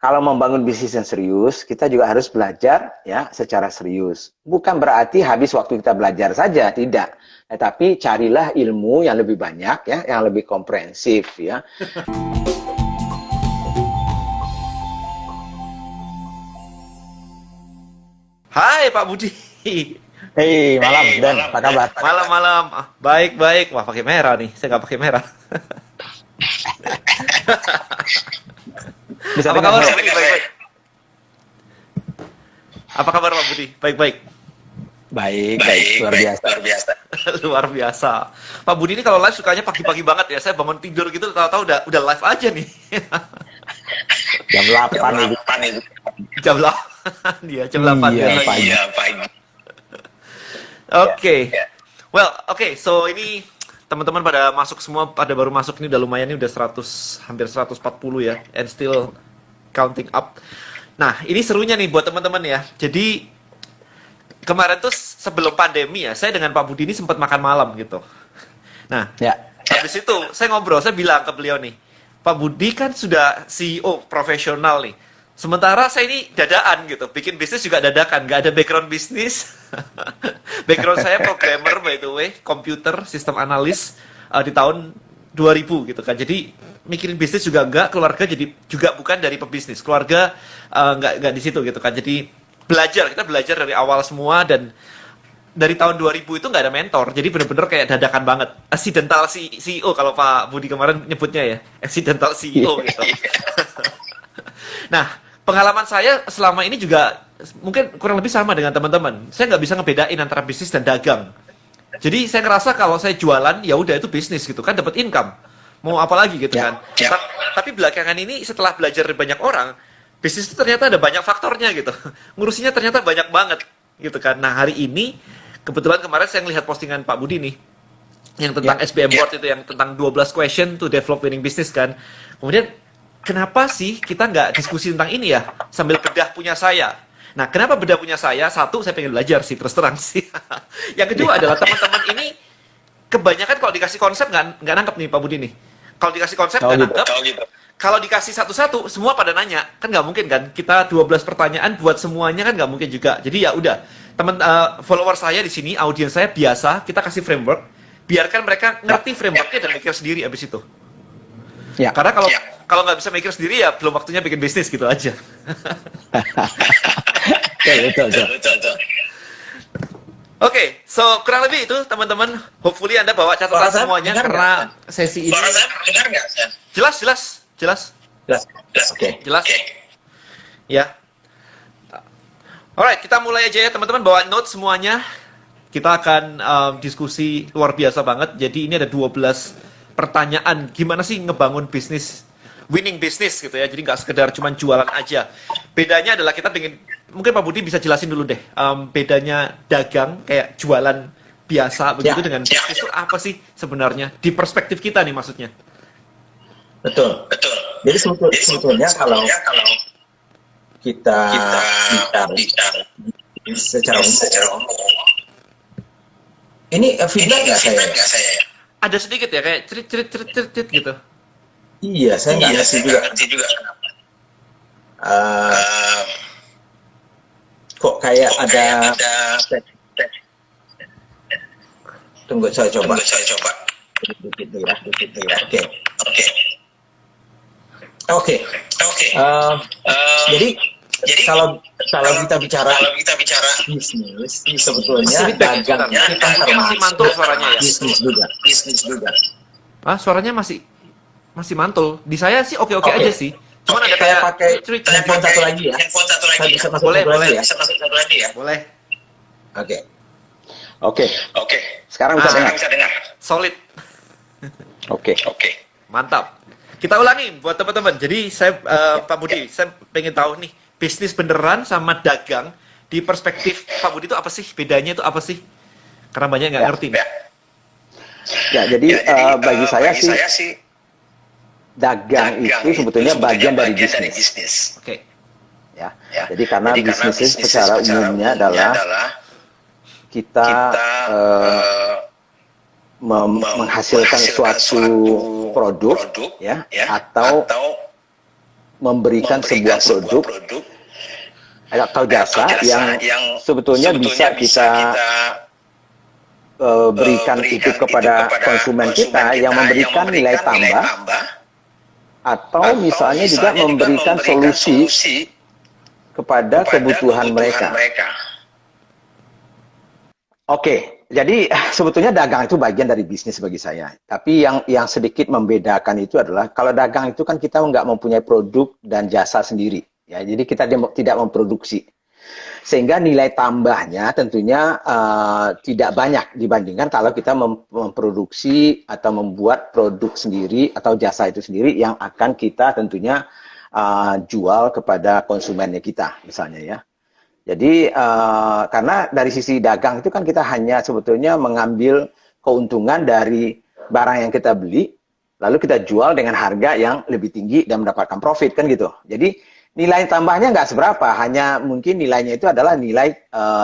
kalau membangun bisnis yang serius, kita juga harus belajar ya secara serius. Bukan berarti habis waktu kita belajar saja, tidak. Tetapi carilah ilmu yang lebih banyak ya, yang lebih komprehensif ya. Hai Pak Budi. Hei, malam Dan, apa kabar? Malam-malam. Baik-baik. Wah, pakai merah nih. Saya nggak pakai merah. Bisa Apa dengar kabar saya? Pak Budi? Baik-baik. Apa kabar Pak Budi? Baik-baik. Baik, baik, luar biasa. Luar biasa. Pak Budi ini kalau live sukanya pagi-pagi banget ya. Saya bangun tidur gitu, tahu-tahu udah live aja nih. Jam 8 itu. Jam 8. Iya, jam 8 Iya, biasanya. pagi. Oke. Well, oke. So ini teman-teman pada masuk semua, pada baru masuk ini udah lumayan nih, udah 100, hampir 140 ya, and still counting up. Nah, ini serunya nih buat teman-teman ya. Jadi kemarin tuh sebelum pandemi ya, saya dengan Pak Budi ini sempat makan malam gitu. Nah, Ya, habis itu saya ngobrol, saya bilang ke beliau nih, Pak Budi kan sudah CEO profesional nih. Sementara saya ini dadaan gitu, bikin bisnis juga dadakan, nggak ada background bisnis. Background saya programmer by the way, komputer, sistem analis di tahun 2000 gitu kan. Jadi mikirin bisnis juga enggak, keluarga jadi juga bukan dari pebisnis. Keluarga nggak di situ gitu kan. Jadi kita belajar dari awal semua, dan dari tahun 2000 itu nggak ada mentor. Jadi bener-bener kayak dadakan banget. Accidental CEO kalau Pak Budi kemarin nyebutnya ya. Accidental CEO gitu. Nah, pengalaman saya selama ini juga mungkin kurang lebih sama dengan teman-teman. Saya nggak bisa ngebedain antara bisnis dan dagang. Jadi saya ngerasa kalau saya jualan, ya udah itu bisnis gitu kan, dapat income. Mau apa lagi gitu Ya. kan. Tapi belakangan ini setelah belajar dari banyak orang, bisnis itu ternyata ada banyak faktornya gitu. Ngurusinya ternyata banyak banget gitu kan. Nah, hari ini kebetulan kemarin saya ngelihat postingan Pak Budi nih yang tentang SBM Board itu, yang tentang 12 question to develop winning business kan. Kemudian kenapa sih kita nggak diskusi tentang ini ya, sambil bedah punya saya. Nah, kenapa bedah punya saya? Satu, saya pengen belajar sih, terus terang sih. Yang kedua adalah teman-teman ini kebanyakan kalau dikasih konsep nggak nangkep nih Pak Budi nih. Kalau dikasih konsep nggak nangkep, kalau dikasih satu-satu semua pada nanya, kan nggak mungkin kan? Kita 12 pertanyaan buat semuanya kan nggak mungkin juga. Jadi ya udah, teman follower saya di sini, audiens saya biasa, kita kasih framework, biarkan mereka ngerti frameworknya dan mikir sendiri abis itu. ya. Karena kalau nggak bisa mikir sendiri ya belum waktunya bikin bisnis gitu aja. Betul. Oke, so kurang lebih itu teman-teman. Hopefully Anda bawa catatan Suara saya semuanya dengar karena nggak, sesi ini jelas. Jelas. Oke. Jelas. Ya. Alright, kita mulai aja ya teman-teman, bawa note semuanya. Kita akan diskusi luar biasa banget. Jadi ini ada 12 pertanyaan, gimana sih ngebangun bisnis, winning bisnis gitu ya. Jadi nggak sekedar cuma jualan aja. Bedanya adalah kita pengen, mungkin Pak Budi bisa jelasin dulu deh, bedanya dagang kayak jualan biasa begitu dengan bisnis itu apa sih sebenarnya di perspektif kita nih maksudnya. Betul. Jadi sebetulnya kalau kita bicara secara umum, ini feedback nggak saya? Ada sedikit ya kayak cerit gitu. Iya, saya nggak ngerti juga. Kok kayak ada. Tunggu, saya coba. Dikit ya. Oke. Jadi kalau kita bicara bisnis, sebetulnya dagang Kita masih mantul suaranya ya. bisnis juga. Ah, suaranya masih mantul. Di saya sih oke aja sih. Cuman ada Saya kayak pakai cerit. handphone satu lagi ya. Saya bisa masuk Boleh, satu lagi ya. Boleh. Oke. Sekarang bisa dengar. Solid. Oke. Mantap. Kita ulangi buat teman-teman. Jadi saya Pak Budi, saya pengen tahu nih, bisnis beneran sama dagang di perspektif Pak Budi itu apa sih? Bedanya itu apa sih? Karena banyak nggak ngerti nih. Ya, jadi bagi saya sih dagang itu sebetulnya bagian dari bisnis. Oke. Ya. Jadi karena bisnis itu secara umumnya adalah kita menghasilkan suatu produk ya, atau memberikan sebuah produk atau jasa yang sebetulnya bisa kita berikan itu kepada konsumen kita yang memberikan nilai tambah, atau misalnya juga memberikan solusi kepada kebutuhan mereka. Oke, jadi sebetulnya dagang itu bagian dari bisnis bagi saya. Tapi yang sedikit membedakan itu adalah kalau dagang itu kan kita nggak mempunyai produk dan jasa sendiri, ya. Jadi kita tidak memproduksi, sehingga nilai tambahnya tentunya tidak banyak dibandingkan kalau kita memproduksi atau membuat produk sendiri atau jasa itu sendiri yang akan kita tentunya jual kepada konsumennya kita, misalnya ya. Jadi karena dari sisi dagang itu kan kita hanya sebetulnya mengambil keuntungan dari barang yang kita beli, lalu kita jual dengan harga yang lebih tinggi dan mendapatkan profit, kan gitu. Jadi nilai tambahnya nggak seberapa, hanya mungkin nilainya itu adalah nilai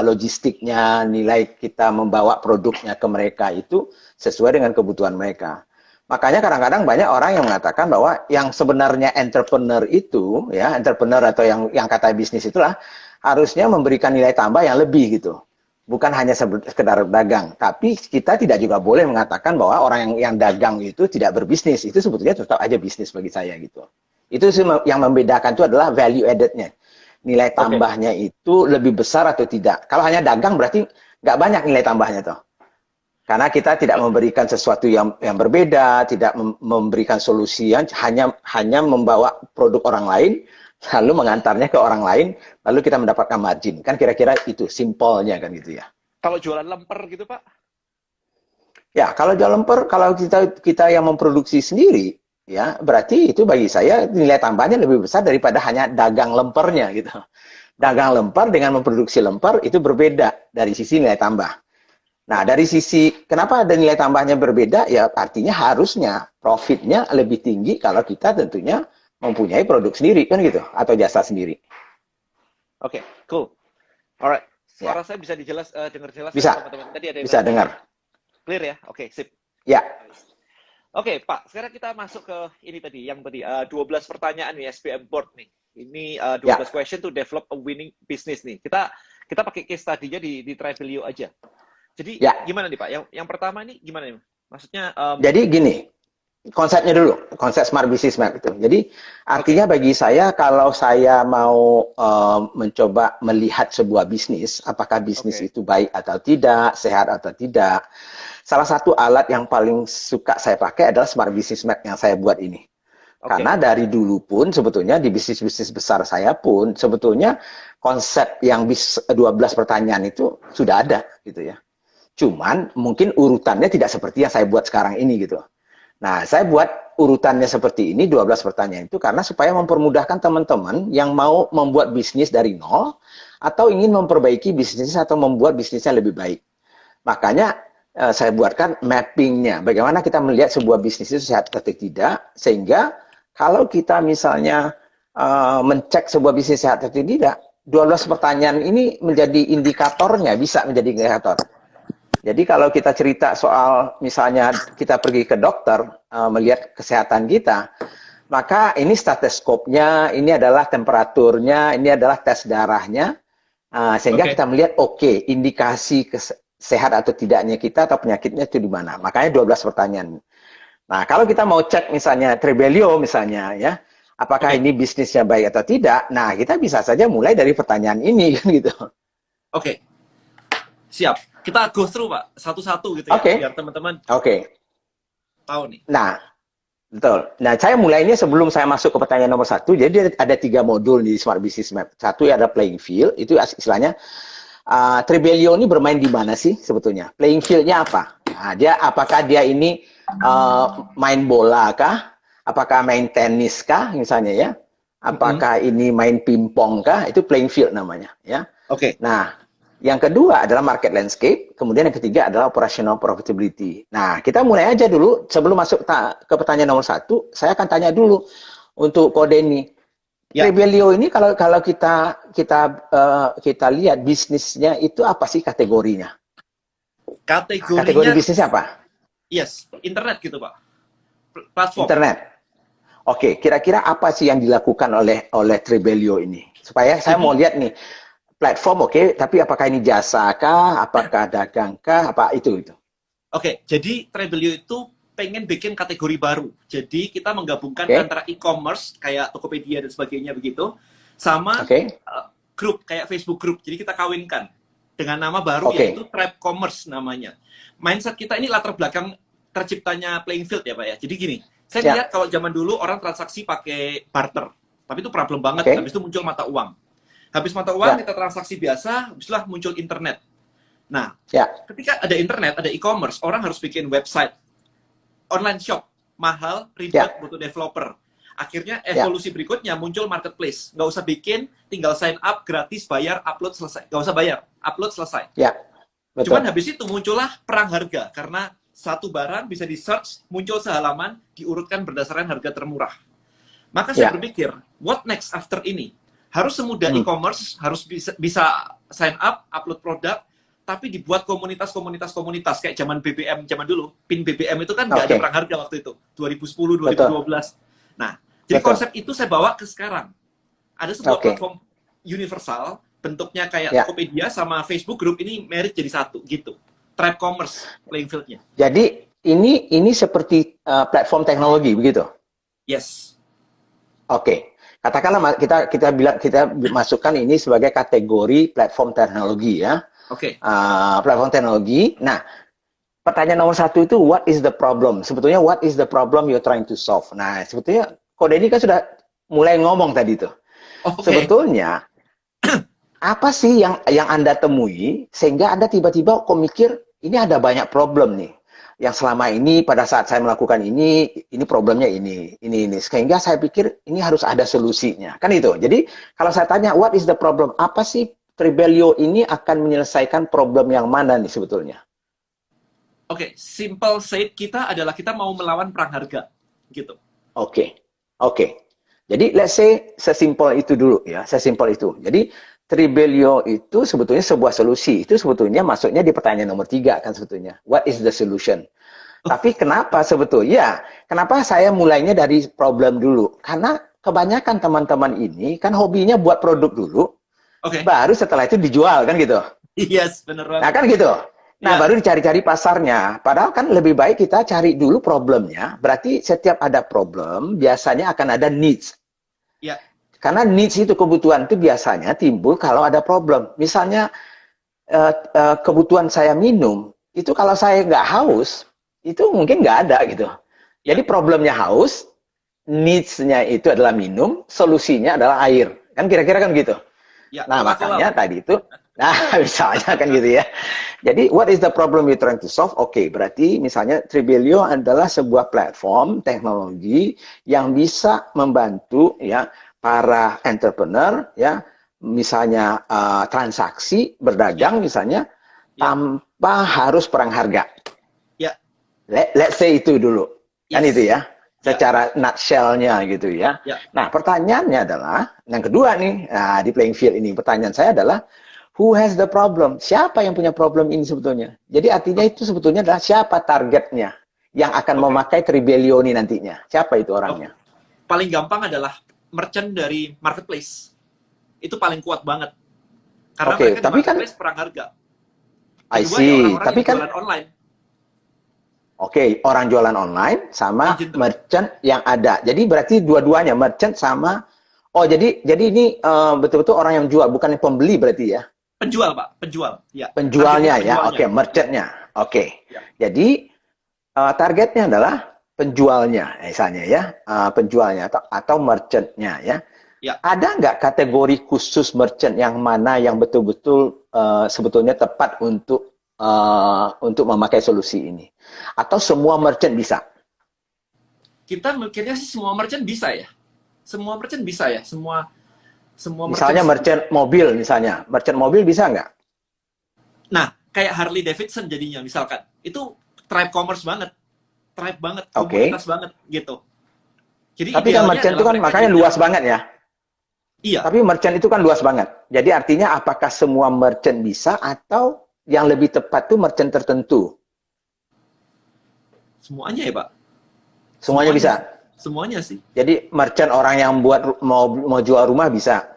logistiknya, nilai kita membawa produknya ke mereka itu sesuai dengan kebutuhan mereka. Makanya kadang-kadang banyak orang yang mengatakan bahwa yang sebenarnya entrepreneur itu, ya, entrepreneur atau yang kata bisnis itulah harusnya memberikan nilai tambah yang lebih gitu. Bukan hanya sekedar dagang, tapi kita tidak juga boleh mengatakan bahwa orang yang dagang itu tidak berbisnis. Itu sebetulnya tetap aja bisnis bagi saya gitu. Itu yang membedakan itu adalah value added-nya. Nilai tambahnya itu lebih besar atau tidak. Kalau hanya dagang berarti nggak banyak nilai tambahnya tuh. Karena kita tidak memberikan sesuatu yang berbeda, tidak memberikan solusi yang hanya membawa produk orang lain, lalu mengantarnya ke orang lain, lalu kita mendapatkan margin. Kan kira-kira itu simpelnya kan gitu ya. Kalau jualan lemper gitu, Pak? Ya, kalau jualan lemper, kalau kita yang memproduksi sendiri, ya berarti itu bagi saya nilai tambahnya lebih besar daripada hanya dagang lempernya gitu. Dagang lemper dengan memproduksi lemper itu berbeda dari sisi nilai tambah. Nah, dari sisi kenapa ada nilai tambahnya berbeda, ya artinya harusnya profitnya lebih tinggi kalau kita tentunya mempunyai produk sendiri, kan gitu, atau jasa sendiri. Oke, cool. Alright, suara Ya. saya bisa dengar jelas Bisa, teman-teman. Tadi ada yang bisa dengar. clear ya? Oke, sip. Ya, Oke, Pak, sekarang kita masuk ke ini tadi, yang tadi 12 pertanyaan nih SPM Board nih. Ini 12 question to develop a winning business nih. Kita pakai case study-nya di Travelio aja. Jadi gimana nih Pak? Yang pertama ini gimana nih? Maksudnya jadi gini, konsepnya dulu, konsep Smart Business Map itu. Jadi artinya bagi saya kalau saya mau mencoba melihat sebuah bisnis, apakah bisnis itu baik atau tidak, sehat atau tidak, salah satu alat yang paling suka saya pakai adalah Smart Business Map yang saya buat ini. Karena dari dulu pun sebetulnya di bisnis-bisnis besar saya pun sebetulnya konsep yang 12 pertanyaan itu sudah ada gitu ya. Cuman mungkin urutannya tidak seperti yang saya buat sekarang ini gitu. Nah, saya buat urutannya seperti ini 12 pertanyaan itu karena supaya mempermudahkan teman-teman yang mau membuat bisnis dari nol atau ingin memperbaiki bisnisnya atau membuat bisnisnya lebih baik. Makanya saya buatkan mappingnya. Bagaimana kita melihat sebuah bisnis itu sehat atau tidak, sehingga kalau kita misalnya mencek sebuah bisnis sehat atau tidak, 12 pertanyaan ini menjadi indikatornya, bisa menjadi indikator. Jadi kalau kita cerita soal misalnya kita pergi ke dokter melihat kesehatan kita, maka ini stetoskopnya, ini adalah temperaturnya, ini adalah tes darahnya, sehingga kita melihat indikasi sehat atau tidaknya kita atau penyakitnya itu di mana. Makanya 12 pertanyaan. Nah, kalau kita mau cek misalnya Trebelio misalnya ya, apakah ini bisnisnya baik atau tidak? Nah, kita bisa saja mulai dari pertanyaan ini kan gitu. Oke. Siap. Kita go through, Pak, satu-satu gitu ya, biar teman-teman tahu nih. Nah, betul. Nah, saya mulainya sebelum saya masuk ke pertanyaan nomor 1, jadi ada 3 modul di Smart Business Map. Satu ada playing field, itu istilahnya Trebelio ini bermain di mana sih sebetulnya? Playing field-nya apa? Nah, apakah dia ini main bola kah? Apakah main tenis kah misalnya ya? Apakah ini main pingpong kah? Itu playing field namanya ya. Nah, yang kedua adalah market landscape, kemudian yang ketiga adalah operational profitability. Nah, kita mulai aja dulu, sebelum masuk ke pertanyaan nomor 1, saya akan tanya dulu untuk kode ini. Trebelio ini kalau kita lihat bisnisnya itu apa sih kategorinya? Kategori bisnisnya apa? Yes, internet gitu Pak. Platform. Internet. Oke, kira-kira apa sih yang dilakukan oleh Trebelio ini? Supaya saya mau Jadi, lihat nih, platform oke, tapi apakah ini jasa kah, apakah dagang kah, apa itu? oke, jadi Trebelio itu pengen bikin kategori baru. Jadi kita menggabungkan Oke, antara e-commerce kayak Tokopedia dan sebagainya begitu, sama oke, grup kayak Facebook Group. Jadi kita kawinkan dengan nama baru oke, yaitu Tribe Commerce namanya. Mindset kita ini latar belakang terciptanya playing field ya Pak ya. Jadi gini, saya ya, lihat kalau zaman dulu orang transaksi pakai barter, tapi itu problem banget. oke, Habis itu muncul mata uang. Habis mata uang ya, kita transaksi biasa, habislah muncul internet. Nah, ya, ketika ada internet, ada e-commerce, orang harus bikin website, online shop, mahal, ya, ribet, butuh developer. Akhirnya ya, evolusi berikutnya muncul marketplace. Nggak usah bikin, tinggal sign up, gratis, bayar, upload, selesai. Nggak usah bayar, upload, selesai. ya, Cuman betul, habis itu muncullah perang harga, karena satu barang bisa di-search, muncul sehalaman, diurutkan berdasarkan harga termurah. Maka saya ya, berpikir, what next after ini? Harus semudah hmm. e-commerce, harus bisa sign up, upload produk, tapi dibuat komunitas kayak zaman BBM zaman dulu. Pin BBM itu kan nggak ada Oke, perang harga waktu itu, 2010, betul, 2012. Nah, jadi betul, konsep itu saya bawa ke sekarang. Ada sebuah oke, platform universal, bentuknya kayak ya. Tokopedia sama Facebook Group ini merit jadi satu gitu. Tribe Commerce playing field-nya. Jadi ini seperti platform teknologi begitu. Yes. Oke, katakanlah kita masukkan ini sebagai kategori platform teknologi ya. Oke. Platform teknologi. Nah, pertanyaan nomor satu itu what is the problem? Sebetulnya what is the problem you're trying to solve? Nah, sebetulnya kode ini kan sudah mulai ngomong tadi tuh. Oke. Sebetulnya apa sih yang Anda temui sehingga Anda tiba-tiba kok mikir ini ada banyak problem nih. Yang selama ini pada saat saya melakukan ini problemnya ini. Sehingga saya pikir ini harus ada solusinya. Kan itu. Jadi kalau saya tanya what is the problem? Apa sih Trebelio ini akan menyelesaikan problem yang mana nih sebetulnya? Oke, simple said kita adalah kita mau melawan perang harga, gitu. Oke. Oke. Jadi let's say sesimpel itu dulu ya, sesimpel itu. Jadi Tribelio itu sebetulnya sebuah solusi. Itu sebetulnya masuknya di pertanyaan nomor 3 kan sebetulnya. What is the solution? Tapi kenapa sebetulnya? Kenapa saya mulainya dari problem dulu? Karena kebanyakan teman-teman ini kan hobinya buat produk dulu, Oke, baru setelah itu dijual kan gitu. yes, bener Nah banget. kan gitu. Nah Ya, baru dicari-cari pasarnya. Padahal kan lebih baik kita cari dulu problemnya. Berarti setiap ada problem, biasanya akan ada needs. ya, Karena needs itu kebutuhan itu biasanya timbul kalau ada problem. Misalnya kebutuhan saya minum, itu kalau saya nggak haus, itu mungkin nggak ada gitu. Jadi ya, problemnya haus, needs-nya itu adalah minum, solusinya adalah air. Kan kira-kira kan gitu. ya. Nah Coca-Cola, makanya Pak. tadi itu, nah misalnya kan gitu ya. Jadi what is the problem you're trying to solve? Oke, berarti misalnya Tribelio adalah sebuah platform teknologi yang bisa membantu ya para entrepreneur ya, misalnya transaksi Ya, berdagang misalnya ya, tanpa harus perang harga. ya, Let's say itu dulu. Kan itu yes. ya. Ya, Secara nutshell-nya gitu ya. ya. Nah, pertanyaannya adalah, yang kedua nih, di playing field ini, pertanyaan saya adalah, who has the problem? Siapa yang punya problem ini sebetulnya? Jadi artinya Oke, itu sebetulnya adalah siapa targetnya yang akan oke. memakai Tribelio ini nantinya? Siapa itu Oke. orangnya? Paling gampang adalah merchant dari marketplace. Itu paling kuat banget. Karena Oke, mereka di tapi kan, marketplace perang harga. I Kedua ya see. orang-orang Tapi yang kan, jualan online, oke, orang jualan online sama agent trade. merchant yang ada. Jadi berarti dua-duanya, merchant sama, oh jadi ini betul-betul orang yang jual, bukan yang pembeli berarti ya? Penjual, Pak. Penjual. Ya. Targetnya Penjualnya ya, oke, penjualnya. Ya, merchantnya, oke. ya, Jadi targetnya adalah penjualnya, misalnya ya, penjualnya atau merchantnya ya. ya. Ada nggak kategori khusus merchant yang mana yang betul-betul sebetulnya tepat untuk memakai solusi ini? Atau semua merchant bisa? Kita mikirnya sih semua merchant bisa ya. Semua merchant bisa ya. Semua merchant Misalnya bisa. merchant mobil bisa nggak? Nah, kayak Harley Davidson jadinya misalkan. Itu tribe commerce banget. Tribe banget, Oke. komunitas banget gitu. Jadi Tapi kan idealnya merchant itu adalah kan mereka makanya jadi luas yang banget ya. iya, Tapi merchant itu kan luas banget. Jadi artinya apakah semua merchant bisa atau yang lebih tepat tuh merchant tertentu? semuanya ya, Pak. Semuanya Semuanya. bisa. semuanya sih. Jadi merchant orang yang mau jual rumah bisa.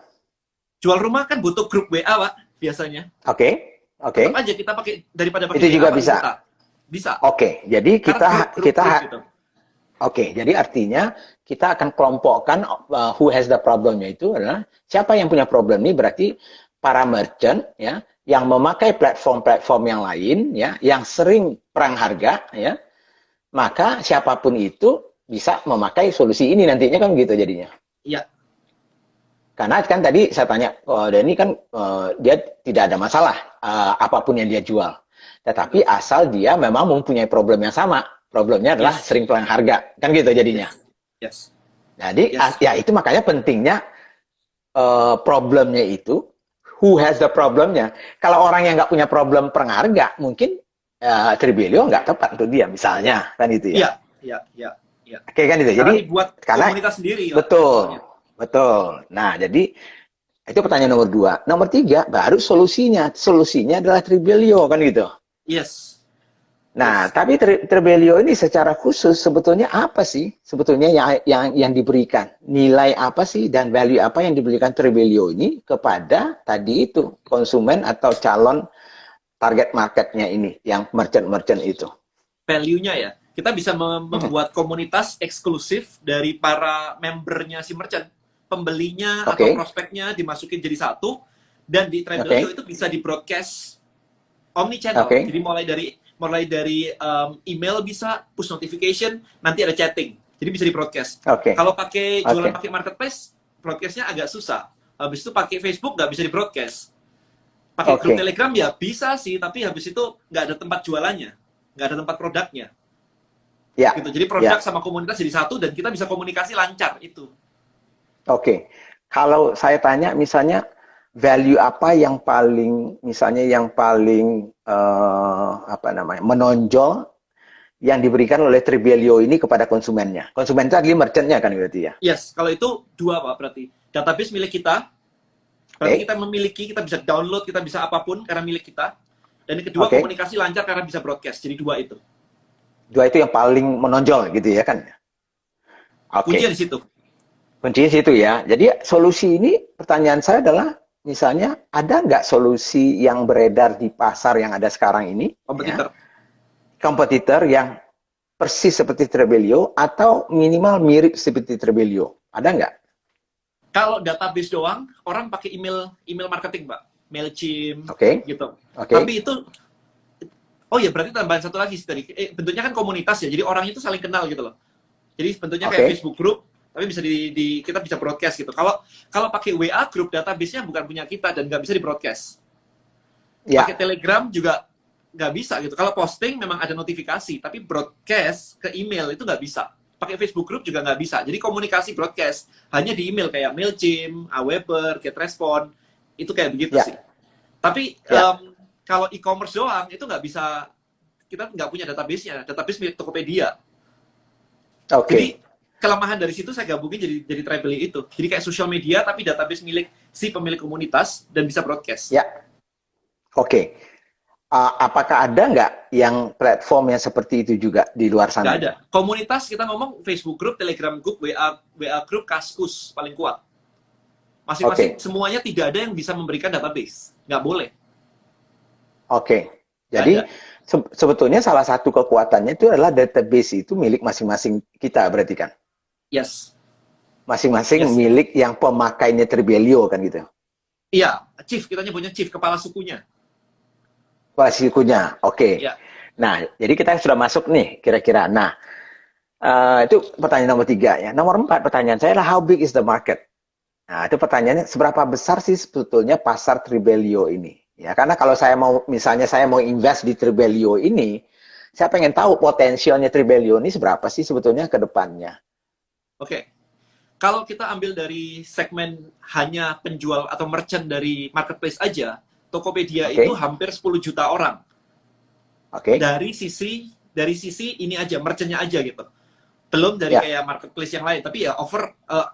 Jual rumah kan butuh grup WA, Pak, biasanya. Oke, oke. Tetap aja kita pakai, daripada pakai Itu WA, juga pakai bisa. kita. Bisa. Oke, jadi Karena grup gitu. Oke, jadi artinya kita akan kelompokkan who has the problemnya itu adalah siapa yang punya problem ini, berarti para merchant ya yang memakai platform-platform yang lain ya, yang sering perang harga ya, maka siapapun itu bisa memakai solusi ini nantinya kan gitu jadinya. Iya. Karena kan tadi saya tanya, Denny kan dia tidak ada masalah apapun yang dia jual. Tetapi asal dia memang mempunyai problem yang sama. Problemnya adalah sering perang harga. Kan gitu jadinya. Yes. Jadi ya itu makanya pentingnya problemnya itu, who has the problemnya. Kalau orang yang nggak punya problem perang harga, mungkin Tribelio nggak tepat untuk dia misalnya. Kan gitu ya. Iya. Oke kan itu. Karena Jadi dibuat karena komunitas sendiri. Betul. Betul. Nah, jadi itu pertanyaan nomor 2. Nomor 3, baru solusinya. Solusinya adalah Tribelio, kan gitu. Yes. Nah, tapi Tribelio ini secara khusus sebetulnya apa sih? Sebetulnya yang diberikan. Nilai apa sih dan value apa yang diberikan Tribelio ini kepada tadi itu, konsumen atau calon target marketnya ini, yang merchant-merchant itu. Value-nya ya. Kita bisa membuat komunitas eksklusif dari para membernya si merchant. Pembelinya atau prospeknya dimasukin jadi satu, dan di Tribelio itu bisa di-broadcast omni channel. Jadi mulai dari email bisa, push notification, nanti ada chatting. Jadi bisa di-broadcast. Kalau pakai jualan pakai marketplace, broadcastnya agak susah. Habis itu pakai Facebook nggak bisa di-broadcast. Pakai grup Telegram ya bisa sih, tapi habis itu nggak ada tempat jualannya, nggak ada tempat produknya. Gitu. Jadi produk sama komunitas jadi satu, dan kita bisa komunikasi lancar itu. Kalau saya tanya misalnya value apa yang paling menonjol yang diberikan oleh Tribelio ini kepada konsumennya. Konsumen itu adalah merchantnya kan berarti ya? Yes, kalau itu 2 Pak berarti. Database milik kita. Berarti kita memiliki, kita bisa download, kita bisa apapun karena milik kita. Dan yang kedua komunikasi lancar karena bisa broadcast. Jadi 2 itu. 2 itu yang paling menonjol gitu ya kan? Kuncinya di situ. Kuncinya situ ya. Jadi solusi ini, pertanyaan saya adalah, misalnya ada nggak solusi yang beredar di pasar yang ada sekarang ini? Kompetitor yang persis seperti Tribelio atau minimal mirip seperti Tribelio. Ada nggak? Kalau database doang, orang pakai email marketing, Pak. Mailchimp, gitu. Tapi itu, berarti tambahan satu lagi sih tadi. Bentuknya kan komunitas ya, jadi orang itu saling kenal gitu loh. Jadi bentuknya kayak Facebook group, tapi bisa kita bisa broadcast gitu. Kalau pakai WA group, database-nya bukan punya kita dan nggak bisa di broadcast. Pakai Telegram juga nggak bisa gitu. Kalau posting memang ada notifikasi, tapi broadcast ke email itu nggak bisa. Pakai Facebook group juga nggak bisa. Jadi komunikasi broadcast hanya di email kayak Mailchimp, Aweber, GetResponse, itu kayak begitu sih. Tapi kalau e-commerce doang itu nggak bisa. Kita nggak punya database-nya. Database milik Tokopedia. Jadi kelemahan dari situ saya gabungin jadi Tribelio itu. Jadi kayak social media tapi database milik si pemilik komunitas dan bisa broadcast. Apakah ada nggak yang platform yang seperti itu juga di luar sana? Nggak ada. Komunitas kita ngomong Facebook group, Telegram group, WA group, Kaskus paling kuat. Masing-masing semuanya tidak ada yang bisa memberikan database. Nggak boleh. Jadi sebetulnya salah satu kekuatannya itu adalah database itu milik masing-masing kita berarti kan? Yes. Masing-masing milik yang pemakainya Tribelio kan gitu? Iya, chief, kita nyebutnya chief, kepala sukunya. Kepala sukunya, Nah, jadi kita sudah masuk nih kira-kira. Nah, itu pertanyaan nomor 3 ya. Nomor 4 pertanyaan saya adalah how big is the market? Nah, itu pertanyaannya, seberapa besar sih sebetulnya pasar Tribelio ini? Ya, karena kalau misalnya saya mau invest di Tribelio ini, saya pengen tahu potensialnya Tribelio ini seberapa sih sebetulnya ke depannya. Kalau kita ambil dari segmen hanya penjual atau merchant dari marketplace aja, Tokopedia itu hampir 10 juta orang. Dari sisi ini aja, merchantnya aja gitu. Belum dari kayak marketplace yang lain, tapi ya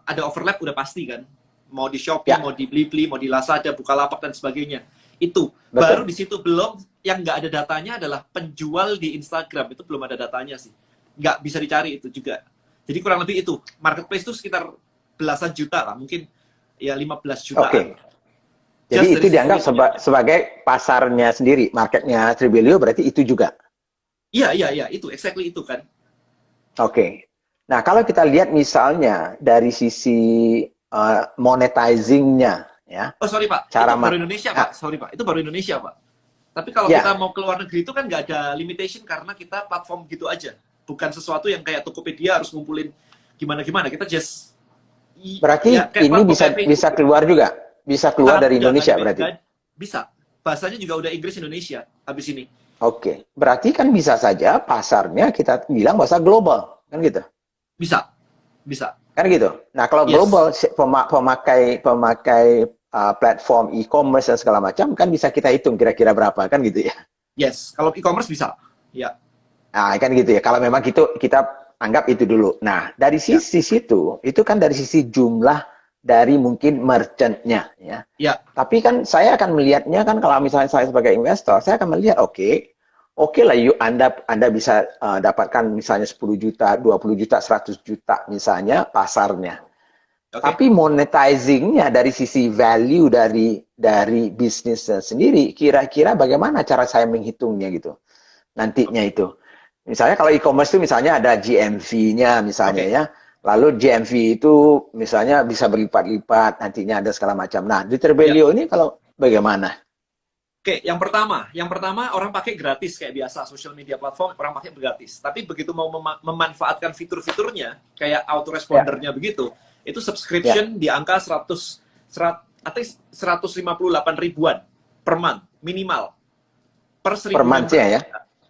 ada overlap udah pasti kan. Mau di Shopee, mau di Blibli, mau di Lazada, Bukalapak dan sebagainya. Itu baru di situ. Belum yang nggak ada datanya adalah penjual di Instagram, itu belum ada datanya sih, nggak bisa dicari itu juga. Jadi kurang lebih itu. Marketplace itu sekitar belasan juta lah, mungkin ya 15 Oke. jutaan. Jadi Just itu dari sisi dianggap itunya. sebagai pasarnya sendiri, marketnya Tribelio berarti itu juga. Iya, iya, iya, itu exactly itu kan. Oke. Nah, kalau kita lihat misalnya dari sisi monetizing-nya, ya, Oh sorry Pak, itu cara baru Indonesia ah, Pak. Sorry Pak, itu baru Indonesia Pak. Tapi kalau kita ya, mau ke luar negeri itu kan nggak ada limitation karena kita platform gitu aja. Bukan sesuatu yang kayak Tokopedia harus ngumpulin gimana-gimana. Kita just ya berarti kayak ini platform bisa kayak Facebook gitu. keluar juga, bisa keluar dari Nggak Indonesia berarti. bisa. Bahasanya juga udah Inggris Indonesia habis ini. Oke, berarti kan bisa saja pasarnya kita bilang bahasa global, kan gitu. Bisa, bisa. Kan gitu. Nah, kalau Yes, global pemakai platform e-commerce dan segala macam kan bisa kita hitung kira-kira berapa kan gitu ya. yes. Kalau e-commerce bisa. Ya, Nah, kan gitu ya. Kalau memang gitu kita anggap itu dulu. Nah, dari ya, sisi situ itu kan dari sisi jumlah dari mungkin merchant-nya ya. ya, Tapi kan saya akan melihatnya kan kalau misalnya saya sebagai investor, saya akan melihat oke lah yuk Anda bisa dapatkan misalnya 10 juta, 20 juta, 100 juta misalnya pasarnya. oke. Tapi monetizing-nya dari sisi value dari bisnisnya sendiri, kira-kira bagaimana cara saya menghitungnya gitu nantinya Oke, itu. Misalnya kalau e-commerce itu misalnya ada GMV-nya misalnya oke. ya. Lalu GMV itu misalnya bisa berlipat-lipat, nantinya ada segala macam. Nah, di Ya, Terbelio ini kalau bagaimana? oke. Yang pertama orang pakai gratis kayak biasa social media platform orang pakai gratis. Tapi begitu mau memanfaatkan fitur-fiturnya kayak Ya, autorespondernya begitu, itu ya, subscription di angka 158 ribuan per month minimal per per 1000 member. month-nya ya.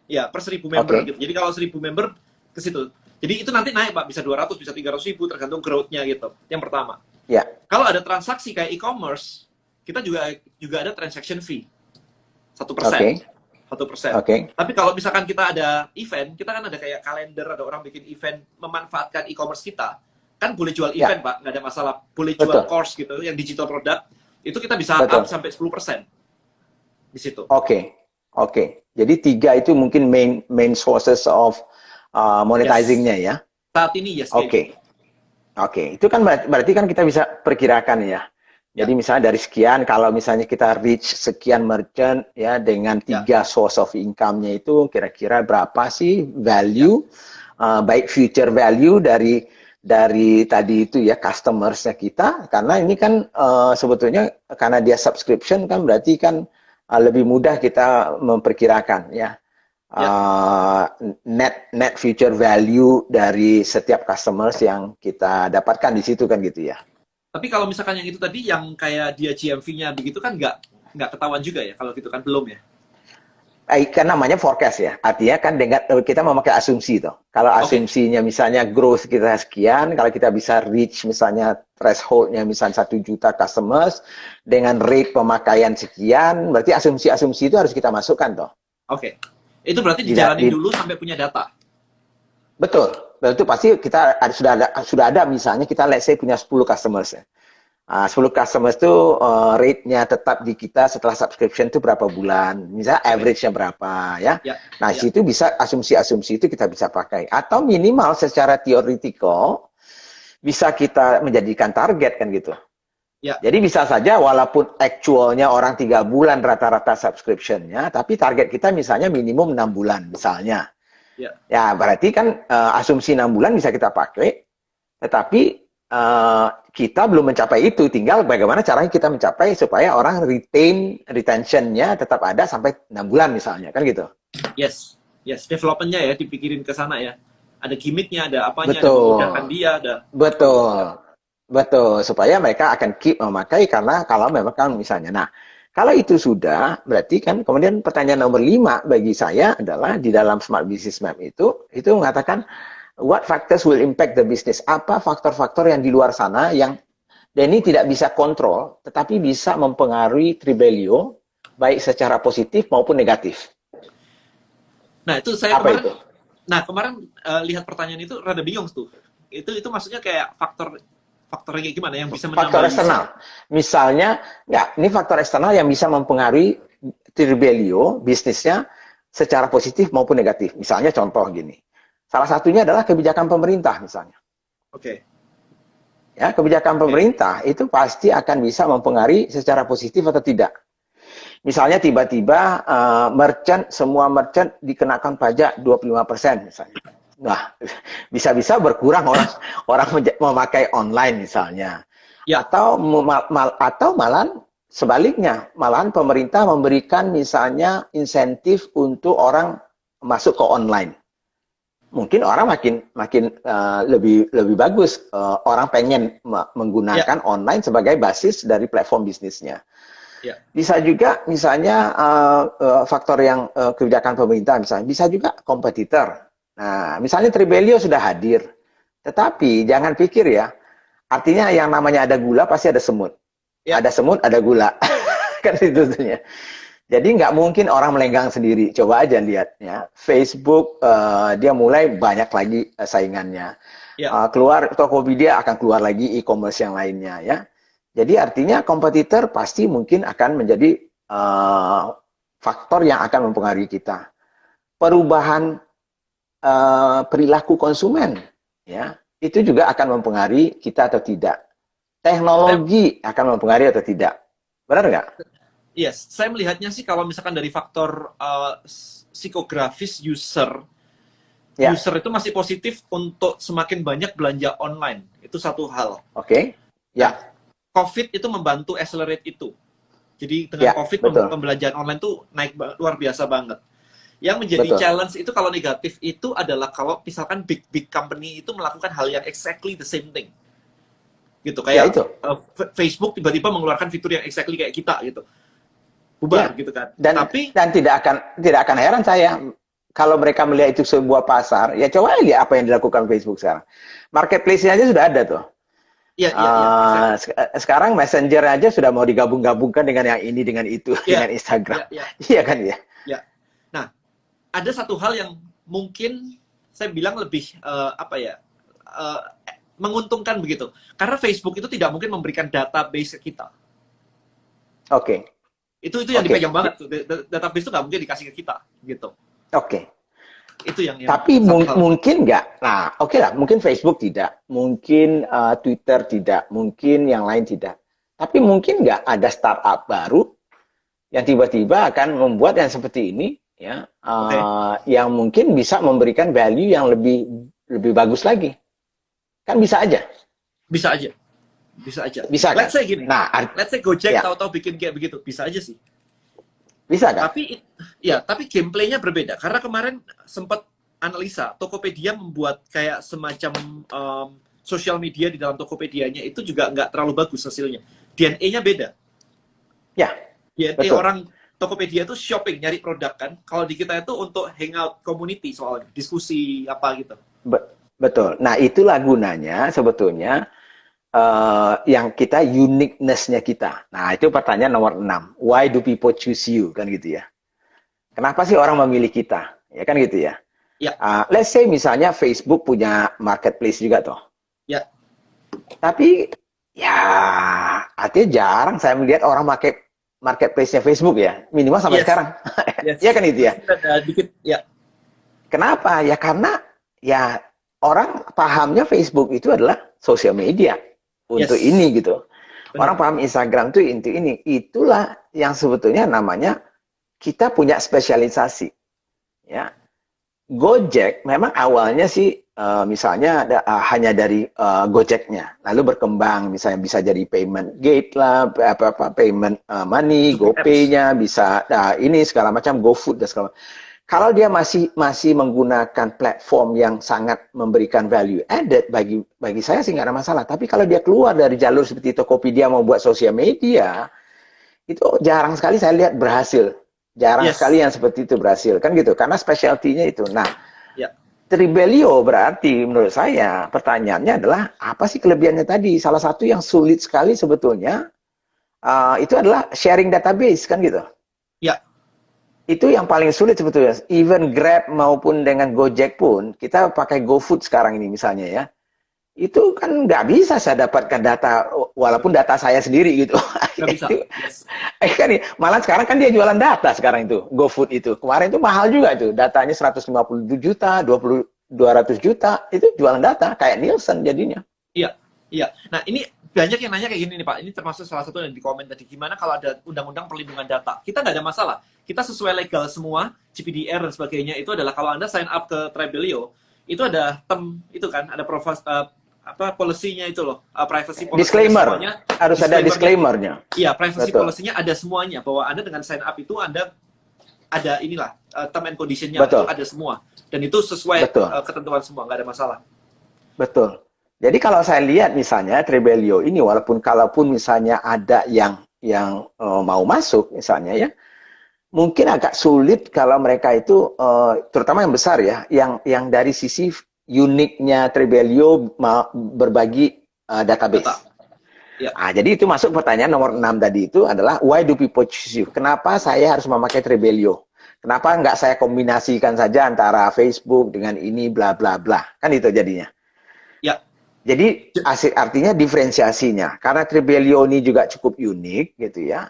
Ya, per 1000 member Oke. gitu. Jadi kalau 1000 member ke situ. Jadi itu nanti naik Pak, bisa 200, bisa 300 ribu tergantung growth-nya gitu. Yang pertama. Ya, Kalau ada transaksi kayak e-commerce, kita juga juga ada transaction fee 1%. oke. 1%. Oke. Tapi kalau misalkan kita ada event, kita kan ada kayak kalender, ada orang bikin event memanfaatkan e-commerce kita, kan boleh jual event Ya, Pak, nggak ada masalah. Boleh jual betul. course gitu, yang digital product, itu kita bisa up Betul. sampai 10% di situ. Oke. Oke. Jadi tiga itu mungkin main sources of Yes. monetizing-nya ya. Saat ini yes kayak gitu. Oke. Oke, itu kan berarti kan kita bisa perkirakan ya. Jadi Ya, misalnya dari sekian, kalau misalnya kita reach sekian merchant ya dengan ya, tiga source of income-nya itu kira-kira berapa sih ya. value, baik future value dari tadi itu ya customers-nya kita, karena ini kan sebetulnya karena dia subscription kan berarti kan lebih mudah kita memperkirakan ya Ya, uh, net future value dari setiap customers yang kita dapatkan di situ kan gitu ya. tapi kalau misalkan yang itu tadi yang kayak dia GMV-nya begitu kan nggak ketahuan juga ya kalau gitu kan belum ya. Kan namanya forecast ya. Artinya kan dengan kita memakai asumsi toh. Kalau Oke, asumsinya misalnya growth kita sekian, kalau kita bisa reach misalnya thresholdnya misalnya 1 juta customers dengan rate pemakaian sekian, berarti asumsi-asumsi itu harus kita masukkan toh. oke. Itu berarti Di, dijalanin di, dulu sampai punya data. betul. Betul pasti kita sudah ada misalnya kita let's say punya 10 customers ya. 10 customers itu rate-nya tetap di kita setelah subscription itu berapa bulan. Misalnya Oke, average-nya berapa ya. ya, Nah, ya, situ bisa asumsi-asumsi itu kita bisa pakai. Atau minimal secara theoretical bisa kita menjadikan target kan gitu. ya, Jadi bisa saja walaupun actualnya orang 3 bulan rata-rata subscription-nya, tapi target kita misalnya minimum 6 bulan misalnya. ya. Ya, berarti kan asumsi 6 bulan bisa kita pakai, tetapi kita belum mencapai itu. Tinggal bagaimana caranya kita mencapai supaya orang retention-nya tetap ada sampai 6 bulan misalnya, kan gitu. Yes, yes. Development-nya ya dipikirin ke sana ya. Ada gimmick-nya, ada apanya, ada memudahkan Betul, dia, ada. Oke, betul, betul. Supaya mereka akan keep memakai karena kalau memang kan misalnya. Nah, kalau itu sudah, berarti kan kemudian pertanyaan nomor 5 bagi saya adalah di dalam Smart Business Map itu mengatakan what factors will impact the business? Apa faktor-faktor yang di luar sana yang Denny tidak bisa kontrol, tetapi bisa mempengaruhi Tribelio baik secara positif maupun negatif. nah itu saya Apa kemarin, itu? lihat pertanyaan itu rada bingung tuh. Itu maksudnya kayak faktornya kayak gimana yang bisa Faktor menambahi eksternal. Misalnya, ya, ini faktor eksternal yang bisa mempengaruhi Tribelio bisnisnya secara positif maupun negatif. Misalnya contoh gini. Salah satunya adalah kebijakan pemerintah misalnya. Oke. Ya, kebijakan Oke. pemerintah itu pasti akan bisa mempengaruhi secara positif atau tidak. Misalnya tiba-tiba semua merchant dikenakan pajak 25% misalnya. Nah, bisa-bisa berkurang orang orang memakai online misalnya. Ya. Atau malah sebaliknya, malahan pemerintah memberikan misalnya insentif untuk orang masuk ke online. Mungkin orang makin makin lebih lebih bagus, orang pengen Ya. menggunakan online sebagai basis dari platform bisnisnya. Ya. Bisa juga misalnya faktor yang kebijakan pemerintah misalnya, bisa juga kompetitor. Nah, misalnya Tribelio sudah hadir, tetapi jangan pikir ya, artinya yang namanya ada gula pasti ada semut. Ya. Ada semut, ada gula. Kan itu sebenarnya. Jadi nggak mungkin orang melenggang sendiri. Coba aja lihat ya. Facebook dia mulai banyak lagi saingannya. Ya. Keluar Tokopedia akan keluar lagi e-commerce yang lainnya ya. Jadi artinya kompetitor pasti mungkin akan menjadi faktor yang akan mempengaruhi kita. Perubahan perilaku konsumen ya, itu juga akan mempengaruhi kita atau tidak. Saya, Teknologi akan mempengaruhi atau tidak. Benar nggak? yes, saya melihatnya sih kalau misalkan dari faktor psikografis user, Ya, user itu masih positif untuk semakin banyak belanja online. Itu satu hal. oke. Nah, Ya, COVID itu membantu accelerate itu. Jadi dengan ya, COVID betul, pembelajaran online tuh naik luar biasa banget. Yang menjadi betul. challenge itu kalau negatif itu adalah kalau misalkan big company itu melakukan hal yang exactly the same thing. Gitu Ya kayak itu. Facebook tiba-tiba mengeluarkan fitur yang exactly kayak kita gitu. Bubar Ya. gitu kan. Dan Tapi dan tidak akan heran saya kalau mereka melihat itu sebuah pasar, ya coba lihat apa yang dilakukan Facebook sekarang. Marketplace-nya aja sudah ada tuh. ya, ya, ya, exactly. Sekarang Messenger aja sudah mau digabung-gabungkan dengan yang ini, dengan itu, dengan Ya, Instagram. ya, ya, Iya kan ya? ya. Nah, ada satu hal yang mungkin saya bilang lebih apa ya eh, menguntungkan begitu. Karena Facebook itu tidak mungkin memberikan database ke kita. Oke, Itu yang oke, dipegang banget tuh. Database itu nggak mungkin dikasih ke kita gitu. oke. Itu yang Tapi satu hal. mungkin nggak? Nah, oke lah, mungkin Facebook tidak, mungkin Twitter tidak, mungkin yang lain tidak. Tapi mungkin nggak ada startup baru yang tiba-tiba akan membuat yang seperti ini, ya, Oke, yang mungkin bisa memberikan value yang lebih lebih bagus lagi. Kan bisa aja, bisa aja. Bisa aja. bisa kan? Let's say gini. Nah, Let's say Gojek ya, tahu-tahu bikin kayak begitu. Bisa aja sih. bisa kan? Tapi ya, tapi gameplaynya berbeda. Karena kemarin sempat analisa, Tokopedia membuat kayak semacam social media di dalam Tokopedia-nya itu juga nggak terlalu bagus hasilnya. DNA-nya beda. Ya, DNA betul. orang Tokopedia itu shopping, nyari produk kan. Kalau di kita itu untuk hangout community soalnya, diskusi apa gitu. Betul. Nah, itulah gunanya sebetulnya yang kita uniqueness-nya kita. Nah, itu pertanyaan nomor 6. Why do people choose you? Kan gitu ya. Kenapa sih orang memilih kita? Ya kan gitu ya. Ya, Let's say misalnya Facebook punya marketplace juga toh. ya, Tapi ya artinya jarang saya melihat orang pakai marketplace-nya Facebook ya. Minimal sampai yes, sekarang. yes. Iya kan itu ya. Pasti ada dikit, ya, Kenapa? Ya karena ya orang pahamnya Facebook itu adalah sosial media untuk yes, ini gitu. Orang benar. paham Instagram tuh untuk ini. Itulah yang sebetulnya namanya kita punya spesialisasi. Ya, Gojek memang awalnya sih misalnya hanya dari Gojeknya, lalu berkembang misalnya bisa jadi payment gate lah, apa payment money, Super apps. GoPay-nya bisa ini segala macam, GoFood dan segala macam. Kalau dia masih menggunakan platform yang sangat memberikan value added, bagi saya sih nggak ada masalah. Tapi kalau dia keluar dari jalur seperti Tokopedia mau buat sosial media, itu jarang sekali saya lihat berhasil. Jarang sekali Yes, yang seperti itu berhasil. Kan gitu, karena specialty-nya itu. Nah, ya, Tribelio berarti menurut saya pertanyaannya adalah apa sih kelebihannya tadi? Salah satu yang sulit sekali sebetulnya itu adalah sharing database kan gitu. ya, Itu yang paling sulit sebetulnya. Even Grab maupun dengan Gojek pun, kita pakai GoFood sekarang ini misalnya ya. Itu kan nggak bisa saya dapatkan data, walaupun data saya sendiri gitu. nggak bisa. Itu, Yes, kan, malah sekarang kan dia jualan data sekarang itu, GoFood itu. Kemarin itu mahal juga itu, datanya 150 juta, 200 juta, itu jualan data, kayak Nielsen jadinya. Iya, iya. Nah, ini banyak yang nanya kayak gini nih Pak, ini termasuk salah satu yang di komen tadi, gimana kalau ada undang-undang perlindungan data? Kita nggak ada masalah, kita sesuai legal semua, GPDR dan sebagainya, itu adalah kalau Anda sign up ke Tribelio, itu ada term, itu kan, ada policy-nya itu loh, privacy policy Disclaimer, semuanya, harus ada disclaimer-nya. Iya, privacy Betul. policy-nya ada semuanya, bahwa Anda dengan sign up itu Anda ada inilah, term and condition-nya, itu Betul. ada semua. Dan itu sesuai Betul. ketentuan semua, nggak ada masalah. Betul. Jadi kalau saya lihat misalnya Tribelio ini, kalaupun misalnya ada yang mau masuk misalnya ya, mungkin agak sulit kalau mereka itu terutama yang besar ya, yang dari sisi uniknya Tribelio berbagi database. Data. Ya. Jadi itu masuk pertanyaan nomor 6 tadi itu adalah why do people choose you? Kenapa saya harus memakai Tribelio? Kenapa nggak saya kombinasikan saja antara Facebook dengan ini bla bla bla? Kan itu jadinya. Ya. Jadi artinya diferensiasinya. Karena Tribelio ini juga cukup unik gitu ya.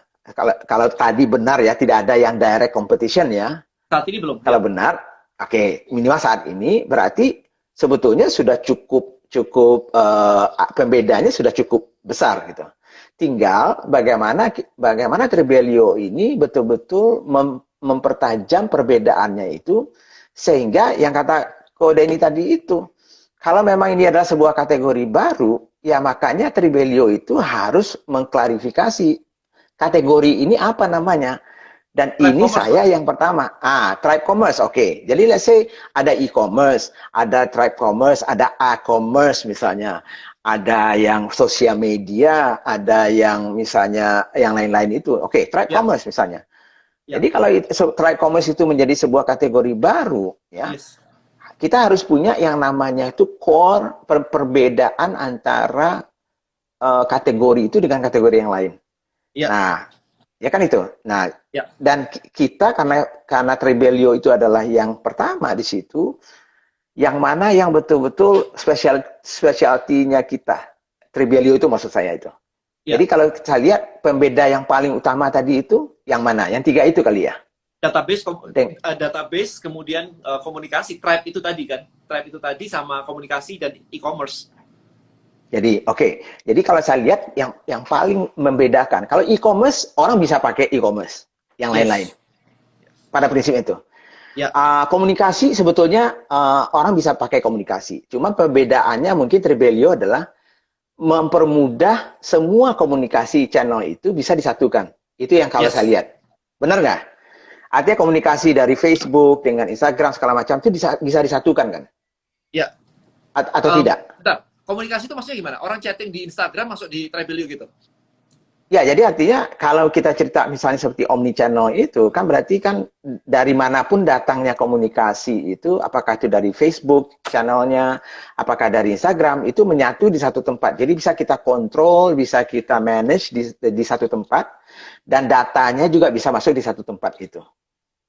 Kalau tadi benar ya, tidak ada yang direct competition ya. Saat ini belum. Kalau benar, oke, minimal saat ini berarti sebetulnya sudah cukup pembedanya sudah cukup besar gitu. Tinggal bagaimana Tribelio ini betul-betul mempertajam perbedaannya itu, sehingga yang kata Kode ini tadi itu, kalau memang ini adalah sebuah kategori baru, ya makanya Tribelio itu harus mengklarifikasi kategori ini apa namanya. Dan Tribe ini commerce, saya yang pertama. Tribe commerce, oke. Jadi let's say ada e-commerce, ada tribe commerce, ada a-commerce misalnya. Ada yang sosial media, ada yang misalnya yang lain-lain itu. Oke, tribe commerce misalnya. Jadi kalau tribe commerce itu menjadi sebuah kategori baru, ya, kita harus punya yang namanya itu core perbedaan antara kategori itu dengan kategori yang lain. Nah, ya kan itu. Nah, dan kita karena Tribelio itu adalah yang pertama di situ, yang mana yang betul-betul specialty-nya kita. Tribelio itu maksud saya itu. Jadi kalau kita lihat pembeda yang paling utama tadi itu yang mana? Yang 3 itu kali ya? Database, kemudian komunikasi. Tribe itu tadi kan? Tribe itu tadi sama komunikasi dan e-commerce. Jadi oke. Jadi kalau saya lihat yang paling membedakan, kalau e-commerce orang bisa pakai e-commerce, yang lain-lain. Pada prinsip itu. Komunikasi sebetulnya orang bisa pakai komunikasi. Cuma perbedaannya mungkin Tribelio adalah mempermudah semua komunikasi channel itu bisa disatukan. Itu yang kalau saya lihat. Benar nggak? Artinya komunikasi dari Facebook dengan Instagram segala macam itu bisa disatukan kan? Ya. Atau tidak? Bentar. Komunikasi itu maksudnya gimana? Orang chatting di Instagram masuk di Tribelio gitu? Ya, jadi artinya kalau kita cerita misalnya seperti omnichannel itu, kan berarti kan dari manapun datangnya komunikasi itu, apakah itu dari Facebook channelnya, apakah dari Instagram, itu menyatu di satu tempat. Jadi bisa kita kontrol, bisa kita manage di satu tempat, dan datanya juga bisa masuk di satu tempat itu.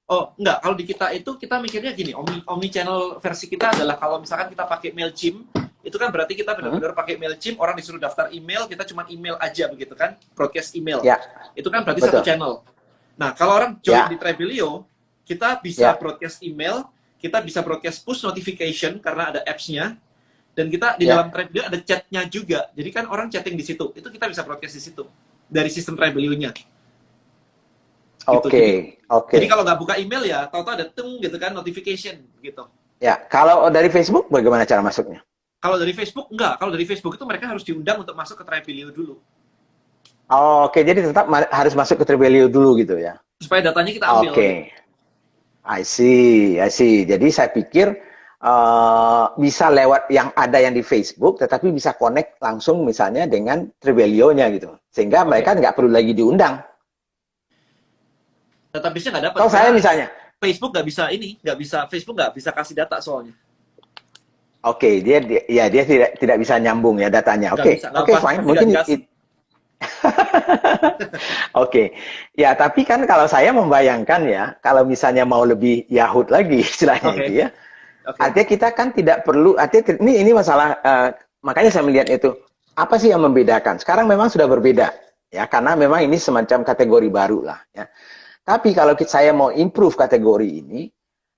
Oh, enggak. Kalau di kita itu, kita mikirnya gini, omnichannel versi kita adalah kalau misalkan kita pakai MailChimp, itu kan berarti kita benar-benar pakai MailChimp, orang disuruh daftar email, kita cuma email aja begitu kan, broadcast email. Itu kan berarti satu channel. Nah, kalau orang join di Tribelio, kita bisa broadcast email, kita bisa broadcast push notification karena ada apps-nya, dan kita di dalam Tribelio ada chat-nya juga. Jadi kan orang chatting di situ, itu kita bisa broadcast di situ dari sistem Tribelio-nya. Oke. Jadi kalau nggak buka email ya, tahu-tahu ada gitu kan, notification gitu. Ya, kalau dari Facebook bagaimana cara masuknya? Kalau dari Facebook, enggak. Kalau dari Facebook itu mereka harus diundang untuk masuk ke Tribelio dulu. Oke, jadi tetap harus masuk ke Tribelio dulu gitu ya? Supaya datanya kita ambil. Oke. I see. Jadi saya pikir bisa lewat yang ada yang di Facebook, tetapi bisa connect langsung misalnya dengan Tribelio-nya gitu. Sehingga mereka nggak perlu lagi diundang. Database-nya nggak dapat. Kalau saya misalnya. Facebook nggak bisa Facebook nggak bisa kasih data soalnya. Oke, dia tidak bisa nyambung ya datanya. Oke, fine. Mungkin Oke. Ya, tapi kan kalau saya membayangkan ya, kalau misalnya mau lebih Yahud lagi istilahnya itu ya. Artinya kita kan tidak perlu, artinya ini masalah, makanya saya melihat itu, apa sih yang membedakan? Sekarang memang sudah berbeda, ya, karena memang ini semacam kategori baru lah, ya. Tapi kalau saya mau improve kategori ini,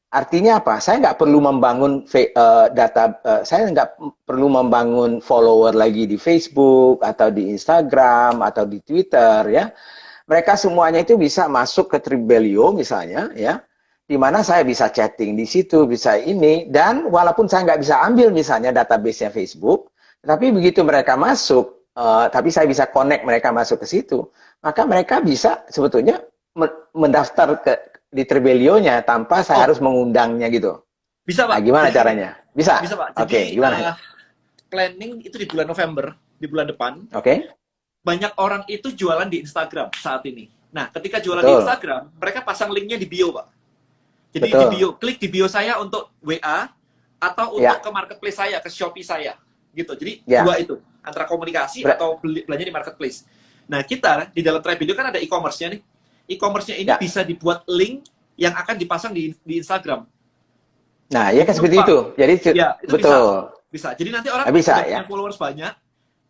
Artinya apa? Saya nggak perlu membangun saya nggak perlu membangun follower lagi di Facebook atau di Instagram atau di Twitter ya. Mereka semuanya itu bisa masuk ke Tribelio misalnya ya, di mana saya bisa chatting di situ, bisa ini, dan walaupun saya nggak bisa ambil misalnya database-nya Facebook, tapi begitu mereka masuk, tapi saya bisa connect mereka masuk ke situ, maka mereka bisa sebetulnya mendaftar di Tribelio-nya tanpa saya Oh, harus mengundangnya gitu. bisa Nah, Pak. gimana Jadi gini, caranya? Bisa? bisa Pak. Oke, Jadi gimana? planning itu di bulan November, di bulan depan. Oke, Banyak orang itu jualan di Instagram saat ini. Nah, ketika jualan di betul, Instagram, mereka pasang linknya di bio, Pak. Jadi di betul. bio, klik di bio saya untuk WA atau untuk Ya, ke marketplace saya, ke Shopee saya, gitu. Jadi ya, dua itu, antara komunikasi atau belanja di marketplace. Nah, kita di dalam Tribelio kan ada e-commerce-nya nih. E-commerce-nya ini ya. bisa dibuat link yang akan dipasang di Instagram. Nah, ya kan Jadi seperti numpang. itu. Jadi, Ya, itu bisa. betul. Bisa. Jadi nanti orang Bisa udah ya, punya followers banyak,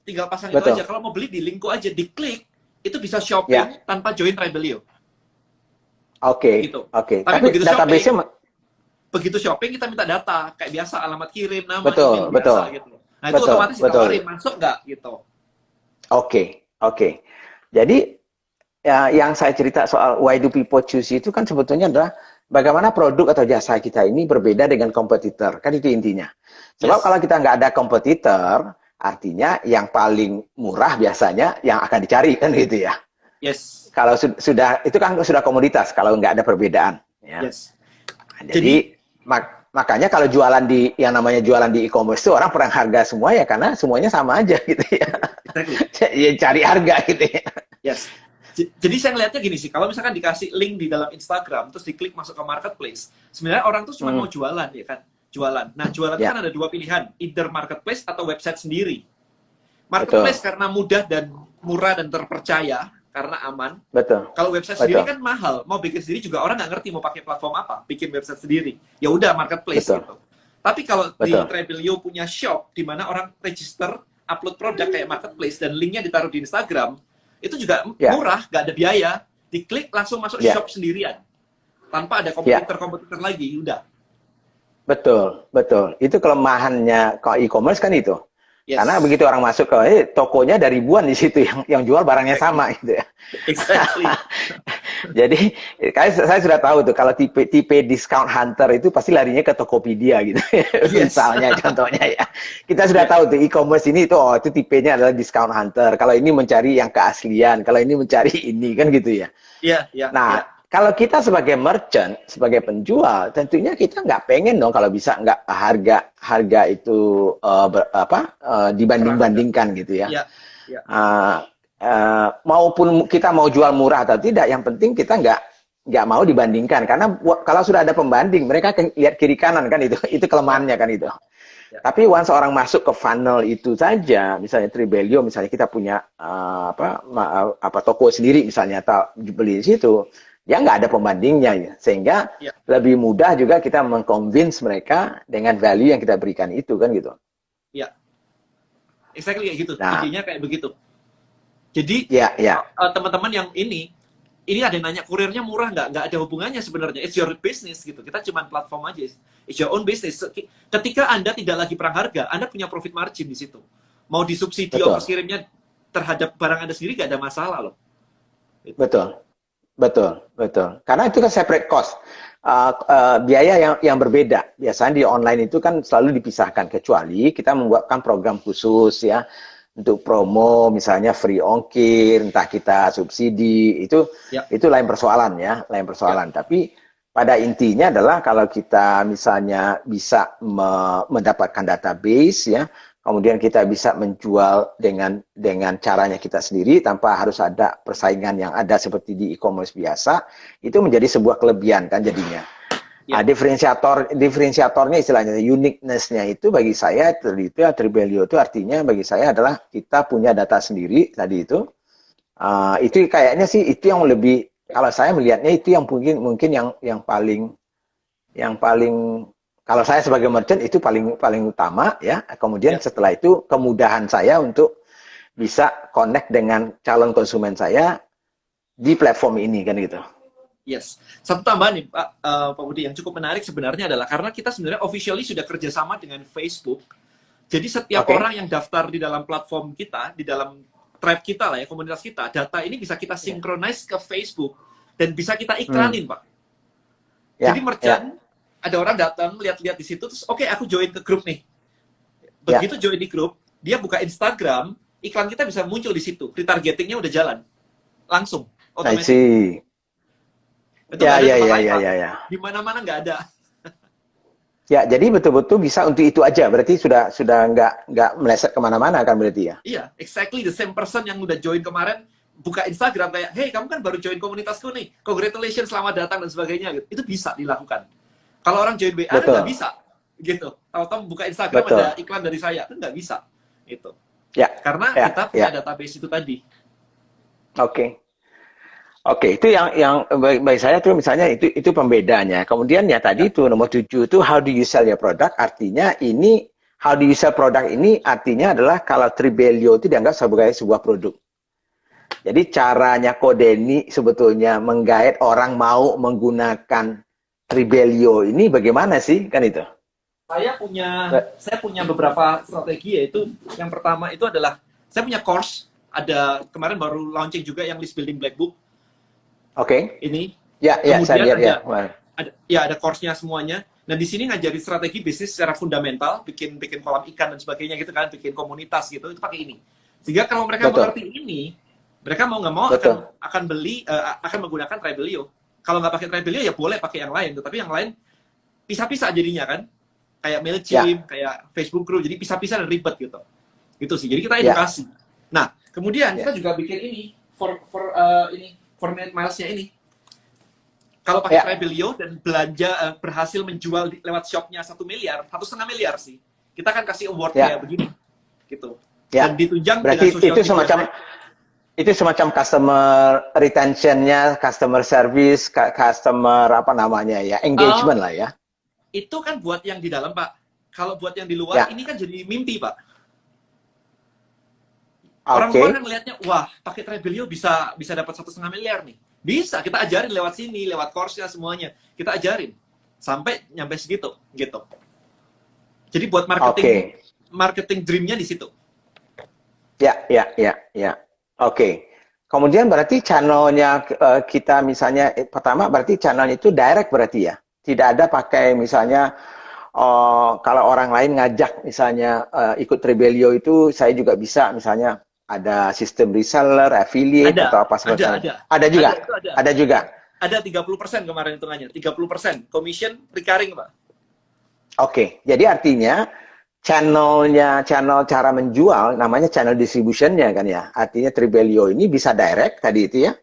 tinggal pasang itu betul. aja. Kalau mau beli di linkku aja, diklik, itu bisa Ya, shopping tanpa join Tribelio. oke, Gitu. oke. Tapi Tapi database-nya, begitu shopping kita minta data. Kayak biasa, alamat kirim, nama, email, betul, biasa betul, gitu. Nah, itu betul, otomatis betul. ditawarin, masuk nggak gitu. Oke, oke. Jadi, ya, yang saya cerita soal why do people choose itu kan sebetulnya adalah bagaimana produk atau jasa kita ini berbeda dengan kompetitor. Kan itu intinya. Sebab Yes. kalau kita nggak ada kompetitor, artinya yang paling murah biasanya yang akan dicari kan gitu ya. Yes. Kalau sudah itu kan sudah komoditas kalau nggak ada perbedaan. Ya. Yes. Nah, Jadi, jadi makanya kalau jualan di yang namanya jualan di e-commerce itu orang perang harga semua ya karena semuanya sama aja gitu ya. exactly. Ya cari harga gitu ya. Yes. Jadi saya ngelihatnya gini sih, kalau misalkan dikasih link di dalam Instagram, terus diklik masuk ke marketplace, sebenarnya orang tuh cuma mau jualan, ya kan? Jualan. Nah, jualan itu Ya, kan ada dua pilihan, either marketplace atau website sendiri. betul. Marketplace karena mudah dan murah dan terpercaya, karena aman. Betul. Kalau website sendiri Betul. kan mahal, mau bikin sendiri juga orang nggak ngerti mau pakai platform apa, bikin website sendiri. Ya udah marketplace Betul. gitu. Tapi kalau di Betul. Tribelio punya shop, di mana orang register, upload produk kayak marketplace, dan linknya ditaruh di Instagram, itu juga Ya. murah, nggak ada biaya. Diklik langsung masuk Ya. shop sendirian. Tanpa ada Ya. kompetitor-kompetitor lagi, udah. Betul, betul. Itu kelemahannya kalau e-commerce kan itu. Yes. Karena begitu orang masuk ke tokonya ada ribuan di situ yang jual barangnya sama gitu ya. Exactly. Jadi kayak saya sudah tahu tuh kalau tipe discount hunter itu pasti larinya ke Tokopedia gitu. Yes. Misalnya contohnya ya. Kita sudah tahu tuh e-commerce ini itu itu tipenya adalah discount hunter. Kalau ini mencari yang keaslian, kalau ini mencari ini kan gitu ya. Iya, iya. Nah, iya. kalau kita sebagai merchant, sebagai penjual, tentunya kita nggak pengen dong kalau bisa nggak harga itu dibanding-bandingkan gitu ya. Iya, iya. Maupun kita mau jual murah atau tidak, yang penting kita nggak mau dibandingkan karena kalau sudah ada pembanding, mereka lihat kiri kanan kan itu kelemahannya kan itu. Ya. Tapi once orang masuk ke funnel itu saja, misalnya Tribelio, misalnya kita punya toko sendiri misalnya atau beli di situ, ya nggak ada pembandingnya ya. Sehingga Ya. lebih mudah juga kita mengconvince mereka dengan value yang kita berikan itu kan gitu. Iya. Exactly kayak gitu. Nah. Idenya kayak begitu. Jadi Ya, ya. teman-teman yang ini ada yang nanya kurirnya murah nggak ada hubungannya sebenarnya. It's your business gitu. Kita cuma platform aja. It's your own business. Ketika Anda tidak lagi perang harga, Anda punya profit margin di situ. Mau disubsidi Betul. ongkos kirimnya terhadap barang Anda sendiri nggak ada masalah loh. Betul, betul, betul. Karena itu kan separate cost, biaya yang berbeda. Biasanya di online itu kan selalu dipisahkan kecuali kita membuatkan program khusus ya untuk promo, misalnya free ongkir, entah kita subsidi, itu lain persoalan ya, lain persoalan. Tapi pada intinya adalah kalau kita misalnya bisa mendapatkan database ya. Kemudian kita bisa menjual dengan caranya kita sendiri tanpa harus ada persaingan yang ada seperti di e-commerce biasa, itu menjadi sebuah kelebihan kan jadinya. Ya. Diferensiatornya istilahnya uniqueness-nya itu bagi saya itu Tribelio itu artinya bagi saya adalah kita punya data sendiri tadi itu. Itu kayaknya sih itu yang lebih, kalau saya melihatnya itu yang mungkin yang paling kalau saya sebagai merchant itu paling utama ya. Kemudian setelah itu kemudahan saya untuk bisa connect dengan calon konsumen saya di platform ini kan gitu. Yes. Satu tambahan nih, Pak Budi, yang cukup menarik sebenarnya adalah karena kita sebenarnya officially sudah kerjasama dengan Facebook. Jadi setiap Oke. orang yang daftar di dalam platform kita, di dalam tribe kita lah ya, komunitas kita, data ini bisa kita synchronize ke Facebook dan bisa kita iklanin, Pak. Ya, Jadi merchant, ada orang datang, lihat-lihat di situ, terus oke, aku join ke grup nih. Begitu join di grup, dia buka Instagram, iklan kita bisa muncul di situ. Retargetingnya udah jalan. Langsung, I otomatis. see. Itu Ya, nggak ada ya, tempat ya, lain, ya, Pak. ya, ya. Di mana-mana nggak ada. Ya, jadi betul-betul bisa untuk itu aja. Berarti sudah nggak meleset kemana-mana kan berarti ya? Iya, exactly the same person yang udah join kemarin buka Instagram kayak, hey kamu kan baru join komunitasku nih, congratulations, selamat datang dan sebagainya. Gitu. Itu bisa dilakukan. Kalau orang join WA kan nggak bisa, gitu. Tahu-tahu buka Instagram Betul. ada iklan dari saya, itu nggak bisa, gitu. Ya. Karena Ya, kita punya ya. database itu tadi. Oke. Oke, itu yang bagi saya tuh misalnya itu pembedanya. Kemudian ya tadi itu nomor 7 itu how do you sell your product? Artinya ini how do you sell product ini artinya adalah kalau Tribelio itu dianggap sebagai sebuah produk. Jadi caranya Kodeni sebetulnya menggait orang mau menggunakan Tribelio ini bagaimana sih kan itu? Saya punya beberapa strategi, yaitu yang pertama itu adalah saya punya course, ada kemarin baru launching juga yang list building black book. Oke. Ini. Ya, ya, saya Kemudian lihat ada course-nya semuanya. Nah, di sini ngajarin strategi bisnis secara fundamental, bikin kolam ikan dan sebagainya gitu kan, bikin komunitas gitu, itu pakai ini. Sehingga kalau mereka Betul. mengerti ini, mereka mau nggak mau Betul. akan beli, akan menggunakan Tribelio. Kalau nggak pakai Tribelio ya boleh pakai yang lain, tetapi yang lain pisah-pisah jadinya kan. Kayak Mailchimp, kayak Facebook Group, jadi pisah-pisah dan ribet gitu. Gitu sih. Jadi kita edukasi. Nah, kemudian kita juga bikin ini for net miles-nya ini. Kalau pakai Tribelio dan belanja berhasil menjual lewat shop-nya 1 miliar, 1,5 miliar sih. Kita akan kasih award kayak begini. Gitu. Dan ditunjang berarti dengan social itu semacam customer retention-nya, customer service, customer apa namanya ya, engagement lah ya. Itu kan buat yang di dalam, Pak. Kalau buat yang di luar, ini kan jadi mimpi, Pak. Orang luar kan melihatnya, wah, pakai Tribelio bisa dapat 1,5 miliar nih. Bisa, kita ajarin lewat sini, lewat course-nya semuanya. Kita ajarin. Sampai nyampe segitu, gitu. Jadi buat marketing dream-nya di situ. Ya. Oke. Kemudian berarti channelnya kita misalnya, pertama berarti channelnya itu direct berarti ya? Tidak ada pakai misalnya, kalau orang lain ngajak misalnya ikut Tribelio itu, saya juga bisa misalnya ada sistem reseller, affiliate, atau apa sebagainya. Ada juga? Ada juga? Ada 30% kemarin hitungannya. 30% commission recurring, Pak. Oke, jadi artinya channel cara menjual, namanya channel distribution-nya kan ya. Artinya Tribelio ini bisa direct tadi itu ya,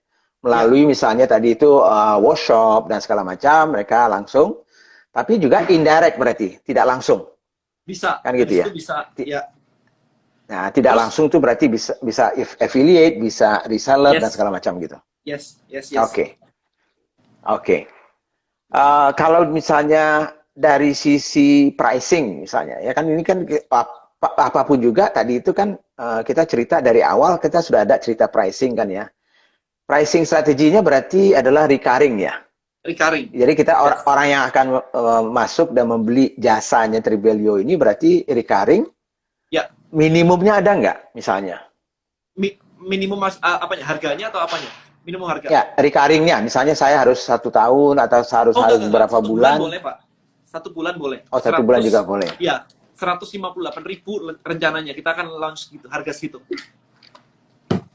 melalui misalnya tadi itu workshop dan segala macam, mereka langsung. Tapi juga indirect berarti, tidak langsung. Bisa. Kan gitu ya? Bisa, ya. Nah, tidak langsung tuh berarti bisa affiliate, bisa reseller dan segala macam gitu. Yes. Oke. Kalau misalnya dari sisi pricing misalnya, ya kan ini kan apapun juga tadi itu kan kita cerita dari awal kita sudah ada cerita pricing kan ya. Pricing strateginya berarti adalah recurring ya. Recurring. Jadi kita orang yang akan masuk dan membeli jasanya Tribelio ini berarti recurring. Ya. Minimumnya ada nggak misalnya? Minimum apanya? Harganya atau apanya? Minimum harga. Ya, recurringnya. Misalnya saya harus 1 tahun atau harus berapa bulan? 1 bulan boleh, Pak. 1 bulan boleh. Oh, 1 bulan juga boleh. Iya, 158.000 rencananya. Kita akan launch gitu, harga segitu.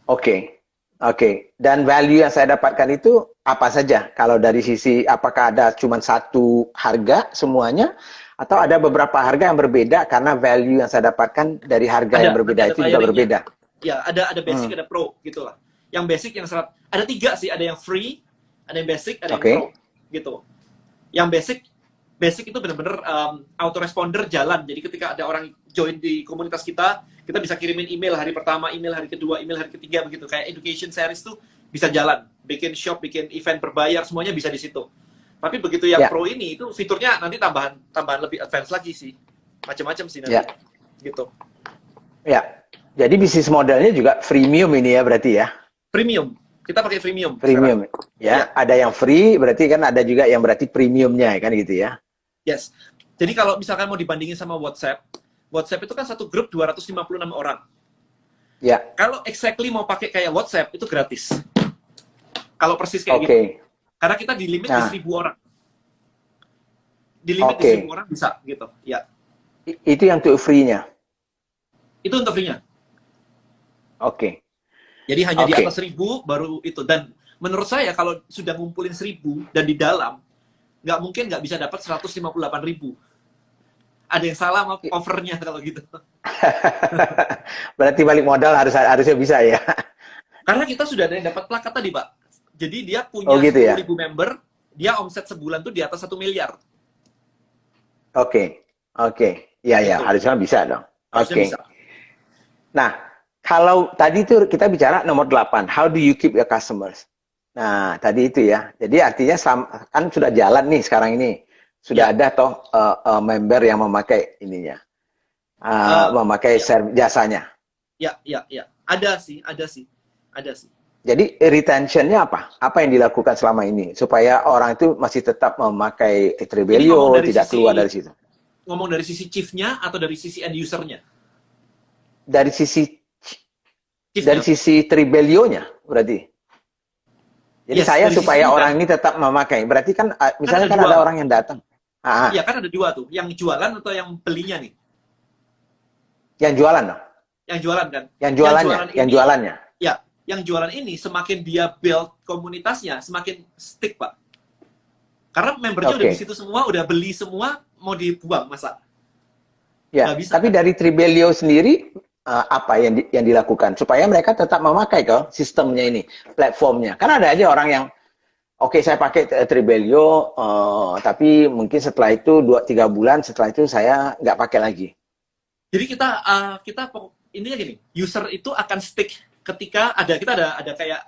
Oke. Dan value yang saya dapatkan itu apa saja? Kalau dari sisi apakah ada cuma satu harga semuanya? Atau ada beberapa harga yang berbeda karena value yang saya dapatkan dari harga yang berbeda itu juga berbeda? Ya, ada basic, ada pro, gitulah. Yang basic, ada 3 sih, ada yang free, ada yang basic, ada yang pro, gitu. Yang basic itu benar-benar autoresponder jalan. Jadi ketika ada orang join di komunitas kita bisa kirimin email hari pertama, email hari kedua, email hari ketiga, begitu. Kayak education series tuh bisa jalan. Bikin shop, bikin event berbayar, semuanya bisa di situ. Tapi begitu yang pro ini, itu fiturnya nanti tambahan lebih advance lagi sih. Macam-macam sih nanti. Gitu. Ya. Jadi bisnis modelnya juga freemium ini ya berarti ya? Premium. Kita pakai freemium sekarang. Premium. Ya, ada yang free, berarti kan ada juga yang berarti premiumnya kan gitu ya. Yes. Jadi kalau misalkan mau dibandingin sama WhatsApp, WhatsApp itu kan satu grup 256 orang. Ya. Kalau exactly mau pakai kayak WhatsApp, itu gratis. Kalau persis kayak Oke. gitu. Karena kita di limit di Nah. 1.000 orang. Di limit di Oke. 1.000 orang bisa gitu. Ya. Itu yang untuk free-nya. Itu untuk free-nya. Oke. Jadi hanya di Oke. atas 1.000 baru itu. Dan menurut saya kalau sudah ngumpulin 1.000 dan di dalam, nggak mungkin nggak bisa dapat 158.000. Ada yang salah sama covernya kalau gitu. Berarti balik modal harusnya bisa ya. Karena kita sudah ada yang dapat plakat tadi, Pak. Jadi dia punya Oh gitu ya. 10.000 member, dia omset sebulan tuh di atas 1 miliar. Oke. Oke. Ya ya, Gitu. harusnya bisa dong. Harusnya Oke. bisa. Nah, kalau tadi tuh kita bicara nomor 8, how do you keep your customers? Nah, tadi itu ya. Jadi artinya kan sudah jalan nih sekarang ini. Sudah Ya. ada toh member yang memakai ininya. Memakai Ya. jasanya. Ya, ya, ya. Ada sih. Jadi retentionnya apa? Apa yang dilakukan selama ini supaya orang itu masih tetap memakai Ini Trebelio, ngomong dari tidak keluar dari situ? ngomong dari sisi chief-nya atau dari sisi end user-nya? Dari sisi Chief-nya. Trebelio-nya berarti. Jadi Yes, saya dari sisi supaya ini orang kan. ini tetap memakai. Berarti kan misalnya ada kan ada dua. orang yang datang. Iya, kan ada dua tuh. Yang jualan atau yang belinya nih? Yang jualan dong. Yang jualan kan? Yang jualannya. Ya, yang jualan ini semakin dia build komunitasnya, semakin stick, Pak. Karena membernya udah di situ semua, udah beli semua, mau dibuang, masa? Ya, Nggak bisa, tapi kan? dari Trebelio sendiri, apa yang dilakukan? Supaya mereka tetap memakai kok sistemnya ini, platformnya. Kan ada aja orang yang, oke, saya pakai Trebelio, tapi mungkin setelah itu 2-3 bulan, setelah itu saya nggak pakai lagi. Jadi kita intinya gini, user itu akan stick ketika kita ada kayak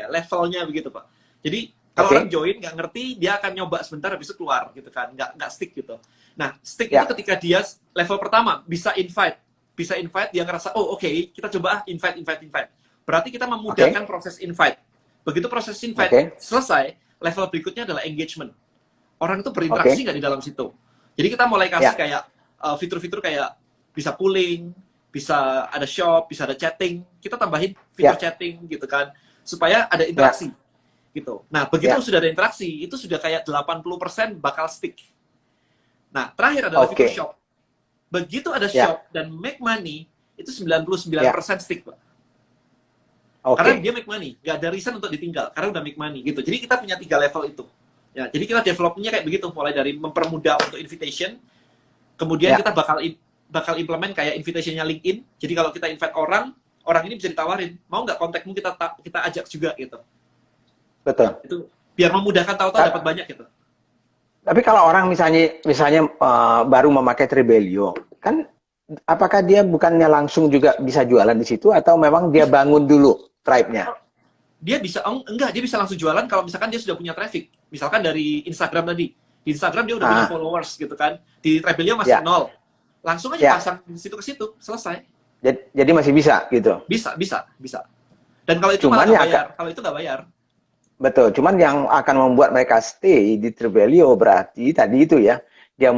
levelnya begitu, Pak. Jadi kalau orang join nggak ngerti, dia akan nyoba sebentar habis itu keluar gitu kan, nggak stick gitu. Nah, stick itu ketika dia level pertama bisa invite dia ngerasa oke, kita coba invite. Berarti kita memudahkan proses invite. Begitu proses invite selesai, level berikutnya adalah engagement. Orang itu berinteraksi nggak di dalam situ. Jadi kita mulai kasih kayak fitur-fitur kayak bisa pooling, bisa ada shop, bisa ada chatting. Kita tambahin fitur chatting gitu kan, supaya ada interaksi. Gitu. Nah, begitu sudah ada interaksi, itu sudah kayak 80% bakal stick. Nah, terakhir adalah fitur shop. Begitu ada shop dan make money, itu 99% stick, Pak. Karena dia make money, nggak ada reason untuk ditinggal, karena udah make money gitu. Jadi kita punya 3 level itu. Ya, jadi kita developnya kayak begitu, mulai dari mempermudah untuk invitation, kemudian kita bakal implement kayak invitation-nya LinkedIn. Jadi kalau kita invite orang ini bisa ditawarin, mau nggak kontakmu kita ajak juga gitu. Betul. Itu biar memudahkan tahu-tahu dapat banyak gitu. Tapi kalau orang misalnya baru memakai Trebelio, kan apakah dia bukannya langsung juga bisa jualan di situ atau memang dia bangun dulu tribe-nya? Dia bisa dia bisa langsung jualan kalau misalkan dia sudah punya traffic. Misalkan dari Instagram tadi. Di Instagram dia udah punya followers gitu kan. Di Trebelio masih 0. Langsung aja pasang di situ ke situ, selesai. Jadi masih bisa gitu. Bisa. Dan kalau itu malah nggak bayar. Kalau itu nggak bayar. Betul, cuman yang akan membuat mereka stay di Trebelio berarti tadi itu ya, dia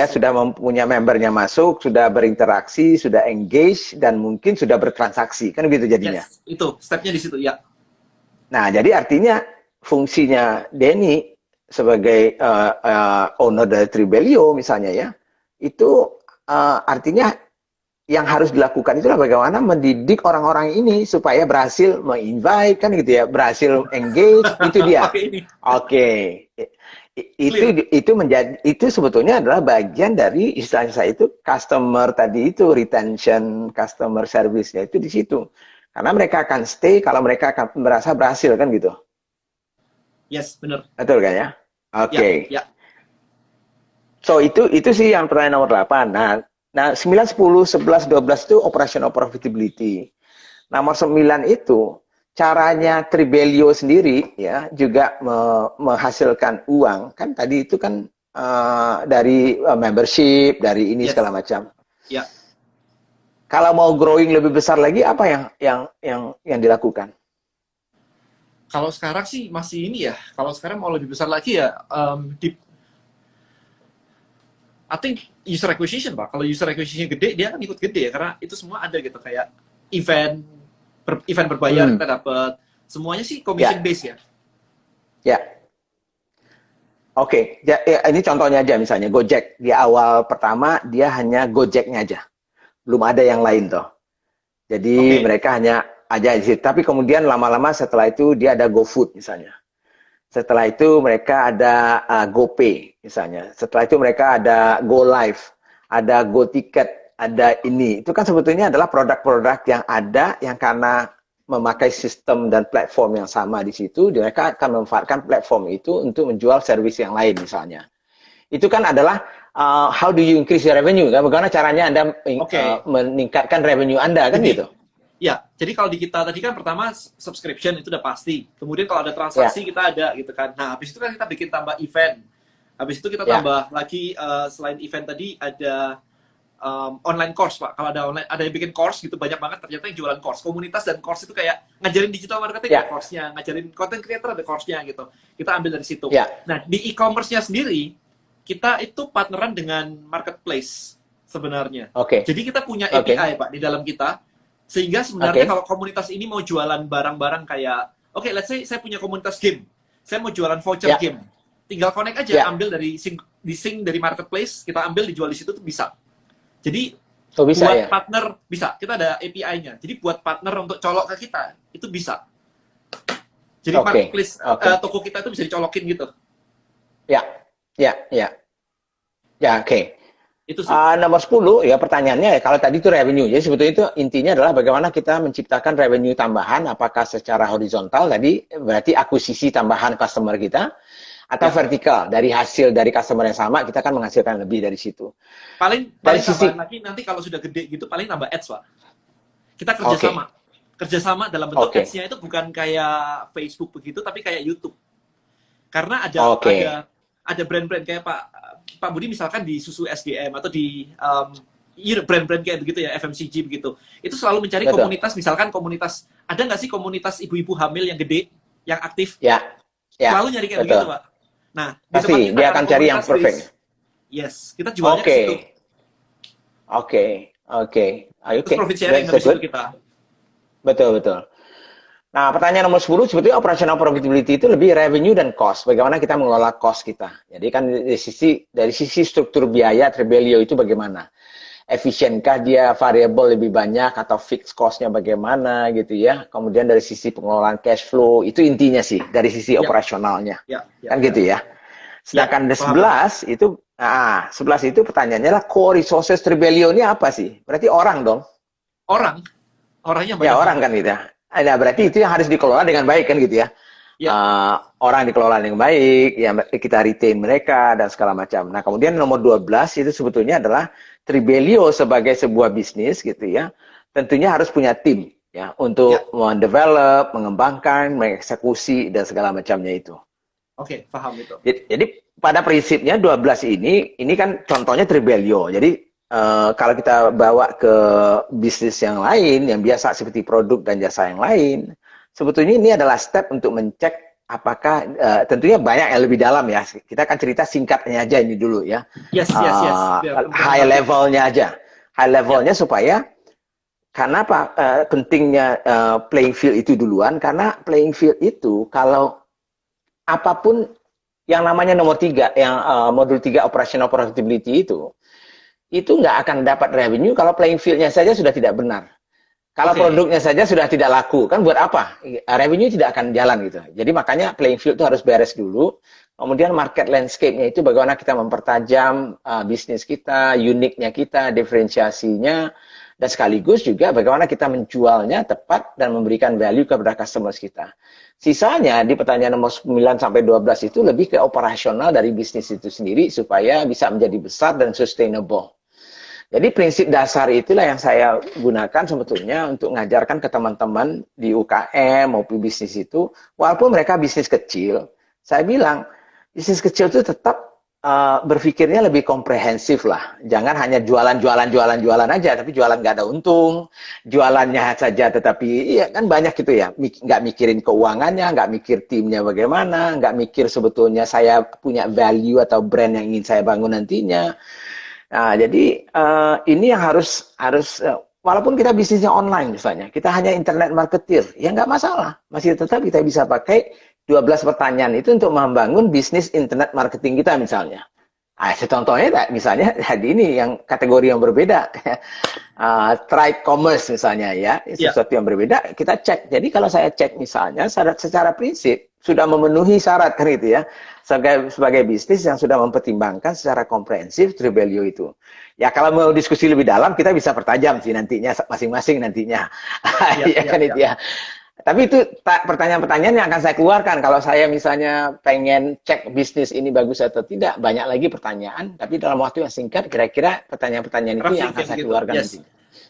sudah mempunyai membernya masuk, sudah berinteraksi, sudah engage, dan mungkin sudah bertransaksi, kan gitu jadinya. Yes, itu stepnya di situ ya. Nah, jadi artinya fungsinya Denny sebagai owner dari Trebelio misalnya ya, itu artinya yang harus dilakukan itulah bagaimana mendidik orang-orang ini supaya berhasil menginvite kan gitu ya, berhasil engage, itu dia. Oke. Itu sebetulnya adalah bagian dari istilahnya saya itu customer tadi itu retention customer service-nya itu di situ. Karena mereka akan stay kalau mereka akan merasa berhasil kan gitu. Yes, benar. Betul kan ya? Oke. Ya. So itu sih yang pertanyaan nomor 8. Nah, 9, 10, 11, 12 itu operational profitability. Nomor 9 itu caranya Trebelio sendiri ya juga menghasilkan uang. Kan tadi itu kan dari membership, dari ini segala macam. Ya. Kalau mau growing lebih besar lagi apa yang dilakukan? Kalau sekarang sih masih ini ya. Kalau sekarang mau lebih besar lagi ya, di I think user acquisition Pak. Kalau user acquisition gede, dia kan ikut gede ya, karena itu semua ada gitu kayak event, event berbayar Hmm, kita dapat. Semuanya sih commission ya, base ya. ya. Oke, ya, ini contohnya aja misalnya Gojek. Di awal pertama dia hanya Gojeknya aja. Belum ada yang lain toh. Jadi Oke, mereka hanya aja di situ. Tapi kemudian lama-lama setelah itu dia ada GoFood misalnya. Setelah itu mereka ada GoPay misalnya. Setelah itu mereka ada GoLive, ada GoTicket, ada ini. Itu kan sebetulnya adalah produk-produk yang ada yang karena memakai sistem dan platform yang sama di situ, mereka akan memanfaatkan platform itu untuk menjual servis yang lain misalnya. Itu kan adalah how do you increase your revenue kan? Bagaimana caranya Anda oke. meningkatkan revenue Anda kan Jadi gitu. ya, jadi kalau di kita tadi kan pertama subscription itu udah pasti. Kemudian kalau ada Ya, transaksi kita ada gitu kan. Nah, habis itu kan kita bikin tambah event. Habis itu kita ya, tambah lagi selain event tadi ada online course Pak. Kalau ada online, ada yang bikin course gitu banyak banget ternyata yang jualan course. Komunitas dan course itu kayak ngajarin digital marketing ada ya, course-nya, ngajarin content creator ada course-nya gitu. Kita ambil dari situ. ya. Nah, di e-commerce-nya sendiri kita itu partneran dengan marketplace sebenarnya. Oke, Jadi kita punya oke, API Pak di dalam kita sehingga sebenarnya oke. kalau komunitas ini mau jualan barang-barang kayak oke, let's say saya punya komunitas game. Saya mau jualan voucher Ya, game. Tinggal connect aja, ya. ambil dari sync dari marketplace, kita ambil dijual di situ tuh bisa. Jadi Oh bisa buat ya. partner bisa, kita ada API-nya. Jadi buat partner untuk colok ke kita itu bisa. Jadi Oke, marketplace oke. toko kita itu bisa dicolokin gitu. Ya, ya, ya. Ya, oke. Itu sih. Nomor 10 ya pertanyaannya ya, kalau tadi itu revenue. Jadi sebetulnya itu intinya adalah bagaimana kita menciptakan revenue tambahan, apakah secara horizontal tadi berarti akuisisi tambahan customer kita, atau Ya. vertikal dari hasil dari customer yang sama kita kan menghasilkan lebih dari situ. Paling Dari paling sisi tambahan lagi nanti kalau sudah gede gitu paling tambah ads, Pak. Kita oke, kerjasama. Kerjasama dalam bentuk oke, ads-nya itu bukan kayak Facebook begitu, tapi kayak YouTube. Karena oke, ada brand-brand kayak Pak Budi misalkan di susu SDM atau di brand-brand kayak begitu ya FMCG begitu. Itu selalu mencari betul. komunitas, misalkan komunitas ada nggak sih komunitas ibu-ibu hamil yang gede, yang aktif? Ya, ya, Selalu nyari kayak begitu, betul. Pak. Nah, di tempat Pasti kita dia karena akan cari yang komunitas base, perfect. yes, kita jualnya ke Oke, situ. oke, oke, Terus oke. profit sharing That's a habis itu good. kita. Betul, betul. Nah, pertanyaan nomor 10 sebetulnya operational profitability itu lebih revenue dan cost. Bagaimana kita mengelola cost kita. Jadi kan dari sisi struktur biaya Trebelio itu bagaimana? Efisienkah dia variable lebih banyak atau fixed cost-nya bagaimana gitu ya. Kemudian dari sisi pengelolaan cash flow itu intinya sih dari sisi Ya, operasionalnya. ya, ya, Kan ya. gitu ya. Ya, Sedangkan the paham, paham. 11 itu 11 itu pertanyaannya lah core resources Trebelio ini apa sih? Berarti orang dong. Orang, orangnya Ya banyak orang banget. kan gitu ya. Nah, berarti Ya, itu yang harus dikelola dengan baik kan gitu ya. ya, Orang dikelola dengan baik, ya kita retain mereka dan segala macam. Nah, kemudian nomor 12 itu sebetulnya adalah Tribelio sebagai sebuah bisnis gitu ya. Tentunya harus punya tim ya ya. untuk mendevelop, mengembangkan, mengeksekusi dan segala macamnya itu. Oke, paham itu. Jadi pada prinsipnya 12 ini kan contohnya Tribelio. Jadi kalau kita bawa ke bisnis yang lain yang biasa seperti produk dan jasa yang lain, sebetulnya ini adalah step untuk mencek apakah tentunya banyak yang lebih dalam ya. Kita akan cerita singkatnya aja ini dulu ya. Yes, yes, yes. Biar teman-teman High ngerti. levelnya aja. High Ya, levelnya supaya karena apa pentingnya playing field itu duluan karena playing field itu kalau apapun yang namanya nomor 3 yang modul 3 operational profitability itu nggak akan dapat revenue kalau playing field-nya saja sudah tidak benar. Kalau oke. produknya saja sudah tidak laku, kan buat apa? Revenue tidak akan jalan gitu. Jadi makanya playing field itu harus beres dulu. Kemudian market landscape-nya itu bagaimana kita mempertajam bisnis kita, uniknya kita, diferensiasinya, dan sekaligus juga bagaimana kita menjualnya tepat dan memberikan value kepada customers kita. Sisanya di pertanyaan nomor 9 sampai 12 itu lebih ke operasional dari bisnis itu sendiri supaya bisa menjadi besar dan sustainable. Jadi prinsip dasar itulah yang saya gunakan sebetulnya untuk mengajarkan ke teman-teman di UKM maupun bisnis itu, walaupun mereka bisnis kecil, saya bilang bisnis kecil itu tetap berpikirnya lebih komprehensif lah. Jangan hanya jualan aja, tapi jualan nggak ada untung, jualannya saja tetapi iya kan banyak gitu ya. Nggak mikirin keuangannya, nggak mikir timnya bagaimana, nggak mikir sebetulnya saya punya value atau brand yang ingin saya bangun nantinya. Nah, jadi ini yang harus walaupun kita bisnisnya online misalnya, kita hanya internet marketer, ya nggak masalah. Masih tetap kita bisa pakai 12 pertanyaan itu untuk membangun bisnis internet marketing kita misalnya. Nah, contohnya misalnya tadi ini yang kategori yang berbeda. Trade commerce misalnya ya, sesuatu yang berbeda, kita cek. Jadi kalau saya cek misalnya secara prinsip sudah memenuhi syarat kan gitu ya. Sebagai bisnis yang sudah mempertimbangkan secara komprehensif true value itu. Ya kalau mau diskusi lebih dalam kita bisa pertajam sih nantinya masing-masing nantinya. Ya kan itu ya. Tapi itu pertanyaan-pertanyaan yang akan saya keluarkan. Kalau saya misalnya pengen cek bisnis ini bagus atau tidak, banyak lagi pertanyaan. Tapi dalam waktu yang singkat, kira-kira pertanyaan-pertanyaan itu yang akan saya keluarkan nanti.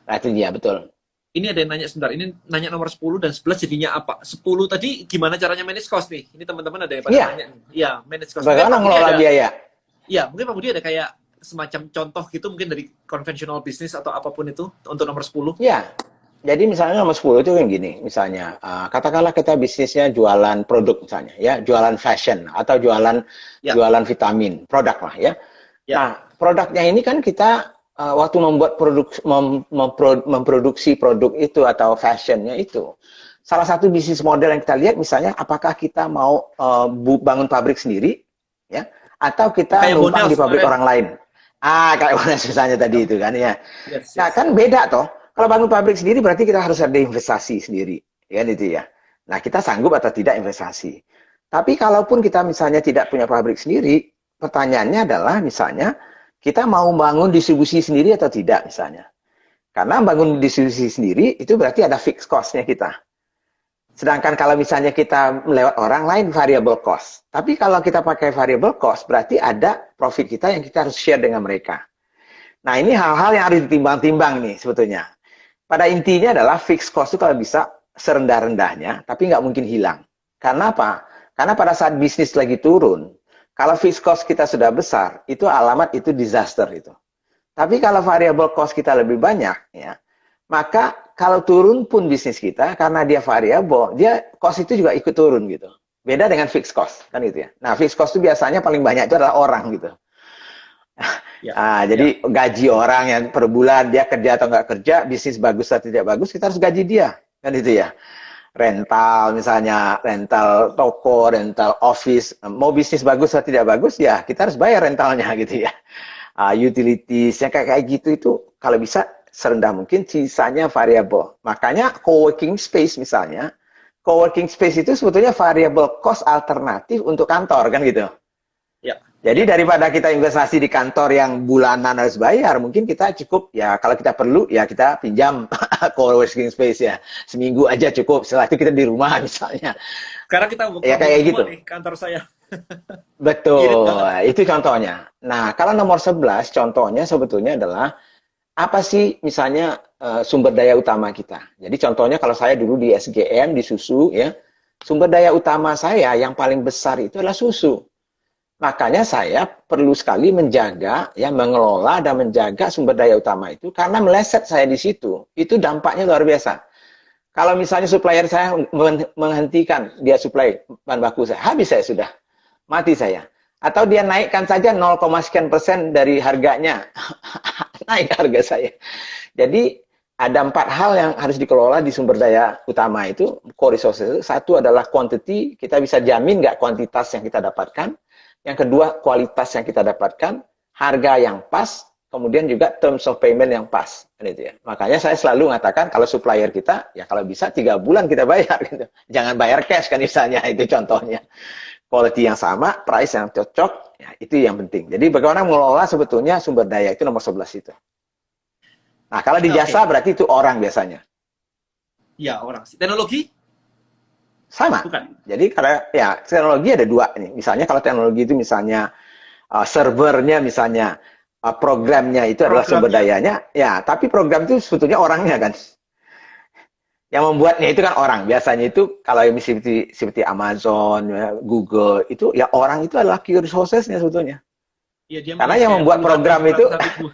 Nah itu dia, betul. Ini ada yang nanya sebentar, ini nanya nomor 10 dan 11 jadinya apa? 10 tadi gimana caranya manage cost nih? Ini teman-teman ada yang pada nanya nih. Iya, manage cost. Bagaimana mengelola biaya? Iya, mungkin Pak Budi ada kayak semacam contoh gitu mungkin dari konvensional bisnis atau apapun itu untuk nomor 10. Iya. Jadi misalnya nomor 10 itu yang gini, misalnya katakanlah kita bisnisnya jualan produk misalnya, ya jualan fashion atau jualan vitamin, produk lah ya. Nah, produknya ini kan kita waktu membuat memproduksi produk itu atau fashionnya itu, salah satu bisnis model yang kita lihat misalnya, apakah kita mau bangun pabrik sendiri, ya, atau kita numpang di pabrik orang lain. Kayak misalnya tadi itu kan ya. Nah kan beda toh. Kalau bangun pabrik sendiri berarti kita harus ada investasi sendiri, ya itu ya. Nah kita sanggup atau tidak investasi. Tapi kalaupun kita misalnya tidak punya pabrik sendiri, pertanyaannya adalah misalnya kita mau bangun distribusi sendiri atau tidak misalnya. Karena bangun distribusi sendiri itu berarti ada fixed cost-nya kita. Sedangkan kalau misalnya kita melewat orang lain variable cost. Tapi kalau kita pakai variable cost berarti ada profit kita yang kita harus share dengan mereka. Nah ini hal-hal yang harus ditimbang-timbang nih sebetulnya. Pada intinya adalah fixed cost itu kalau bisa serendah-rendahnya, tapi nggak mungkin hilang. Karena apa? Karena pada saat bisnis lagi turun, kalau fixed cost kita sudah besar, itu alamat itu disaster itu. Tapi kalau variable cost kita lebih banyak, ya, maka kalau turun pun bisnis kita, karena dia variable, dia cost itu juga ikut turun gitu. Beda dengan fixed cost, kan gitu ya. Nah, fixed cost itu biasanya paling banyak itu adalah orang gitu. Jadi gaji orang yang per bulan dia kerja atau nggak kerja, bisnis bagus atau tidak bagus, kita harus gaji dia, kan itu ya. Rental misalnya, rental toko, rental office, mau bisnis bagus atau tidak bagus ya kita harus bayar rentalnya gitu ya. Utilities yang kayak gitu itu kalau bisa serendah mungkin, sisanya variable. Makanya co-working space misalnya, co-working space itu sebetulnya variable cost alternatif untuk kantor kan gitu. Jadi daripada kita investasi di kantor yang bulanan harus bayar, mungkin kita cukup ya kalau kita perlu ya kita pinjam co-working space ya seminggu aja cukup. Setelah itu kita di rumah misalnya. Sekarang kita ya kayak gitu. Nih, kantor saya. Betul, itu contohnya. Nah kalau nomor 11 contohnya sebetulnya adalah apa sih misalnya sumber daya utama kita. Jadi contohnya kalau saya dulu di SGM di susu ya, sumber daya utama saya yang paling besar itu adalah susu. Makanya saya perlu sekali menjaga, ya mengelola dan menjaga sumber daya utama itu karena meleset saya di situ, itu dampaknya luar biasa. Kalau misalnya supplier saya menghentikan dia supply bahan baku saya, habis saya sudah, mati saya. Atau dia naikkan saja 0, sekian% dari harganya, naik harga saya. Jadi ada 4 hal yang harus dikelola di sumber daya utama itu, core resources. Satu adalah quantity, kita bisa jamin nggak kuantitas yang kita dapatkan. Yang kedua, kualitas yang kita dapatkan, harga yang pas, kemudian juga terms of payment yang pas. Gitu ya. Makanya saya selalu mengatakan, kalau supplier kita, ya kalau bisa 3 bulan kita bayar. Gitu. Jangan bayar cash kan misalnya, itu contohnya. Quality yang sama, price yang cocok, ya, itu yang penting. Jadi bagaimana mengelola sebetulnya sumber daya, itu nomor 11 itu. Nah, kalau di jasa berarti itu orang biasanya. Ya, orang. Teknologi? Sama. Bukan. Jadi karena ya teknologi ada 2 nih. Misalnya kalau teknologi itu misalnya servernya misalnya programnya itu adalah sumber dayanya, ya tapi program itu sebetulnya orangnya kan. Yang membuatnya itu kan orang. Biasanya itu kalau yang seperti Amazon, ya, Google itu ya orang itu adalah key resources-nya sebetulnya. Iya, dia Karena manage yang kayak membuat puluhan program ribu, itu, ratusan ribu.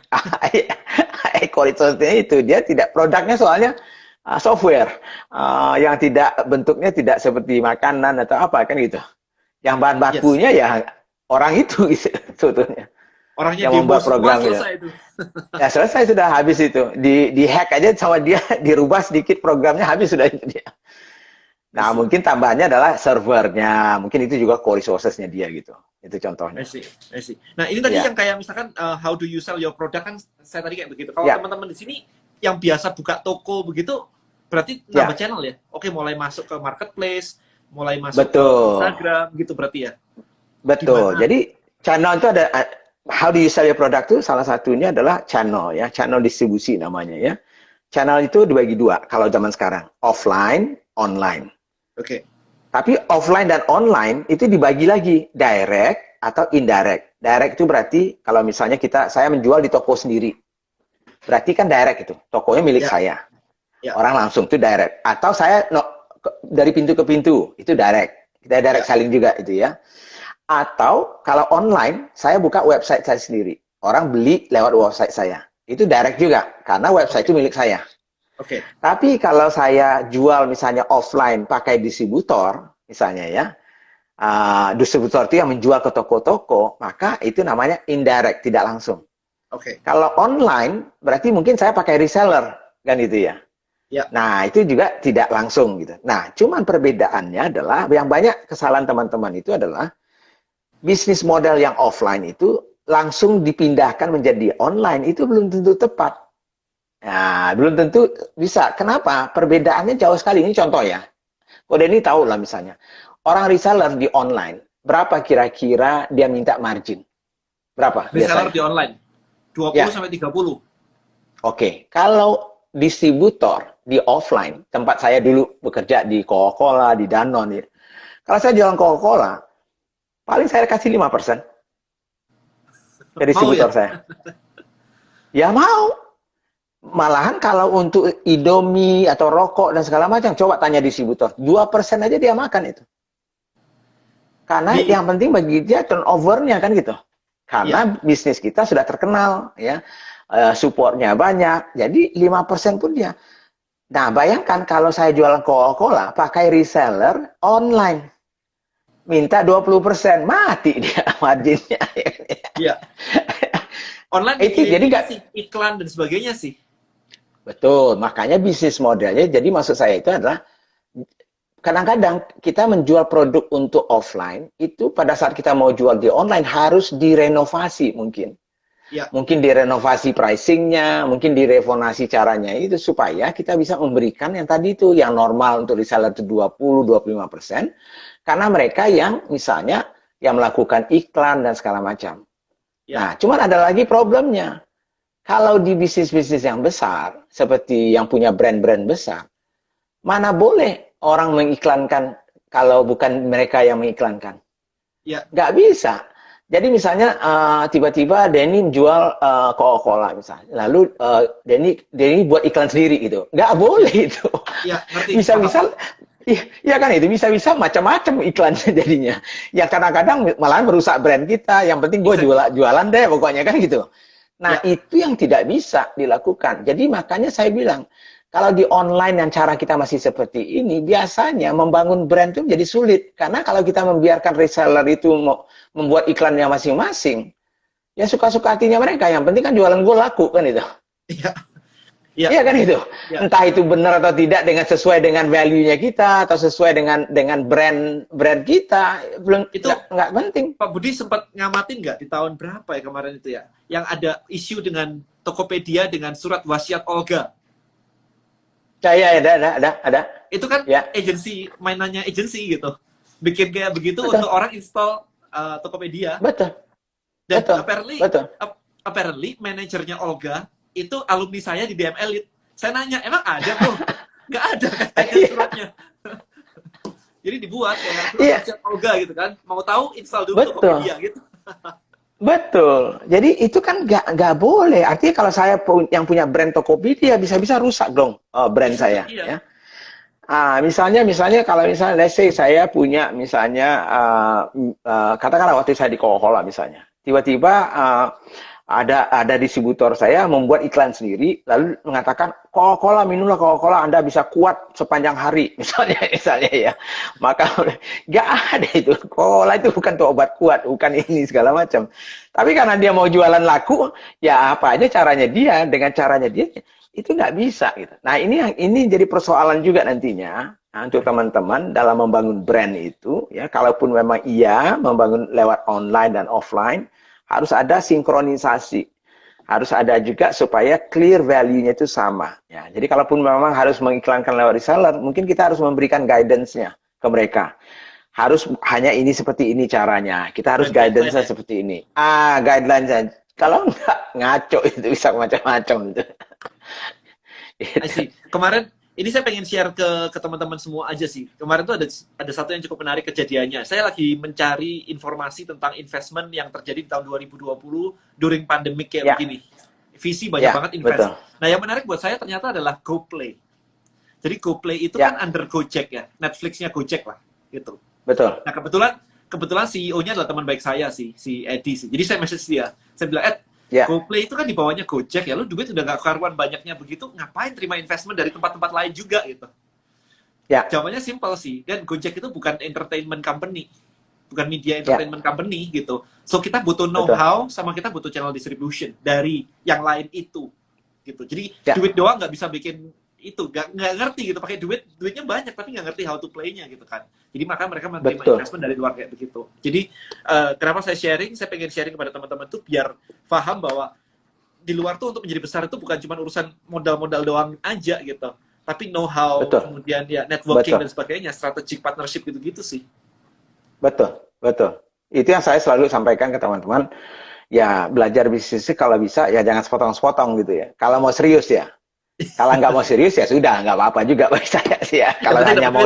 resource-nya itu, dia tidak, produknya soalnya software, yang tidak, bentuknya tidak seperti makanan atau apa, kan gitu. Yang bahan Yes. bakunya ya orang itu, gitu, sebetulnya. Orangnya Yang demo membuat semua, program itu. selesai itu. Ya selesai sudah, habis itu. Di hack aja sama dia, dirubah sedikit programnya, habis sudah itu dia. I Nah, see. mungkin tambahannya adalah servernya, mungkin itu juga core resources-nya dia gitu. Itu I contohnya. see. I see. Nah, ini tadi Ya, yang kayak misalkan how do you sell your product kan saya tadi kayak begitu. Kalau ya, teman-teman di sini yang biasa buka toko begitu berarti nambah ya, channel ya. Oke, mulai masuk ke marketplace, mulai masuk ke betul. Instagram gitu berarti ya. Betul. Gimana? Jadi channel itu ada, how do you sell your product itu salah satunya adalah channel ya, channel distribusi namanya ya. Channel itu dibagi dua kalau zaman sekarang, offline, online. Oke. Tapi offline dan online itu dibagi lagi, direct atau indirect. Direct itu berarti kalau misalnya saya menjual di toko sendiri. Berarti kan direct itu, tokonya milik Ya, saya. ya, Orang langsung itu direct. Atau saya dari pintu ke pintu, itu direct. Kita direct ya. selling juga itu ya. Atau kalau online, saya buka website saya sendiri. Orang beli lewat website saya. Itu direct juga, karena website Oke. itu milik saya. Oke. Tapi kalau saya jual misalnya offline pakai distributor, misalnya ya, distributor itu yang menjual ke toko-toko, maka itu namanya indirect, tidak langsung. Oke. Kalau online, berarti mungkin saya pakai reseller, kan itu ya. Ya. Nah, itu juga tidak langsung gitu. Nah, cuman perbedaannya adalah, yang banyak kesalahan teman-teman itu adalah, bisnis model yang offline itu langsung dipindahkan menjadi online, itu belum tentu tepat. Nah, belum tentu bisa. Kenapa? Perbedaannya jauh sekali. Ini contoh ya. Kode ini tahu lah misalnya. Orang reseller di online, berapa kira-kira dia minta margin? Berapa Reseller biasanya? di online 20 Ya, sampai 30. oke. Kalau distributor di offline, tempat saya dulu bekerja di Coca-Cola, di Danone, kalau saya jualan Coca-Cola, paling saya kasih 5% ke Mau distributor ya? saya. Ya mau. Malahan kalau untuk Indomie atau rokok dan segala macam, coba tanya distributor. 2% aja dia makan itu. Karena Di yang penting bagi dia turnover-nya kan gitu. ya. Karena bisnis kita sudah terkenal, ya, supportnya banyak, jadi 5% pun dia. Nah, bayangkan kalau saya jualan Coca-Cola, pakai reseller online, minta 20%, mati dia marginnya. Iya. Online Itu mikirin jadi ini nggak. sih, iklan dan sebagainya sih. Betul, makanya bisnis modelnya, jadi maksud saya itu adalah, kadang-kadang kita menjual produk untuk offline, itu pada saat kita mau jual di online harus direnovasi mungkin. Ya, Mungkin direnovasi pricingnya, mungkin direnovasi caranya itu supaya kita bisa memberikan yang tadi itu, yang normal untuk reseller itu 20-25%, karena mereka yang misalnya yang melakukan iklan dan segala macam. ya, Nah, cuman ada lagi problemnya. Kalau di bisnis-bisnis yang besar, seperti yang punya brand-brand besar, mana boleh orang mengiklankan kalau bukan mereka yang mengiklankan? ya, Nggak bisa. Jadi misalnya tiba-tiba Denny jual Coca-Cola misalnya, lalu Denny buat iklan sendiri gitu, nggak boleh itu. ya, ngerti, paham. Bisa-bisa, iya kan itu bisa-bisa macam-macam iklannya jadinya. Ya kadang-kadang malah merusak brand kita. Yang penting gue Exactly. jualan deh pokoknya kan gitu. Nah Ya, itu yang tidak bisa dilakukan. Jadi makanya saya bilang, kalau di online yang cara kita masih seperti ini, biasanya membangun brand itu jadi sulit. Karena kalau kita membiarkan reseller itu membuat iklannya masing-masing, ya suka-suka hatinya mereka. Yang penting kan jualan gue laku kan itu. ya, ya, Iya kan itu. ya. Entah itu benar atau tidak dengan sesuai dengan value-nya kita atau sesuai dengan brand kita, belum, Itu nggak penting. Pak Budi sempat ngamatin nggak di tahun berapa ya kemarin itu ya? Yang ada isu dengan Tokopedia dengan surat wasiat Olga. Ya, ada. Itu kan Ya, agensi, mainannya agensi gitu. Bikin kayak begitu betul, untuk orang install Tokopedia. betul, Dan betul, betul. apparently manajernya Olga itu alumni saya di DM Elite. Saya nanya, emang ada bro? Nggak ada katanya Iya, suratnya. Jadi dibuat kayak surat iya, wasiat Olga gitu kan. Mau tahu install dulu betul. Tokopedia gitu. Betul. Jadi itu kan nggak boleh. Artinya kalau saya yang punya brand Tokopedia bisa-bisa rusak dong brand Bisa, saya. iya. Ya. Misalnya kalau misalnya let's say saya punya misalnya katakanlah waktu saya di Coca-Cola misalnya, Tiba-tiba ada distributor saya membuat iklan sendiri, lalu mengatakan Coca-Cola, minumlah Coca-Cola, Anda bisa kuat sepanjang hari, misalnya ya. Maka nggak ada itu. Coca-Cola itu bukan tuh obat kuat, bukan ini segala macam. Tapi karena dia mau jualan laku, ya apa aja caranya dia, dengan caranya dia itu nggak bisa gitu. Nah ini jadi persoalan juga nantinya. Nah, untuk teman-teman dalam membangun brand itu, ya kalaupun memang iya membangun lewat online dan offline, harus ada sinkronisasi, harus ada juga supaya clear value-nya itu sama. Ya, jadi kalaupun memang harus mengiklankan lewat reseller, mungkin kita harus memberikan guidance-nya ke mereka. Harus hanya ini seperti ini caranya. Kita harus guidance-nya seperti ini. Guideline-nya. Kalau enggak, ngaco itu bisa macam-macam. I see. Kemarin ini saya pengen share ke teman-teman semua aja sih. Kemarin tuh ada satu yang cukup menarik kejadiannya. Saya lagi mencari informasi tentang investment yang terjadi di tahun 2020 during pandemic kayak begini. VC banyak banget invest. Betul. Nah, yang menarik buat saya ternyata adalah GoPlay. Jadi GoPlay itu kan under Gojek ya. Netflix-nya Gojek lah, gitu. Betul. Nah, kebetulan CEO-nya adalah teman baik saya sih, si Eddie sih. Jadi saya message dia. Saya bilang, GoPlay itu kan di bawahnya Gojek ya, lu duit udah gak karuan banyaknya begitu, ngapain terima investment dari tempat-tempat lain juga gitu. Jawabannya simpel sih, dan Gojek itu bukan entertainment company, bukan media entertainment company gitu. So kita butuh know-how sama kita butuh channel distribution dari yang lain itu gitu. Jadi duit doang nggak bisa bikin itu, nggak ngerti gitu, pakai duitnya banyak tapi nggak ngerti how to play-nya gitu kan. Jadi maka mereka menerima investment dari luar kayak begitu. Jadi kenapa saya pengen sharing kepada teman-teman tuh biar paham bahwa di luar tuh untuk menjadi besar itu bukan cuma urusan modal-modal doang aja gitu, tapi know-how, kemudian ya networking dan sebagainya, strategic partnership gitu-gitu sih. Betul. Itu yang saya selalu sampaikan ke teman-teman. Ya belajar bisnis kalau bisa ya jangan sepotong-sepotong gitu ya. Kalau mau serius ya. Kalau nggak mau serius ya sudah, nggak apa-apa juga bagi saya sih ya. Kalau hanya mau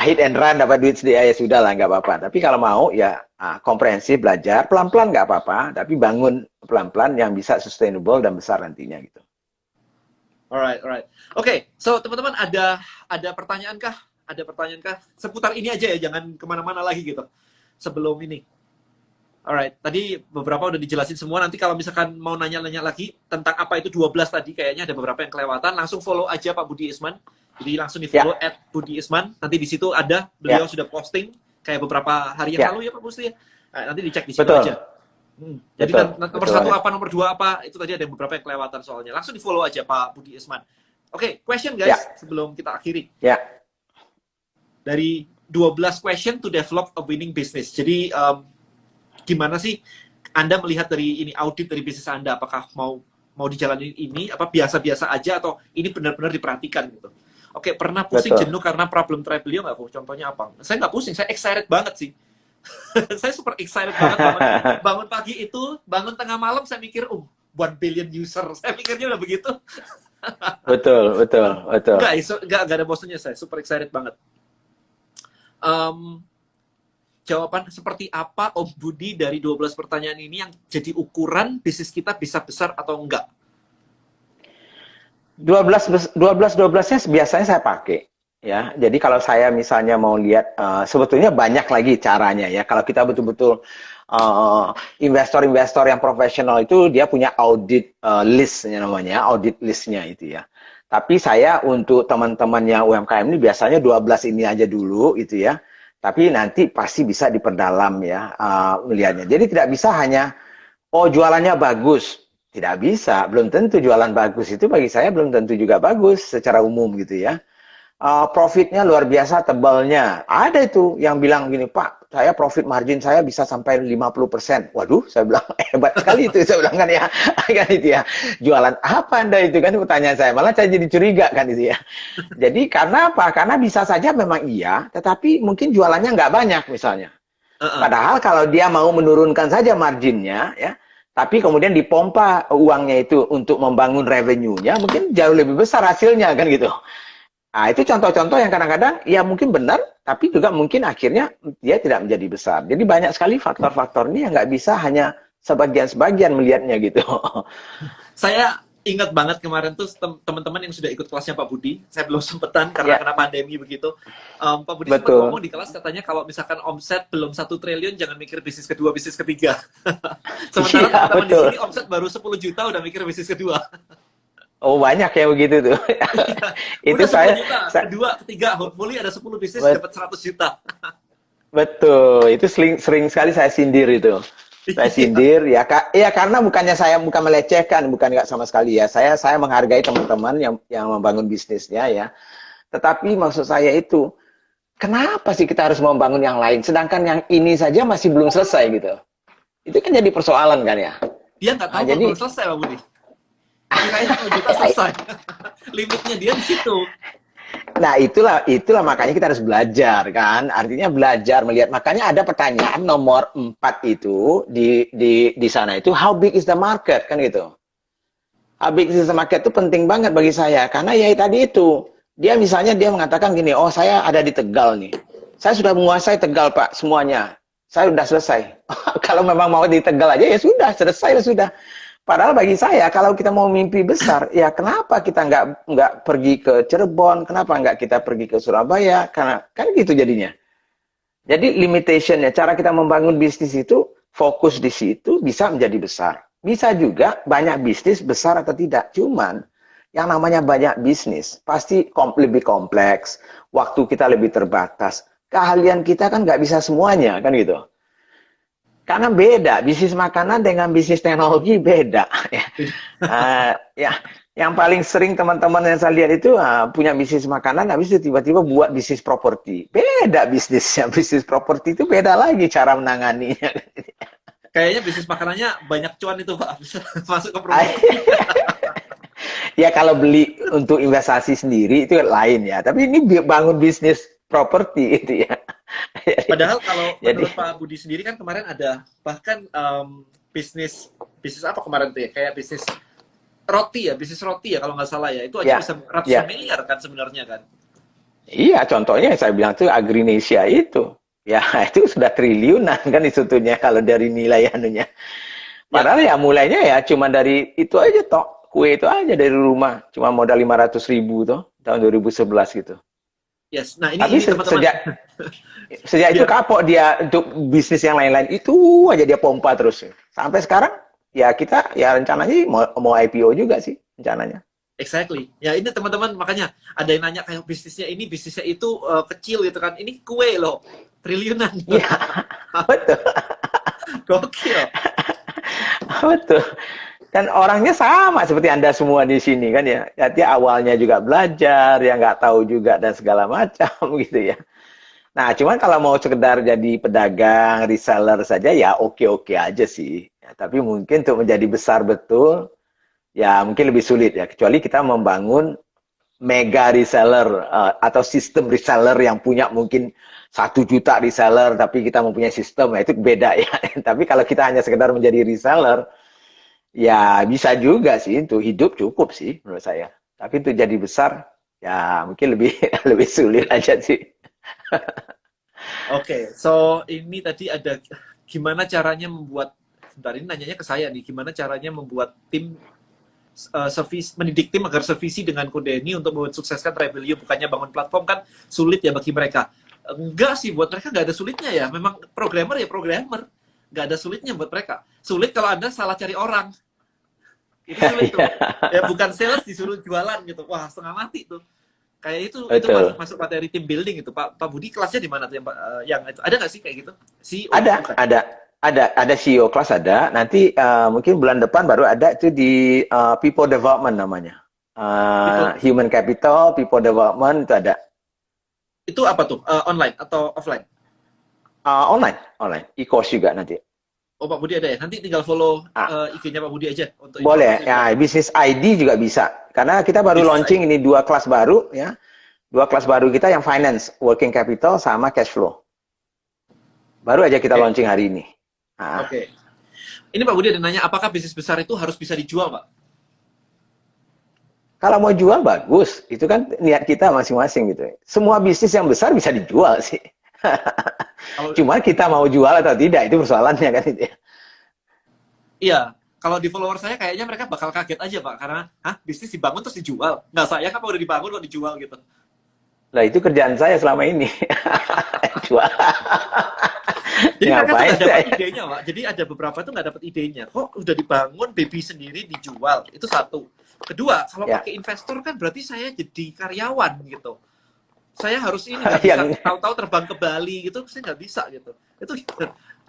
hit and run dapat duit sedikit ya sudah lah, nggak apa-apa. Tapi kalau mau ya komprehensif belajar pelan-pelan nggak apa-apa. Tapi bangun pelan-pelan yang bisa sustainable dan besar nantinya gitu. Alright. Oke, so teman-teman ada pertanyaan kah? Ada pertanyaan kah? Seputar ini aja ya, jangan kemana-mana lagi gitu. Sebelum ini. Alright, tadi beberapa udah dijelasin semua. Nanti kalau misalkan mau nanya-nanya lagi tentang apa itu 12 tadi, kayaknya ada beberapa yang kelewatan. Langsung follow aja Pak Budi Isman. Jadi langsung di follow @Budi Isman. Nanti di situ ada, beliau sudah posting kayak beberapa hari yang lalu ya Pak Budi ya. Nah, nanti dicek di situ aja. Jadi nomor 1 apa, nomor 2 apa, itu tadi ada beberapa yang kelewatan soalnya. Langsung di follow aja Pak Budi Isman. Oke, question guys, sebelum kita akhiri. Dari 12 question to develop a winning business. Jadi gimana sih Anda melihat dari ini audit dari bisnis Anda, apakah mau dijalanin ini apa biasa-biasa aja atau ini benar-benar diperhatikan gitu. Oke, pernah pusing jenuh karena problem travelio nggak? Contohnya apa? Saya nggak pusing, saya excited banget sih. Saya super excited banget bangun pagi itu, bangun tengah malam saya mikir 1 billion user. Saya mikirnya udah begitu. Betul. Nggak ada bosannya, saya super excited banget. Jawaban seperti apa Om Budi dari 12 pertanyaan ini yang jadi ukuran bisnis kita bisa besar atau enggak? 12-nya biasanya saya pakai. Ya, jadi kalau saya misalnya mau lihat, sebetulnya banyak lagi caranya ya. Kalau kita betul-betul investor-investor yang profesional itu dia punya audit listnya namanya, audit listnya itu ya. Tapi saya untuk teman-teman yang UMKM ini biasanya 12 ini aja dulu gitu ya. Tapi nanti pasti bisa diperdalam ya melihatnya. Jadi tidak bisa hanya, jualannya bagus. Tidak bisa, belum tentu jualan bagus itu bagi saya belum tentu juga bagus secara umum gitu ya. Profitnya luar biasa tebalnya. Ada itu yang bilang gini, Pak, saya profit margin saya bisa sampai 50%. Waduh, saya bilang hebat sekali itu. Saya bilang kan ya, kan itu ya. Jualan apa Anda itu kan pertanyaan saya. Malah saya jadi curiga kan itu ya. Jadi karena apa? Karena bisa saja memang iya, tetapi mungkin jualannya nggak banyak misalnya. Padahal kalau dia mau menurunkan saja marginnya ya, tapi kemudian dipompa uangnya itu untuk membangun revenue-nya, mungkin jauh lebih besar hasilnya kan gitu. Nah, itu contoh-contoh yang kadang-kadang ya mungkin benar, tapi juga mungkin akhirnya dia tidak menjadi besar. Jadi banyak sekali faktor-faktor ini yang nggak bisa hanya sebagian-sebagian melihatnya gitu. Saya Ingat banget kemarin tuh teman-teman yang sudah ikut kelasnya Pak Budi, saya belum sempetan karena Ya, kena pandemi begitu. Pak Budi sempat ngomong betul. di kelas katanya kalau misalkan omset belum 1 triliun jangan mikir bisnis kedua, bisnis ketiga. Sementara Iya, teman-teman di betul. sini omset baru 10 juta udah mikir bisnis kedua. Oh, banyak ya begitu tuh. Iya, Itu udah 10 saya, juta, saya kedua, ketiga, hopefully ada 10 bisnis bet- dapat 100 juta. betul. Itu sering, sering sekali saya sindir itu. Saya Iya, sindir ya, ya karena bukannya saya bukan melecehkan, bukan nggak sama sekali ya. Saya menghargai teman-teman yang membangun bisnisnya ya. Tetapi maksud saya itu, kenapa sih kita harus membangun yang lain, sedangkan yang ini saja masih belum selesai gitu. Itu kan jadi persoalan kan ya. dia nggak Nah, tahu kalau jadi belum selesai Pak Budi. Kirain 10 juta selesai. Limitnya dia di situ. nah itulah makanya kita harus belajar kan. Artinya belajar melihat. Makanya ada pertanyaan nomor 4 itu di sana itu how big is the market kan gitu. How big is the market itu penting banget bagi saya karena ya tadi itu. Dia misalnya dia mengatakan gini, "Oh, saya ada di Tegal nih. Saya sudah menguasai Tegal, Pak, semuanya. Saya sudah selesai." Kalau memang mau di Tegal aja ya sudah, selesai sudah. Padahal bagi saya, kalau kita mau mimpi besar, ya kenapa kita nggak pergi ke Cirebon, kenapa nggak kita pergi ke Surabaya, karena kan gitu jadinya. Jadi limitationnya, cara kita membangun bisnis itu, fokus di situ bisa menjadi besar. Bisa juga banyak bisnis besar atau tidak. Cuman, yang namanya banyak bisnis, pasti lebih kompleks, waktu kita lebih terbatas, keahlian kita kan nggak bisa semuanya, kan gitu. Karena beda, bisnis makanan dengan bisnis teknologi beda. Ya, yang paling sering teman-teman yang saya lihat itu punya bisnis makanan, habis itu tiba-tiba buat bisnis properti. Beda bisnisnya, bisnis properti itu beda lagi cara menanganinya. Kayaknya bisnis makanannya banyak cuan itu Pak. Bisa masuk ke properti. Ya kalau beli untuk investasi sendiri itu lain ya, tapi ini bangun bisnis properti itu ya. Padahal kalau Jadi menurut Pak Budi sendiri kan kemarin ada bahkan bisnis bisnis apa kemarin tuh ya kayak bisnis roti ya kalau nggak salah ya itu aja ya, bisa ratusan ya. miliar kan sebenarnya kan. Iya, contohnya yang saya bilang tuh Agrinesia itu. Ya, itu sudah triliunan kan sebetulnya kalau dari nilai anunya. Ya, Padahal ya mulainya ya cuma dari itu aja toh. Kue itu aja dari rumah. Cuma modal 500.000 tuh tahun 2011 gitu. yes. Nah Tapi ini teman-teman. sejak itu Biar kapok dia untuk bisnis yang lain-lain. Itu aja dia pompa terus. Sampai sekarang ya kita ya rencananya mau IPO juga sih rencananya. exactly. Ya ini teman-teman makanya ada yang nanya kayak bisnisnya itu kecil gitu kan. Ini kue loh triliunan. Iya, betul. Gokil. Betul. Dan orangnya sama seperti Anda semua di sini kan ya. Jadi awalnya juga belajar, ya nggak tahu juga dan segala macam gitu ya. Nah, cuman kalau mau sekedar jadi pedagang, reseller saja ya oke-oke aja sih. Ya, tapi mungkin untuk menjadi besar betul, ya mungkin lebih sulit ya. Kecuali kita membangun mega reseller atau sistem reseller yang punya mungkin 1 juta reseller, tapi kita mempunyai sistem, ya itu beda ya. Tapi kalau kita hanya sekedar menjadi reseller, ya bisa juga sih untuk hidup cukup sih menurut saya. Tapi untuk jadi besar ya mungkin lebih lebih sulit aja sih. Oke, so ini tadi ada gimana caranya membuat, sebentar ini nanyanya ke saya nih, gimana caranya membuat tim mendidik tim agar sevisi dengan kode ini untuk mensukseskan Rebellion, bukannya bangun platform kan sulit ya bagi mereka. Enggak sih, buat mereka nggak ada sulitnya ya. Memang programmer ya programmer, nggak ada sulitnya buat mereka. Sulit kalau Anda salah cari orang, itu sulit tuh. Ya bukan sales disuruh jualan gitu, wah setengah mati tuh. Kayak itu Betul. masuk materi team building itu. Pak Budi kelasnya di mana tuh yang itu? Ada nggak sih kayak gitu? CEO Ada, bukan? ada CEO kelas ada. Nanti mungkin bulan depan baru ada itu di People Development namanya. People Human Capital, People Development itu ada. itu apa tuh? Online atau offline? Online, online. E-course juga nanti. Oh Pak Budi ada ya. Nanti tinggal follow Ah, IG-nya Pak Budi aja untuk boleh. informasi lebih Ya, lanjut. bisnis ID juga bisa. Karena kita baru Bisnis launching ID. ini 2 kelas baru ya. 2 kelas baru kita yang finance, working capital sama cash flow. Baru aja kita Oke. launching hari ini. Oke. Ini Pak Budi ada nanya, apakah bisnis besar itu harus bisa dijual, Pak? Kalau mau jual bagus, itu kan niat kita masing-masing gitu. Semua bisnis yang besar bisa dijual sih. Kalau Cuma kita mau jual atau tidak itu persoalannya kan itu ya. iya, kalau di follower saya kayaknya mereka bakal kaget aja Pak, karena bisnis dibangun terus dijual. Nggak sayang apa udah dibangun kok dijual gitu. Lah itu kerjaan saya selama ini. Jual. Jadi mereka tuh Ngapain nggak dapat saya? idenya Pak. Jadi ada beberapa tuh nggak dapat idenya. Kok udah dibangun baby sendiri dijual? Itu satu. Kedua, kalau Ya, pakai investor kan berarti saya jadi karyawan gitu. Saya harus ini nggak bisa yang tahu-tahu terbang ke Bali gitu, saya nggak bisa gitu. Itu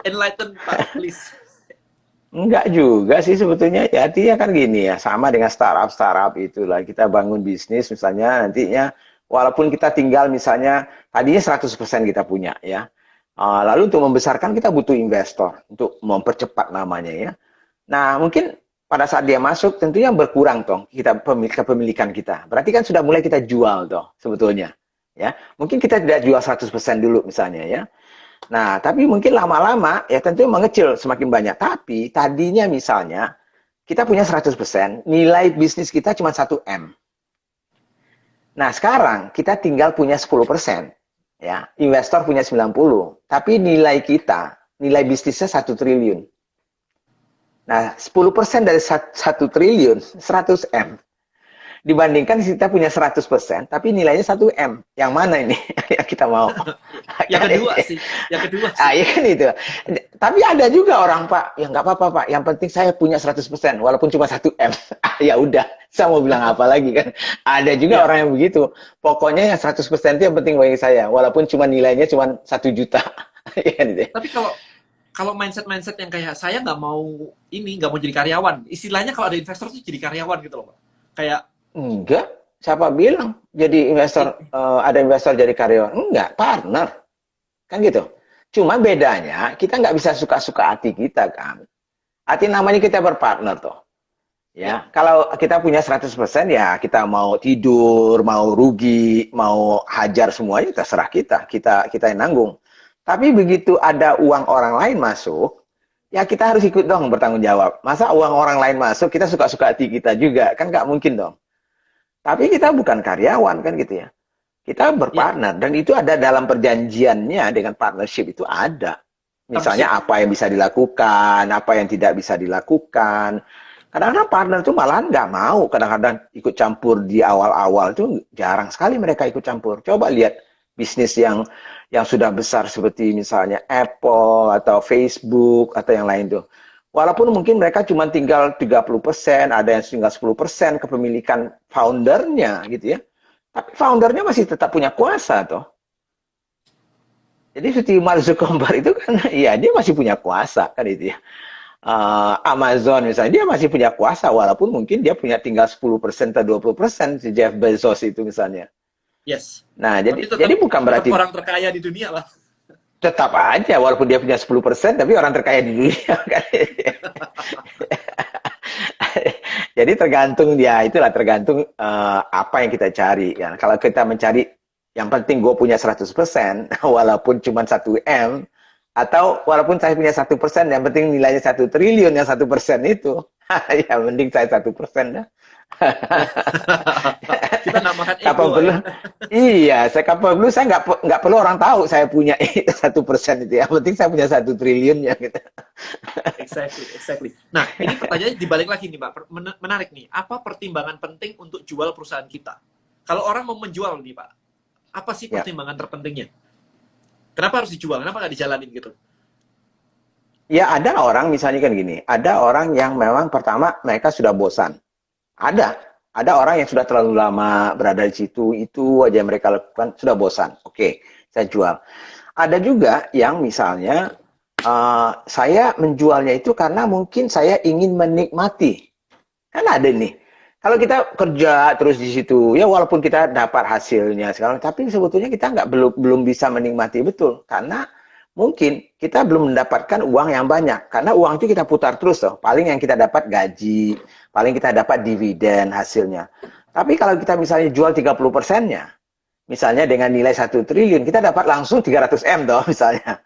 enlighten Pak, please. enggak juga sih sebetulnya. Ya, artinya kan gini ya, sama dengan startup itulah. Kita bangun bisnis misalnya nantinya, walaupun kita tinggal misalnya, tadinya 100% kita punya ya. Lalu untuk membesarkan kita butuh investor untuk mempercepat namanya ya. Nah, mungkin pada saat dia masuk tentunya berkurang toh kita kepemilikan kita. Berarti kan sudah mulai kita jual toh sebetulnya. Ya. Mungkin kita tidak jual 100% dulu misalnya ya. Nah, tapi mungkin lama-lama ya tentu mengecil semakin banyak. Tapi tadinya misalnya kita punya 100%, nilai bisnis kita cuma 1M. Nah, sekarang kita tinggal punya 10%. Ya, investor punya 90, tapi nilai kita, nilai bisnisnya 1 triliun. Nah, 10% dari 1 triliun, 100M. Dibandingkan kita punya 100%, tapi nilainya 1M. Yang mana ini yang kita mau? Yang kedua sih, yang kedua sih. Ya kan itu. Tapi ada juga orang, Pak, ya nggak apa-apa, Pak. Yang penting saya punya 100%, walaupun cuma 1M. Ya udah, saya mau bilang apa lagi kan. Ada juga Ya. orang yang begitu. Pokoknya yang 100% itu yang penting bagi saya, walaupun cuma nilainya cuma 1 juta. Ya kan itu. Tapi kalau kalau mindset-mindset yang kayak saya nggak mau ini, nggak mau jadi karyawan. Istilahnya kalau ada investor tuh jadi karyawan gitu loh, Pak. Kayak Enggak, siapa bilang jadi investor, ada investor jadi karyawan? Enggak, partner. Kan gitu. Cuma bedanya, kita nggak bisa suka-suka hati kita kan. Hati namanya kita berpartner tuh. ya, Ya, kalau kita punya 100% ya kita mau tidur, mau rugi, mau hajar semuanya terserah kita. Kita yang nanggung. Tapi begitu ada uang orang lain masuk, ya kita harus ikut dong bertanggung jawab. Masa uang orang lain masuk, kita suka-suka hati kita juga? Kan nggak mungkin dong. Tapi kita bukan karyawan kan gitu ya. Kita ya, berpartner dan itu ada dalam perjanjiannya dengan partnership itu ada. terms ya. Misalnya apa yang bisa dilakukan, apa yang tidak bisa dilakukan. Kadang-kadang partner itu malah nggak mau, kadang-kadang ikut campur di awal-awal itu jarang sekali mereka ikut campur. Coba lihat bisnis yang sudah besar seperti misalnya Apple atau Facebook atau yang lain tuh. Walaupun mungkin mereka cuma tinggal 30%, ada yang tinggal 10% kepemilikan foundernya gitu ya. Tapi foundernya masih tetap punya kuasa toh. Jadi seperti Mark Zuckerberg itu kan, ya dia masih punya kuasa kan itu ya. Amazon misalnya, dia masih punya kuasa walaupun mungkin dia punya tinggal 10% atau 20% si Jeff Bezos itu misalnya. Yes. Nah, Tapi jadi bukan tetap berarti orang terkaya di dunia lah. tetap aja walaupun dia punya 10% tapi orang terkaya di dunia kan. Jadi tergantung dia, itulah tergantung apa yang kita cari ya. Kalau kita mencari yang penting gue punya 100% walaupun cuma 1M, atau walaupun saya punya 1%, yang penting nilainya 1 triliun, yang 1% itu. Ya mending saya 1% dah. Kita namakan Kapan ego perlu? ya. Iya, saya kapan perlu saya nggak perlu orang tahu saya punya 1% itu. Yang penting saya punya 1 triliun ya gitu. Exactly, exactly. Nah, ini pertanyaannya dibalik lagi nih, Pak. Menarik nih. Apa pertimbangan penting untuk jual perusahaan kita? Kalau orang mau menjual nih, Pak, apa sih Ya. pertimbangan terpentingnya? Kenapa harus dijual? Kenapa nggak dijalanin gitu? Ya ada orang misalnya kan gini, ada orang yang memang pertama mereka sudah bosan. Ada orang yang sudah terlalu lama berada di situ, itu aja yang mereka lakukan, sudah bosan. Oke, saya jual. Ada juga yang misalnya saya menjualnya itu karena mungkin saya ingin menikmati. Kan ada nih. Kalau kita kerja terus di situ, ya walaupun kita dapat hasilnya sekarang, tapi sebetulnya kita nggak belum bisa menikmati betul karena mungkin kita belum mendapatkan uang yang banyak. Karena uang itu kita putar terus loh. Paling yang kita dapat gaji, paling kita dapat dividen hasilnya. Tapi kalau kita misalnya jual 30%-nya, misalnya dengan nilai 1 triliun, kita dapat langsung 300M toh misalnya.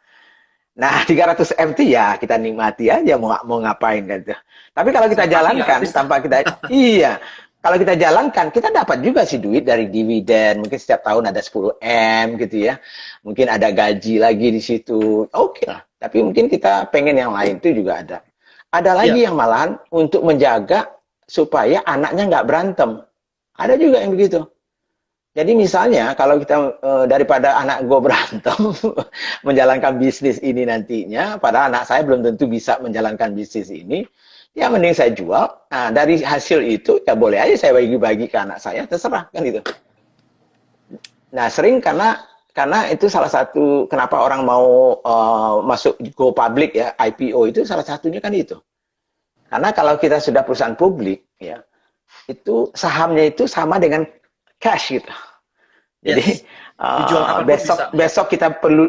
Nah, 300M itu ya kita nikmati aja mau ngapain kan itu. Tapi kalau kita Simpati nggak jalankan habis. tanpa kita iya, kalau kita jalankan kita dapat juga sih duit dari dividen, mungkin setiap tahun ada 10M gitu ya. Mungkin ada gaji lagi di situ. Oke lah. Tapi mungkin kita pengen yang lain itu juga ada. Ada Iya. lagi yang malahan untuk menjaga supaya anaknya nggak berantem. Ada juga yang begitu. Jadi misalnya kalau kita daripada anak gue berantem menjalankan bisnis ini nantinya, padahal anak saya belum tentu bisa menjalankan bisnis ini, ya mending saya jual. Nah, dari hasil itu ya boleh aja saya bagi-bagi ke anak saya, terserah kan gitu. Nah, sering karena itu salah satu kenapa orang mau masuk go public ya, IPO itu salah satunya kan itu. Karena kalau kita sudah perusahaan publik ya, itu sahamnya itu sama dengan cash gitu. Jadi Yes. Dijual kapanpun besok bisa. besok kita perlu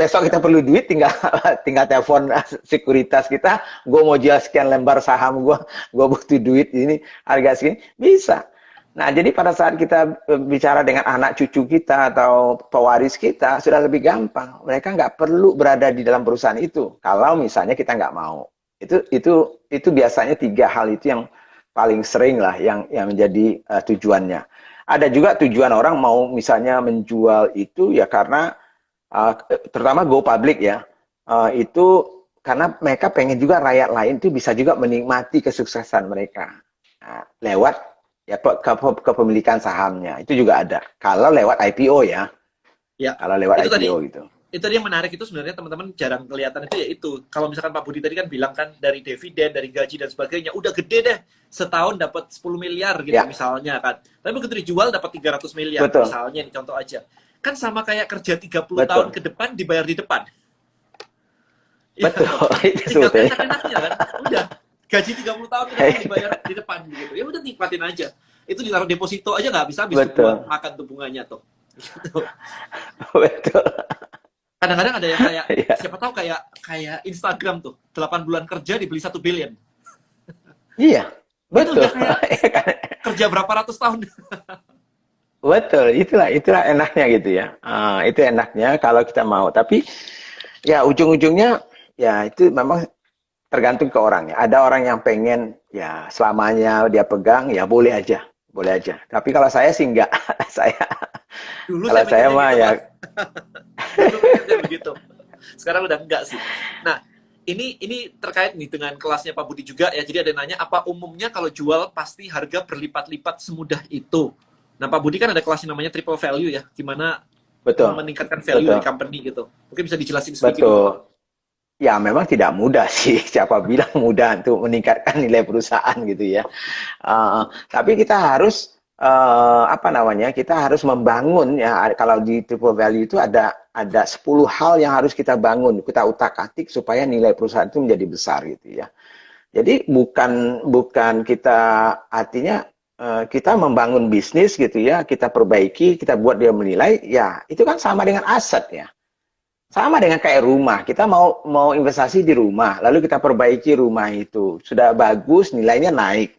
besok kita perlu duit, tinggal tinggal telepon sekuritas kita, gue mau jual sekian lembar saham, gue butuh duit ini harga segini, bisa. Nah, jadi pada saat kita bicara dengan anak cucu kita atau pewaris kita sudah lebih gampang. Mereka nggak perlu berada di dalam perusahaan itu. Kalau misalnya kita nggak mau, itu biasanya tiga hal itu yang paling sering lah yang menjadi tujuannya. Ada juga tujuan orang mau misalnya menjual itu ya karena terutama go public ya, itu karena mereka pengen juga rakyat lain itu bisa juga menikmati kesuksesan mereka. Nah, lewat ya kepemilikan sahamnya itu juga ada. Kalau lewat IPO ya, Ya, kalau lewat itu tadi IPO gitu. itu tadi yang menarik itu sebenarnya teman-teman jarang kelihatan itu ya itu. Kalau misalkan Pak Budi tadi kan bilang kan dari dividen, dari gaji dan sebagainya, udah gede deh. Setahun dapat 10 miliar gitu Ya, misalnya kan. Tapi begitu dijual dapat 300 miliar betul, misalnya ini contoh aja. Kan sama kayak kerja 30 tahun betul, ke depan dibayar di depan. Ya, betul itu tinggal sebetulnya. enak-enaknya kan. Udah gaji 30 tahun ke depan dibayar di depan gitu. Ya udah nikmatin aja. Itu ditaruh deposito aja nggak habis-habis tuh buat Betul, makan tabungannya tuh. Gitu. betul. Kadang-kadang ada yang kayak Ya, siapa tahu kayak kayak Instagram tuh 8 bulan kerja dibeli 1 billion. iya, Itu betul. udah kayak kerja berapa ratus tahun. Betul, itulah enaknya gitu ya. Itu enaknya kalau kita mau. Tapi ya ujung-ujungnya ya itu memang tergantung ke orangnya. Ada orang yang pengen ya selamanya dia pegang ya boleh aja, boleh aja. Tapi kalau saya sih enggak. Saya Dulu kalau saya saya mikirnya mah gitu, ya Pak. Dulu mikirnya begitu. Sekarang udah enggak sih. Nah, ini terkait nih dengan kelasnya Pak Budi juga ya. Jadi ada yang nanya apa umumnya kalau jual pasti harga berlipat-lipat semudah itu. Nah, Pak Budi kan ada kelas yang namanya triple value ya, gimana betul, meningkatkan value dari betul, company gitu. Mungkin bisa dijelasin sedikit dulu, Pak. betul. Ya memang tidak mudah sih. Siapa bilang mudah untuk meningkatkan nilai perusahaan gitu ya. Tapi kita harus apa namanya? Kita harus membangun ya. Kalau di triple value itu ada 10 hal yang harus kita bangun, kita utak-atik supaya nilai perusahaan itu menjadi besar gitu ya. Jadi bukan bukan kita artinya kita membangun bisnis gitu ya, kita perbaiki, kita buat dia menilai, ya itu kan sama dengan aset ya. Sama dengan kayak rumah, kita mau mau investasi di rumah, lalu kita perbaiki rumah itu, sudah bagus, nilainya naik.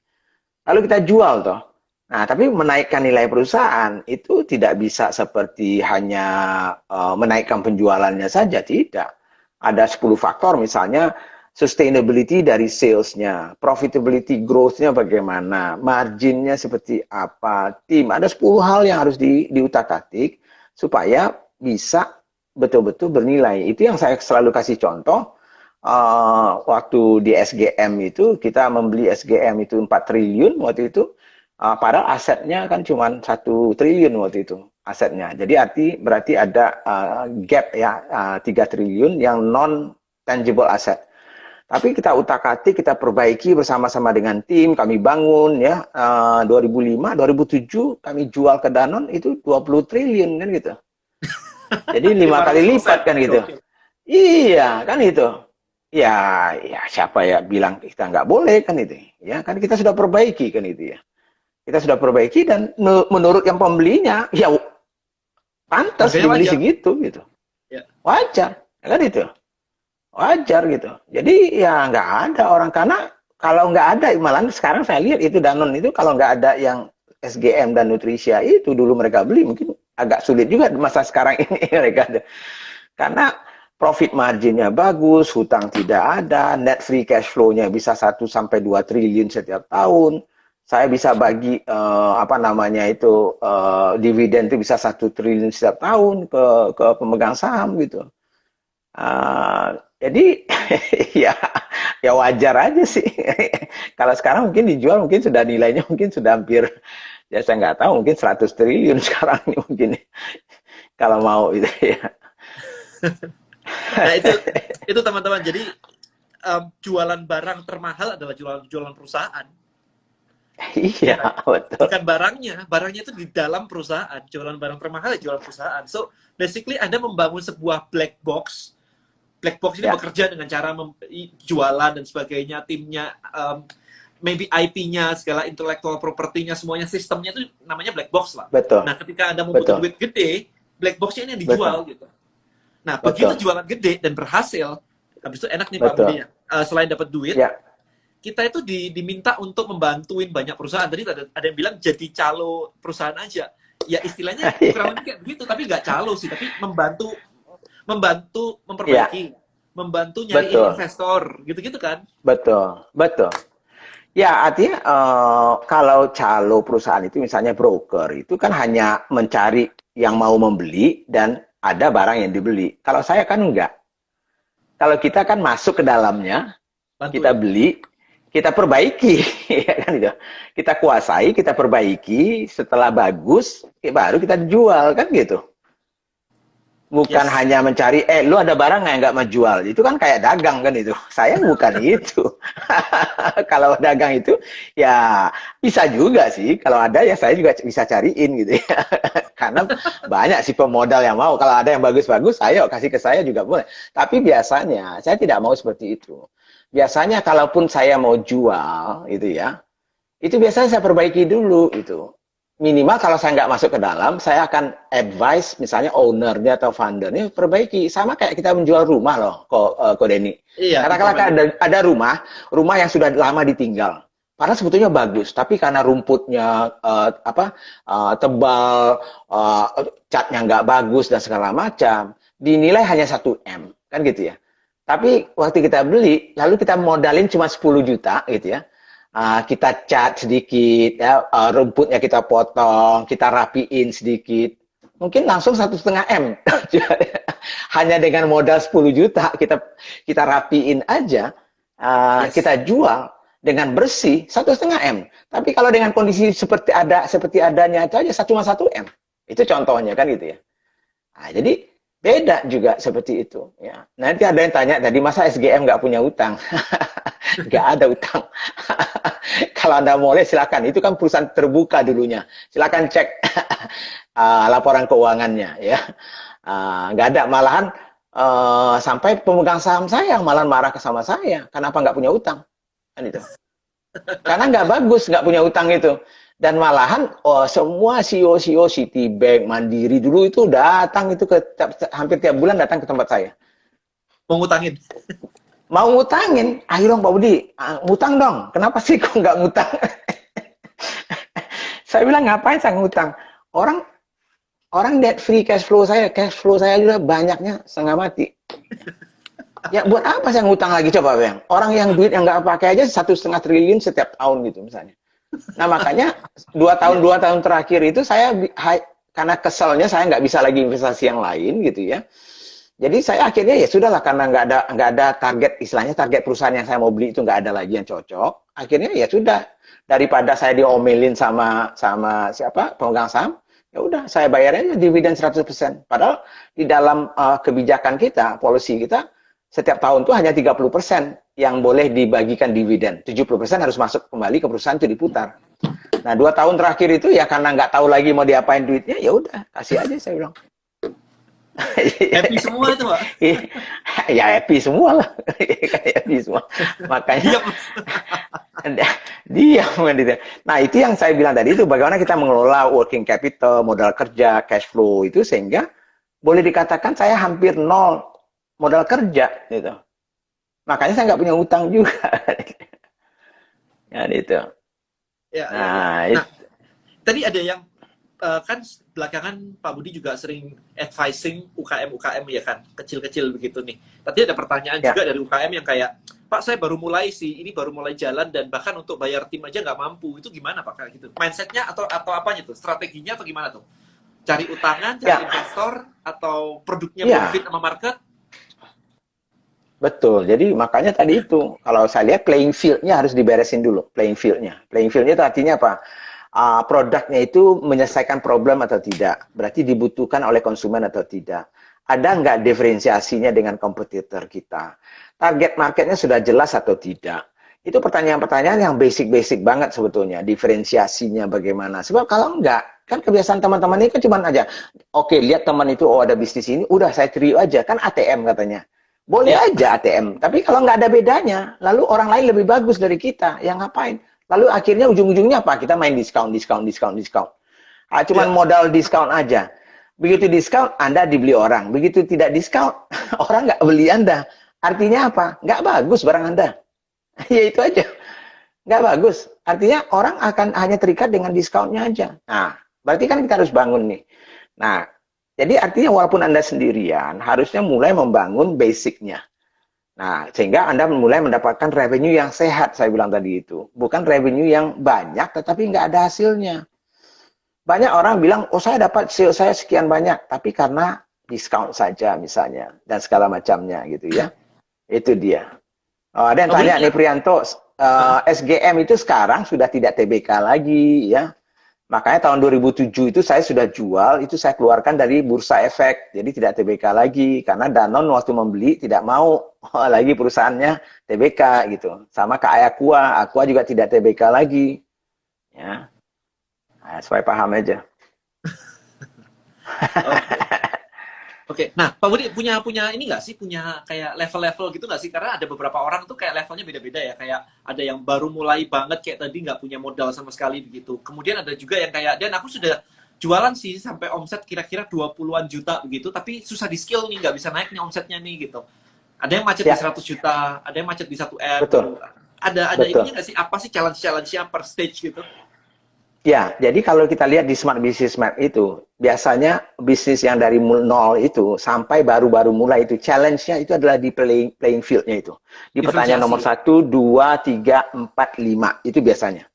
Lalu kita jual toh. Nah, tapi menaikkan nilai perusahaan itu tidak bisa seperti hanya menaikkan penjualannya saja, tidak. Ada 10 faktor misalnya sustainability dari salesnya, profitability growth-nya bagaimana, marginnya seperti apa, tim. Ada 10 hal yang harus diutak-atik supaya bisa betul-betul bernilai. Itu yang saya selalu kasih contoh. Waktu di SGM itu kita membeli SGM itu 4 triliun waktu itu, padahal asetnya kan cuma 1 triliun waktu itu asetnya. Jadi berarti ada gap ya 3 triliun yang non tangible asset. Tapi kita utak-atik, kita perbaiki bersama-sama dengan tim, kami bangun ya 2005, 2007 kami jual ke Danone itu 20 triliun kan gitu. Jadi 5 kali lipat 500%. kan gitu. Gokil. Iya kan itu. Ya siapa ya bilang kita nggak boleh kan itu. Ya kan kita sudah perbaiki kan itu ya. Kita sudah perbaiki dan menurut yang pembelinya ya pantas Harganya dibeli wajar. segitu gitu. Ya. Wajar kan itu. Wajar gitu. Jadi ya nggak ada orang karena kalau nggak ada malah sekarang saya lihat itu Danone itu kalau nggak ada yang SGM dan Nutricia itu dulu mereka beli mungkin agak sulit juga di masa sekarang ini mereka ada. Karena profit marginnya bagus, hutang tidak ada, net free cash flow-nya bisa 1 sampai 2 triliun setiap tahun. Saya bisa bagi apa namanya itu dividen itu bisa 1 triliun setiap tahun ke pemegang saham gitu. Jadi ya ya wajar aja sih. Kalau sekarang mungkin dijual mungkin sudah nilainya mungkin sudah hampir ya saya nggak tahu mungkin 100 triliun sekarang ini mungkin kalau mau itu ya. Nah, itu teman-teman. Jadi jualan barang termahal adalah jualan perusahaan. Ya Iya, kan? betul. Bukan barangnya, barangnya itu di dalam perusahaan. Jualan barang termahal ya jualan perusahaan. So, basically Anda membangun sebuah black box. Black box ini Ya, bekerja dengan cara jualan dan sebagainya, timnya, maybe IP-nya, segala intellectual property-nya, semuanya sistemnya itu namanya black box lah. betul. Nah, ketika Anda membutuhkan Betul. duit gede, black box-nya ini yang dijual Betul. gitu. Nah, begitu Betul. jualan gede dan berhasil, habis itu enak nih Pak Budi Betul. ya. Selain dapat duit, Ya. kita itu diminta untuk membantuin banyak perusahaan. Tadi ada yang bilang jadi calo perusahaan aja. Ya istilahnya kurang lebih kayak begitu, tapi nggak calo sih, tapi membantu membantu Ya, memperbaiki, membantu nyariin betul. investor, gitu-gitu kan? Betul. Betul. Ya, artinya kalau calo perusahaan itu misalnya broker itu kan hanya mencari yang mau membeli dan ada barang yang dibeli. Kalau saya kan enggak. Kalau kita kan masuk ke dalamnya, kita Bantuin. beli, kita perbaiki, ya kan itu. Kita kuasai, kita perbaiki, setelah bagus, baru kita jual kan gitu. Bukan Yes. hanya mencari, lu ada barang nggak mau jual. Itu kan kayak dagang kan itu. Saya bukan itu. Kalau dagang itu, ya bisa juga sih. Kalau ada ya saya juga bisa cariin gitu ya. Karena banyak sih pemodal yang mau. Kalau ada yang bagus-bagus, ayo kasih ke saya juga boleh. Tapi biasanya saya tidak mau seperti itu. Biasanya kalaupun saya mau jual, itu ya, itu biasanya saya perbaiki dulu itu. Minimal kalau saya nggak masuk ke dalam, saya akan advice misalnya ownernya atau foundernya perbaiki. Sama kayak kita menjual rumah loh, Ko Denny. Iya, Katakanlah diperbaiki. ada rumah yang sudah lama ditinggal. Padahal sebetulnya bagus, tapi karena rumputnya tebal, catnya nggak bagus dan segala macam, dinilai hanya 1 M, kan gitu ya. Tapi waktu kita beli, lalu kita modalin cuma 10 juta gitu ya. Kita cat sedikit, ya, rumputnya kita potong, kita rapiin sedikit, mungkin langsung 1,5 M. Hanya dengan modal 10 juta kita rapiin aja, Yes. kita jual dengan bersih 1,5 M. Tapi kalau dengan kondisi seperti adanya itu aja cuma 1 M. Itu contohnya kan gitu ya. Jadi beda juga seperti itu. Ya. Nanti ada yang tanya tadi masa SGM nggak punya utang? Nggak ada utang. Kalau Anda mau lihat silakan. Itu kan perusahaan terbuka dulunya. Silakan cek laporan keuangannya ya. Nggak ada, malahan sampai pemegang saham saya yang malah marah ke sama saya. Kenapa nggak punya utang? Kan itu. Karena nggak bagus nggak punya utang itu. Dan malahan semua CEO-CEO Citibank, Mandiri dulu itu datang itu hampir tiap bulan datang ke tempat saya. Mau ngutangin. Mau ngutangin, ayo dong Pak Budi, ngutang dong. Kenapa sih kok nggak ngutang? Saya bilang ngapain saya ngutang? Orang orang debt free cash flow saya juga banyaknya setengah mati. Ya buat apa saya ngutang lagi coba Bang? Orang yang duit yang nggak pakai aja 1,5 triliun setiap tahun gitu misalnya. Nah makanya Iya. 2 tahun terakhir itu saya karena keselnya saya nggak bisa lagi investasi yang lain gitu ya. Jadi saya akhirnya ya sudahlah karena nggak ada target istilahnya target perusahaan yang saya mau beli itu nggak ada lagi yang cocok. Akhirnya ya sudah daripada saya diomelin sama siapa pemegang saham, ya udah saya bayar aja dividen 100%. Padahal di dalam kebijakan kita, policy kita setiap tahun tuh hanya 30% yang boleh dibagikan dividen. 70% harus masuk kembali ke perusahaan itu diputar. Nah, 2 tahun terakhir itu ya karena nggak tahu lagi mau diapain duitnya, ya udah kasih aja saya bilang. Happy semua itu, Pak. Ya happy semua lah. Happy semua. Makanya Diam. diam kan gitu. Nah, itu yang saya bilang tadi itu bagaimana kita mengelola working capital, modal kerja, cash flow itu sehingga boleh dikatakan saya hampir nol modal kerja gitu. Makanya saya nggak punya utang juga. Ya itu. Ya, ya, ya. Nah, Nah, tadi ada yang kan belakangan Pak Budi juga sering advising UKM-UKM ya kan, kecil-kecil begitu nih. Tadi ada pertanyaan ya, juga dari UKM yang kayak, Pak saya baru mulai sih, ini baru mulai jalan dan bahkan untuk bayar tim aja nggak mampu. Itu gimana Pak kayak gitu? Mindsetnya atau apanya tuh? Strateginya atau gimana tuh? Cari utangan, cari ya, investor, atau produknya ya. belum fit sama market? Betul. Jadi makanya tadi itu, kalau saya lihat playing field-nya harus diberesin dulu. Playing field-nya. Playing field-nya itu artinya apa? Produknya itu menyelesaikan problem atau tidak. Berarti dibutuhkan oleh konsumen atau tidak. Ada nggak diferensiasinya dengan kompetitor kita? Target marketnya sudah jelas atau tidak? Itu pertanyaan-pertanyaan yang basic-basic banget sebetulnya. Diferensiasinya bagaimana? Sebab kalau enggak, kan kebiasaan teman-teman ini kan cuma aja, oke, lihat teman itu, oh ada bisnis ini, udah saya trio aja. Kan ATM katanya. Boleh Ya, aja ATM, tapi kalau nggak ada bedanya, lalu orang lain lebih bagus dari kita, yang ngapain? Lalu akhirnya ujung-ujungnya apa? Kita main diskon, diskon, diskon, diskon. Cuman ya. modal diskon aja. Begitu diskon, Anda dibeli orang. Begitu tidak diskon, orang nggak beli Anda. Artinya apa? Nggak bagus barang Anda. Ya itu aja. Nggak bagus. Artinya orang akan hanya terikat dengan diskonnya aja. Nah, berarti kan kita harus bangun nih. Nah, jadi artinya walaupun Anda sendirian, harusnya mulai membangun basicnya. Nah, sehingga Anda mulai mendapatkan revenue yang sehat, saya bilang tadi itu. Bukan revenue yang banyak, tetapi nggak ada hasilnya. Banyak orang bilang, oh saya dapat sales saya sekian banyak, tapi karena discount saja misalnya, dan segala macamnya gitu ya. Itu dia. Oh, ada yang Pak Budi tanya punya, nih Prianto, ah, SGM itu sekarang sudah tidak TBK lagi ya. Makanya tahun 2007 itu saya sudah jual, itu saya keluarkan dari Bursa Efek. Jadi tidak TBK lagi. Karena Danone waktu membeli tidak mau lagi perusahaannya TBK gitu. Sama kayak Aqua, Aqua juga tidak TBK lagi. Ya, nah, supaya paham aja. oke. Oke, nah Pak Budi punya punya ini nggak sih, punya kayak level-level gitu nggak sih? Karena ada beberapa orang tuh kayak levelnya beda-beda ya. Kayak ada yang baru mulai banget kayak tadi nggak punya modal sama sekali begitu. Kemudian ada juga yang kayak, dan aku sudah jualan sih sampai omset kira-kira 20-an juta begitu, tapi susah di skill nih, nggak bisa naik nih omsetnya nih gitu. Ada yang macet di Ya, 100 juta, ada yang macet di 1 M gitu. betul, Ada betul. ininya nggak sih? Apa sih challenge-challenge-nya per stage gitu? Ya, jadi kalau kita lihat di Smart Business Map itu, biasanya bisnis yang dari nol itu sampai baru-baru mulai itu, challenge-nya itu adalah di playing field-nya itu. Di pertanyaan nomor Diferensiasi. 1, 2, 3, 4, 5, itu biasanya.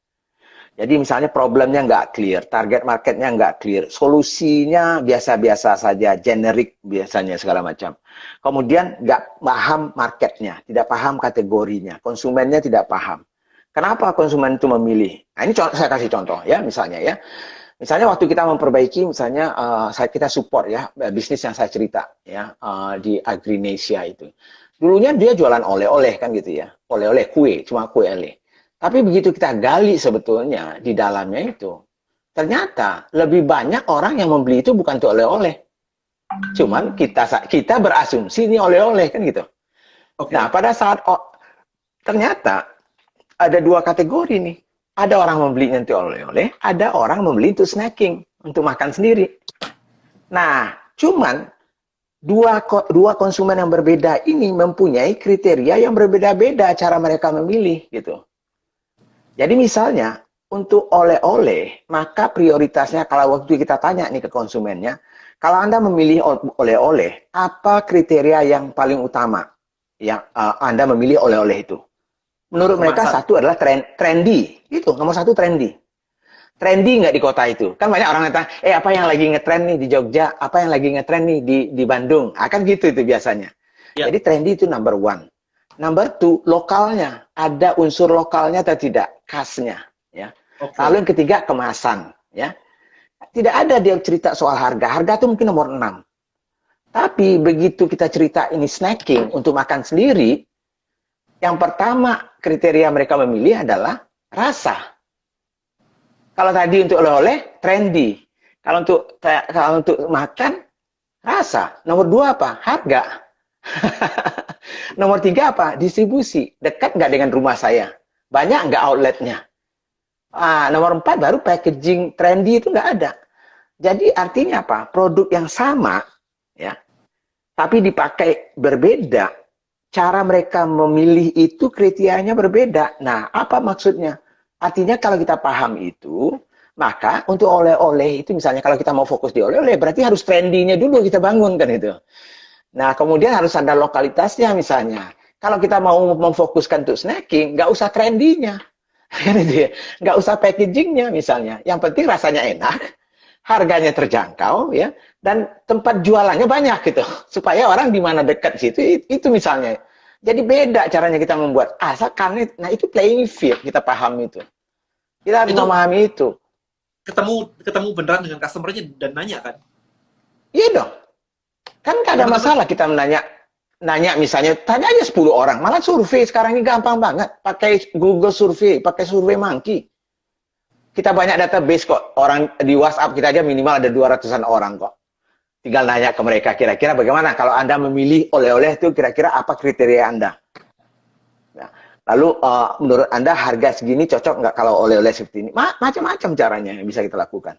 Jadi misalnya problemnya nggak clear, target marketnya nggak clear, solusinya biasa-biasa saja, generik biasanya segala macam. Kemudian nggak paham marketnya, tidak paham kategorinya, konsumennya tidak paham. Kenapa konsumen itu memilih? Nah, ini saya kasih contoh ya, misalnya ya. Misalnya waktu kita memperbaiki, misalnya kita support ya bisnis yang saya cerita ya di Agrinesia itu. Dulunya dia jualan oleh-oleh kan gitu ya, oleh-oleh kue, cuma kue oleh. Tapi begitu kita gali sebetulnya di dalamnya itu, ternyata lebih banyak orang yang membeli itu bukan untuk oleh-oleh. Cuman kita berasumsi ini oleh-oleh kan gitu. Nah, Oke. pada saat ternyata ada dua kategori nih. Ada orang membeli untuk oleh-oleh, ada orang membeli untuk snacking, untuk makan sendiri. Nah, cuman dua konsumen yang berbeda ini mempunyai kriteria yang berbeda-beda cara mereka memilih gitu. Jadi misalnya untuk oleh-oleh, maka prioritasnya kalau waktu kita tanya nih ke konsumennya, kalau Anda memilih oleh-oleh, apa kriteria yang paling utama yang Anda memilih oleh-oleh itu? Menurut mereka Kemasan. satu adalah trendy, itu nomor satu trendy. Trendy nggak di kota itu? Kan banyak orang kata, apa yang lagi ngetren nih di Jogja, apa yang lagi ngetren nih di Bandung, akan gitu itu biasanya. Ya, Jadi trendy itu number one. Number two, lokalnya. Ada unsur lokalnya atau tidak? Khasnya. Ya. Lalu oke. yang ketiga, kemasan. Ya. Tidak ada dia cerita soal harga. Harga itu mungkin nomor 6. Tapi begitu kita cerita ini snacking untuk makan sendiri, yang pertama kriteria mereka memilih adalah rasa. Kalau tadi untuk oleh-oleh, trendy. Kalau untuk makan, rasa. Nomor dua apa? Harga. Nomor tiga apa? Distribusi. Dekat nggak dengan rumah saya? Banyak nggak outletnya? Nomor empat baru packaging trendy itu nggak ada. Jadi artinya apa? Produk yang sama, ya, tapi dipakai berbeda. Cara mereka memilih itu kriterianya berbeda. Nah, apa maksudnya? Artinya kalau kita paham itu, maka untuk oleh-oleh itu misalnya kalau kita mau fokus di oleh-oleh, berarti harus trendinya dulu kita bangun kan itu. Nah, kemudian harus ada lokalitasnya misalnya. Kalau kita mau memfokuskan untuk snacking, nggak usah trendinya. Kan itu ya. Nggak usah packagingnya misalnya. Yang penting rasanya enak, harganya terjangkau ya, dan tempat jualannya banyak gitu. Supaya orang di mana dekat situ itu misalnya. Jadi beda caranya kita membuat. Karena, nah itu playing field, kita paham itu. Kita harus Itu memahami itu. ketemu beneran dengan customer-nya dan nanya kan? Iya dong. Kan nggak ada Teman-teman, masalah kita nanya misalnya, tanya aja 10 orang. Malah survei sekarang ini gampang banget. Pakai Google Survey, pakai Survey Monkey. Kita banyak database kok. Orang di WhatsApp kita aja minimal ada 200-an orang kok. Tinggal nanya ke mereka, kira-kira bagaimana kalau Anda memilih oleh-oleh itu, kira-kira apa kriteria Anda? Nah, lalu menurut Anda harga segini cocok nggak kalau oleh-oleh seperti ini? Macam-macam caranya yang bisa kita lakukan.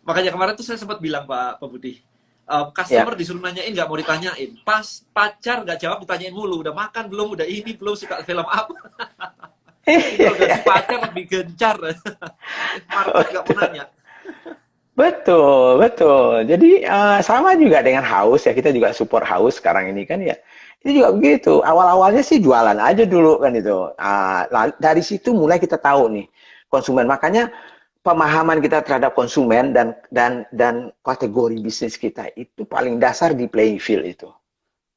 makanya kemarin tuh saya sempat bilang Pak Budi, Ya. customer disuruh nanyain nggak mau ditanyain, pas pacar nggak jawab ditanyain mulu, udah makan belum, udah ini belum, suka film apa. Interogasi pacar lebih gencar. Market nggak mau nanya. Betul, betul. Jadi sama juga dengan haus ya, kita juga support haus sekarang ini kan ya. Itu juga begitu. Awal-awalnya sih jualan aja dulu kan itu. Dari situ mulai kita tahu nih konsumen. Makanya pemahaman kita terhadap konsumen dan kategori bisnis kita itu paling dasar di playing field itu.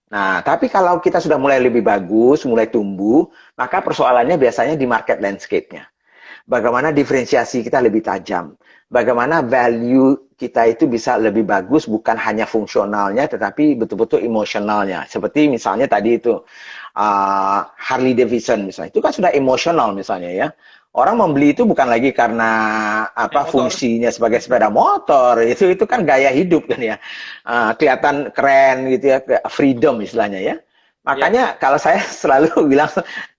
Nah, tapi kalau kita sudah mulai lebih bagus, mulai tumbuh, maka persoalannya biasanya di market landscape-nya. Bagaimana diferensiasi kita lebih tajam, bagaimana value kita itu bisa lebih bagus, bukan hanya fungsionalnya, tetapi betul-betul emosionalnya. Seperti misalnya tadi itu, Harley Davidson misalnya, itu kan sudah emosional misalnya ya. Orang membeli itu bukan lagi karena apa Motor. fungsinya sebagai sepeda motor, itu kan gaya hidup kan ya. Kelihatan keren gitu ya, freedom istilahnya ya. Makanya kalau saya selalu bilang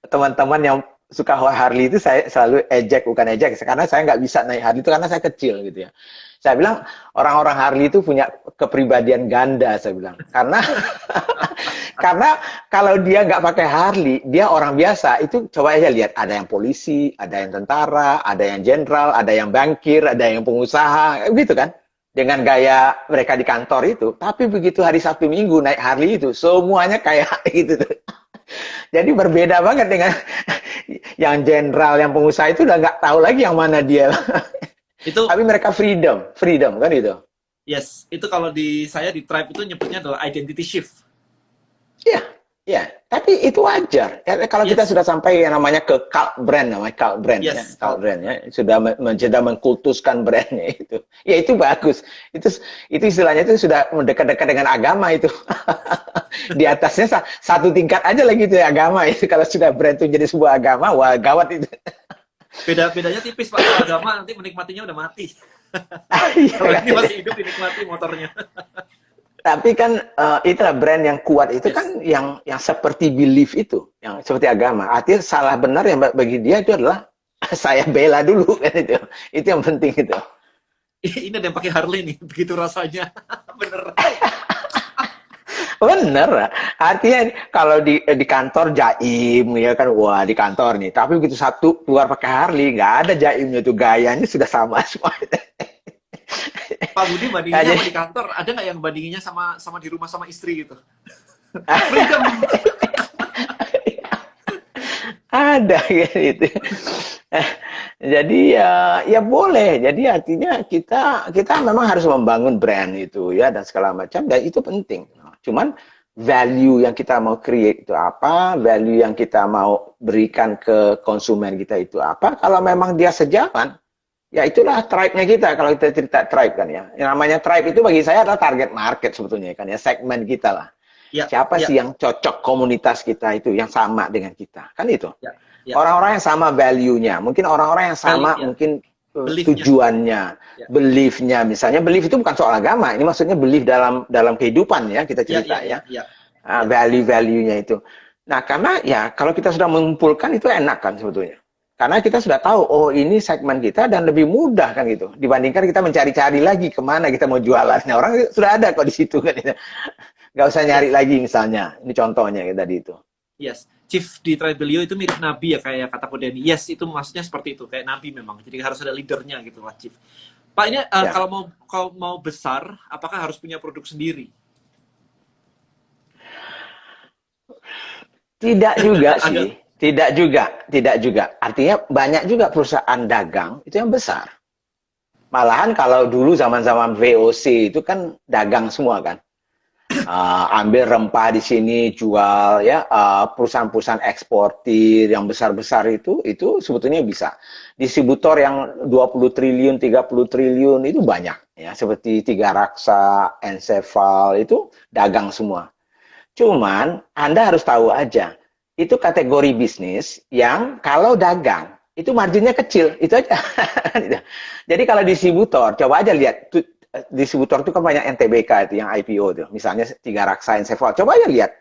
teman-teman yang suka Harley itu saya selalu ejek, bukan ejek, karena saya nggak bisa naik Harley itu karena saya kecil gitu ya. Saya bilang orang-orang Harley itu punya kepribadian ganda, saya bilang. Karena kalau dia nggak pakai Harley, dia orang biasa. Itu coba aja lihat, ada yang polisi, ada yang tentara, ada yang jenderal, ada yang bankir, ada yang pengusaha, gitu kan? Dengan gaya mereka di kantor itu. Tapi begitu hari Sabtu Minggu naik Harley itu, semuanya kayak gitu tuh. Jadi berbeda banget dengan yang jenderal, yang pengusaha itu udah nggak tahu lagi yang mana dia. Itu Tapi mereka freedom kan itu. yes, itu kalau di saya di Tribe itu nyebutnya adalah identity shift. Iya, iya. Tapi itu wajar. Ya, kalau kita Yes, sudah sampai yang namanya ke cult brand, namanya cult brand ya, yes, cult brand ya, sudah mengkultuskan brandnya itu. Ya itu bagus. Itu istilahnya itu sudah mendekat-dekat dengan agama itu. Di atasnya satu tingkat aja lagi itu ya, agama itu. Kalau sudah brand itu jadi sebuah agama, wah gawat itu. bedanya tipis Pak. Kalau agama nanti menikmatinya udah mati. Iya Kalau kan? ini masih hidup dinikmati motornya. Tapi kan itulah brand yang kuat itu Yes. kan yang seperti belief itu, yang seperti agama. Artinya salah benar yang bagi dia itu adalah saya bela dulu kan itu. Itu yang penting itu. Ini ada yang pakai Harley nih, begitu rasanya. Bener. Bener. Artinya kalau di kantor jaim ya kan, wah di kantor nih. Tapi begitu satu keluar pakai Harley, nggak ada jaimnya tuh, gayanya sudah sama semua. Pak Budi Ya, bandinginnya jadi, sama di kantor, ada nggak yang bandinginnya sama di rumah sama istri gitu? Freedom. ada gitu. Jadi ya boleh. Jadi artinya kita memang harus membangun brand itu ya dan segala macam, dan itu penting. Cuman value yang kita mau create itu apa, value yang kita mau berikan ke konsumen kita itu apa. Kalau memang dia sejalan, ya itulah tribe-nya kita. Kalau kita cerita tribe kan ya. Yang namanya tribe itu bagi saya adalah target market sebetulnya kan ya, segmen kita lah. Ya, Siapa ya, sih yang cocok komunitas kita itu, yang sama dengan kita. Kan itu. ya, ya. Orang-orang yang sama value-nya. Mungkin orang-orang yang sama Value, ya. mungkin Belief-nya. tujuannya, Ya. belief-nya. Misalnya belief itu bukan soal agama. Ini maksudnya belief dalam kehidupan ya, kita Ya, cerita ya, ya. ya, ya. Value-value-nya itu. Nah, karena ya kalau kita sudah mengumpulkan itu enak kan sebetulnya. Karena kita sudah tahu, oh ini segmen kita dan lebih mudah kan gitu. Dibandingkan kita mencari-cari lagi kemana kita mau jualan. Nah, orang sudah ada kok di situ kan. Nggak usah nyari Yes. lagi misalnya. Ini contohnya kayak tadi itu. Yes. Chief di Tribelio itu mirip nabi ya, kayak kata Ko Denny. Yes, itu maksudnya seperti itu, kayak nabi memang. Jadi harus ada leadernya gitu lah, Chief. Pak, ini Ya. kalau mau besar, apakah harus punya produk sendiri? Tidak juga Agak sih. Tidak juga. Artinya banyak juga perusahaan dagang itu yang besar. Malahan kalau dulu zaman-zaman VOC itu kan dagang semua kan. Ambil rempah di sini, jual ya, perusahaan-perusahaan eksportir yang besar-besar itu sebetulnya bisa. Distributor yang 20 triliun, 30 triliun itu banyak ya, seperti Tiga Raksa, Enceval itu dagang semua. Cuman Anda harus tahu aja, itu kategori bisnis yang kalau dagang itu marginnya kecil, itu aja. Jadi kalau distributor, coba aja lihat distributor itu kan banyak NTBK itu yang IPO itu, misalnya Tiga Raksa, Enceval. Coba aja lihat,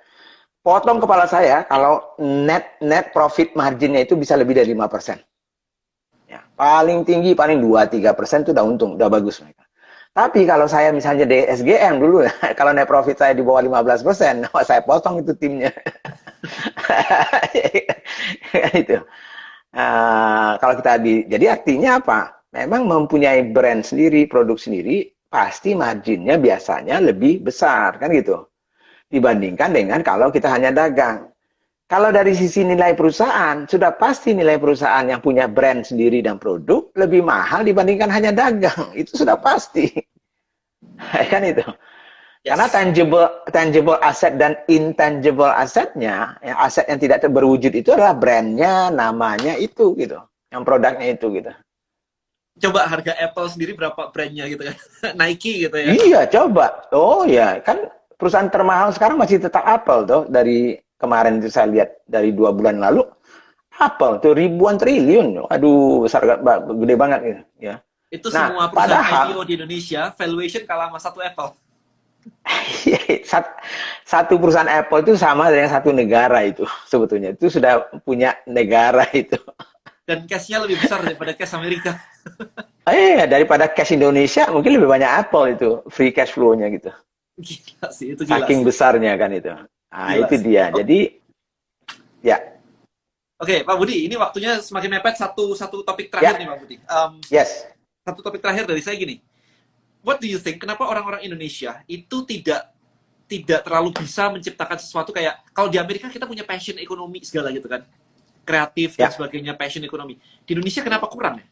potong kepala saya kalau net profit marginnya itu bisa lebih dari 5%. Ya, paling tinggi paling 2-3% itu udah untung, udah bagus mereka. Tapi kalau saya misalnya di SGM dulu, kalau net profit saya di bawah 15%, saya potong itu timnya. Itu. Kalau kita jadi artinya apa? Memang mempunyai brand sendiri, produk sendiri, pasti marginnya biasanya lebih besar, kan gitu. Dibandingkan dengan kalau kita hanya dagang. Kalau dari sisi nilai perusahaan, sudah pasti nilai perusahaan yang punya brand sendiri dan produk lebih mahal dibandingkan hanya dagang. Itu sudah pasti. Kan itu. Karena Yes. tangible asset dan intangible asetnya, ya, aset yang tidak berwujud itu adalah brandnya, namanya itu gitu, yang produknya itu gitu. Coba harga Apple sendiri berapa brandnya gitu kan? Nike gitu ya. Iya, coba. Oh ya, kan perusahaan termahal sekarang masih tetap Apple tuh. Dari kemarin itu saya lihat dari 2 bulan lalu, Apple tuh ribuan triliun. Aduh, besar, gede banget gitu. Ya. Itu Nah, semua perusahaan IPO padahal di Indonesia, valuation kalah sama satu Apple. satu perusahaan Apple itu sama dengan satu negara itu sebetulnya. Itu sudah punya negara itu. Dan cash-nya lebih besar daripada cash Amerika. Daripada cash Indonesia mungkin lebih banyak Apple itu free cash flow-nya gitu. Gila sih, itu gila Saking sih. besarnya kan itu. Nah, Gila itu sih. dia. Oke, Jadi ya, Pak Budi, ini waktunya semakin mepet. Satu topik ya, terakhir nih, Pak Budi. yes. Satu topik terakhir dari saya gini. What do you think? Kenapa orang-orang Indonesia itu tidak terlalu bisa menciptakan sesuatu kayak kalau di Amerika kita punya passion ekonomi segala gitu kan, kreatif dan Ya. sebagainya, passion ekonomi. Di Indonesia kenapa kurang ya?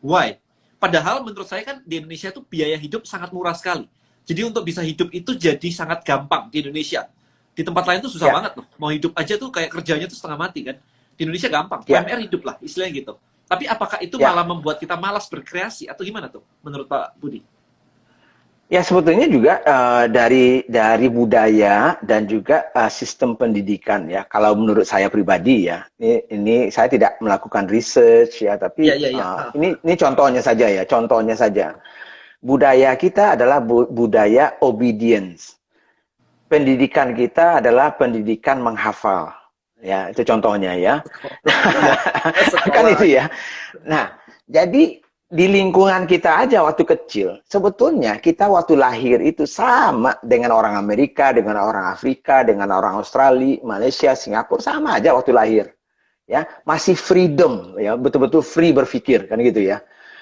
Why? Padahal menurut saya kan di Indonesia itu biaya hidup sangat murah sekali. Jadi untuk bisa hidup itu jadi sangat gampang di Indonesia. Di tempat lain tuh susah Ya. banget loh. Mau hidup aja tuh kayak kerjanya tuh setengah mati kan. Di Indonesia gampang. Ya. UMR hidup lah istilahnya gitu. Tapi apakah itu Ya. malah membuat kita malas berkreasi atau gimana tuh menurut Pak Budi? Ya, sebetulnya juga dari budaya dan juga sistem pendidikan ya. Kalau menurut saya pribadi ya, ini saya tidak melakukan research ya, tapi Iya, iya, iya. ini contohnya saja ya, contohnya saja. Budaya kita adalah budaya obedience. Pendidikan kita adalah pendidikan menghafal. Ya, itu contohnya ya. Iya. Kan Sekolah. itu ya. Nah, jadi di lingkungan kita aja waktu kecil, sebetulnya kita waktu lahir itu sama dengan orang Amerika, dengan orang Afrika, dengan orang Australia, Malaysia, Singapura, sama aja waktu lahir. Ya, masih freedom ya, betul-betul free berpikir kan gitu ya.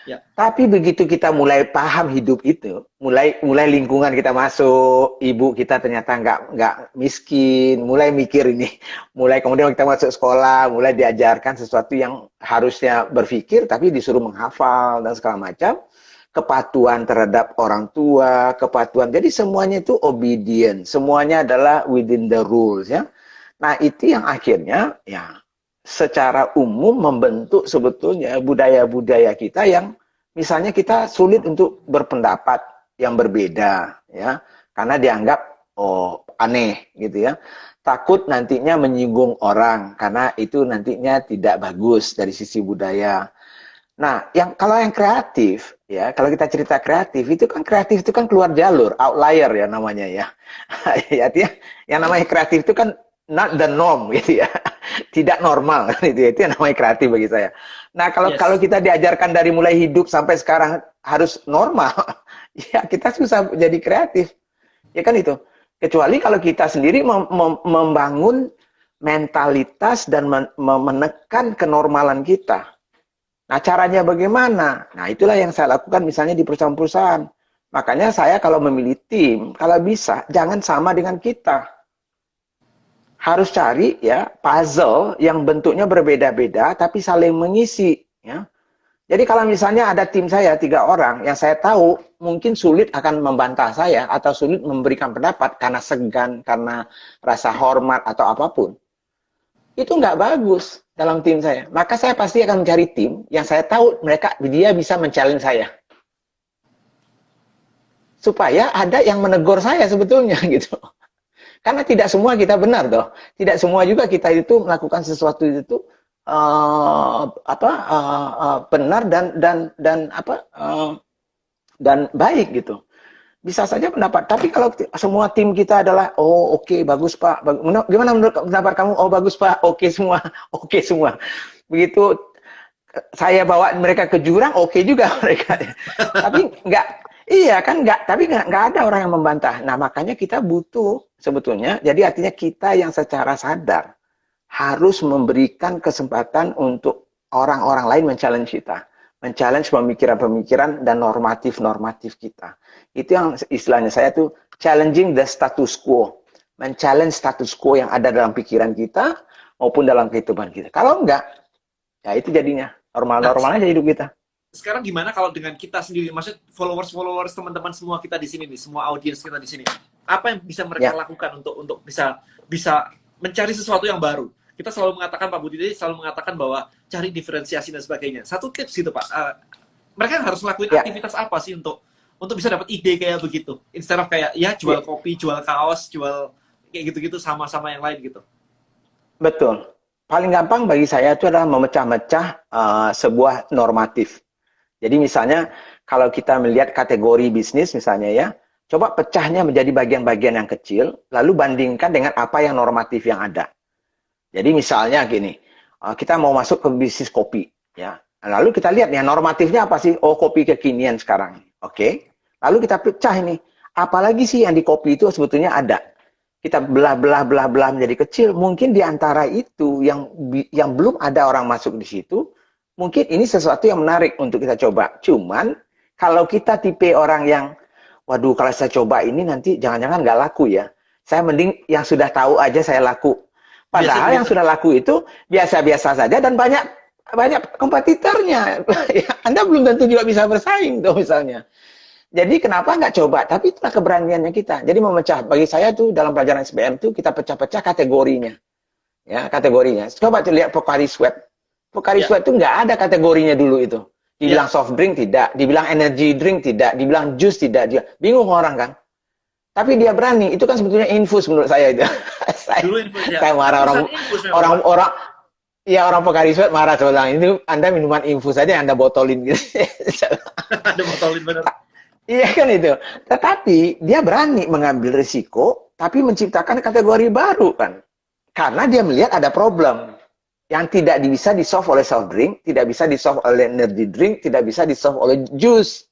Ya. Tapi begitu kita mulai paham hidup itu, mulai lingkungan kita masuk, ibu kita ternyata nggak miskin, mulai mikir ini, mulai kemudian kita masuk sekolah, mulai diajarkan sesuatu yang harusnya berpikir, tapi disuruh menghafal dan segala macam, kepatuhan terhadap orang tua, kepatuhan, jadi semuanya itu obedient, semuanya adalah within the rules ya. Nah itu yang akhirnya ya secara umum membentuk sebetulnya budaya-budaya kita yang misalnya kita sulit untuk berpendapat yang berbeda ya karena dianggap aneh gitu ya, takut nantinya menyinggung orang karena itu nantinya tidak bagus dari sisi budaya. Nah, kalau yang kreatif ya, kalau kita cerita kreatif itu kan keluar jalur, outlier ya namanya ya. Artinya yang namanya kreatif itu kan not the norm gitu ya. Tidak normal itu yang namanya kreatif bagi saya. Nah, kalau kita diajarkan dari mulai hidup sampai sekarang harus normal, ya kita susah jadi kreatif. Ya kan itu. Kecuali kalau kita sendiri membangun mentalitas dan menekan kenormalan kita. Nah, caranya bagaimana? Nah, itulah yang saya lakukan misalnya di perusahaan-perusahaan. Makanya saya kalau memilih tim, kalau bisa jangan sama dengan kita. Harus cari ya puzzle yang bentuknya berbeda-beda tapi saling mengisi ya. Jadi kalau misalnya ada tim saya 3 orang yang saya tahu mungkin sulit akan membantah saya atau sulit memberikan pendapat karena segan, karena rasa hormat atau apapun. Itu nggak bagus dalam tim saya. Maka saya pasti akan mencari tim yang saya tahu dia bisa men-challenge saya. Supaya ada yang menegur saya sebetulnya gitu. Karena tidak semua kita benar toh. Tidak semua juga kita itu melakukan sesuatu itu benar dan baik gitu. Bisa saja pendapat. Tapi kalau semua tim kita adalah oke, bagus Pak. Gimana menurut pendapat kamu? Oh bagus Pak. Oke semua. Oke semua. Begitu saya bawa mereka ke jurang, oke juga mereka. Tapi tapi nggak ada orang yang membantah. Nah makanya kita butuh sebetulnya. Jadi artinya kita yang secara sadar harus memberikan kesempatan untuk orang-orang lain men-challenge kita. Men-challenge pemikiran-pemikiran dan normatif-normatif kita. Itu yang istilahnya saya tuh challenging the status quo. Men-challenge status quo yang ada dalam pikiran kita maupun dalam kehidupan kita. Kalau enggak, ya itu jadinya normal-normal aja hidup kita. Sekarang gimana kalau dengan kita sendiri, maksud followers teman-teman semua kita di sini nih, semua audiens kita di sini. Apa yang bisa mereka lakukan untuk bisa mencari sesuatu yang baru? Kita selalu mengatakan, Pak Budi selalu mengatakan bahwa cari diferensiasi dan sebagainya. Satu tips gitu Pak, mereka harus melakukan aktivitas apa sih untuk bisa dapat ide kayak begitu? Instead of kayak jual kopi, jual kaos, jual kayak gitu-gitu sama-sama yang lain gitu. Betul. Paling gampang bagi saya itu adalah memecah-mecah sebuah normatif. Jadi misalnya kalau kita melihat kategori bisnis misalnya ya, coba pecahnya menjadi bagian-bagian yang kecil, lalu bandingkan dengan apa yang normatif yang ada. Jadi misalnya gini, kita mau masuk ke bisnis kopi, ya. Lalu kita lihat ya normatifnya apa sih? Oh kopi kekinian sekarang, oke. Lalu kita pecah ini, apalagi sih yang di kopi itu sebetulnya ada. Kita belah menjadi kecil. Mungkin di antara itu yang belum ada orang masuk di situ, mungkin ini sesuatu yang menarik untuk kita coba. Cuman kalau kita tipe orang yang, waduh kalau saya coba ini nanti jangan-jangan nggak laku ya. Saya mending yang sudah tahu aja saya laku. Padahal yang sudah laku itu biasa-biasa saja dan banyak kompetitornya. Anda belum tentu juga bisa bersaing tuh misalnya. Jadi kenapa nggak coba? Tapi itulah keberaniannya kita. Jadi memecah. Bagi saya tuh dalam pelajaran SBM tuh kita pecah-pecah kategorinya. Ya, kategorinya. Coba lihat Pocari Sweat. Pocari Sweat tuh nggak ada kategorinya dulu itu. Dibilang soft drink tidak, dibilang energy drink tidak, dibilang jus tidak. Bingung orang kan? Tapi dia berani, itu kan sebetulnya infus menurut saya itu. Saya marah orang Pocari Sweat marah soalnya ini Anda minuman infus aja Anda botolin gitu. Anda botolin bener. Iya kan itu. Tetapi dia berani mengambil risiko tapi menciptakan kategori baru kan. Karena dia melihat ada problem yang tidak bisa di-solve oleh soft drink, tidak bisa di-solve oleh energy drink, tidak bisa di-solve oleh jus.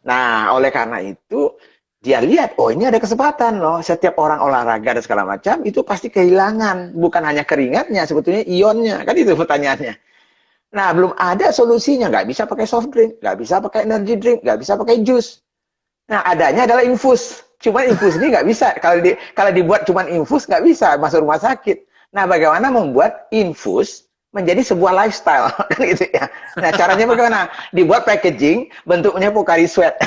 Nah, oleh karena itu dia lihat, oh ini ada kesempatan loh. Setiap orang olahraga dan segala macam, itu pasti kehilangan. Bukan hanya keringatnya, sebetulnya ionnya. Kan itu pertanyaannya. Nah, belum ada solusinya. Nggak bisa pakai soft drink, nggak bisa pakai energy drink, nggak bisa pakai jus. Nah, adanya adalah infus. Cuman infus ini nggak bisa. Kalau dibuat cuman infus, nggak bisa masuk rumah sakit. Nah, bagaimana membuat infus menjadi sebuah lifestyle. Kan gitu ya. Nah, caranya bagaimana? Dibuat packaging, bentuknya Pocari Sweat.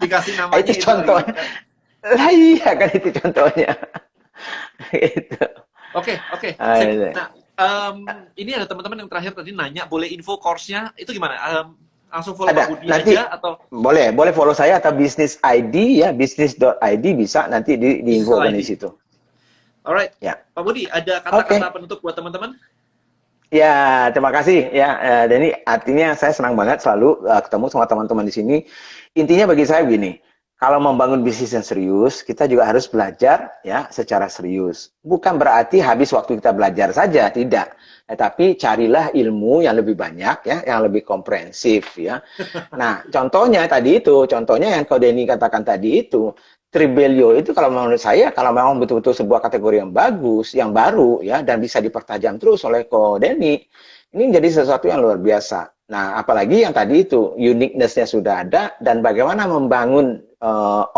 Dikasih namanya itu contohnya. Lah iya kan itu contohnya. Gitu. Oke. Nah, ini ada teman-teman yang terakhir tadi nanya, boleh info course-nya itu gimana? Langsung follow Pak Budi nanti, aja atau? Boleh follow saya atau Business ID ya, business.id bisa nanti diinfokan di situ. Alright. Ya. Pak Budi, ada kata-kata penutup buat teman-teman? Ya, terima kasih ya. Dan ini artinya saya senang banget selalu ketemu sama teman-teman di sini. Intinya bagi saya begini, kalau membangun bisnis yang serius, kita juga harus belajar ya secara serius. Bukan berarti habis waktu kita belajar saja, tidak. Tapi carilah ilmu yang lebih banyak ya, yang lebih komprehensif ya. Nah, contohnya yang Kau Denny katakan tadi itu, Tribelio itu kalau menurut saya, kalau memang betul-betul sebuah kategori yang bagus, yang baru ya, dan bisa dipertajam terus oleh Kau Denny, ini menjadi sesuatu yang luar biasa. Nah, apalagi yang tadi itu, uniqueness-nya sudah ada, dan bagaimana membangun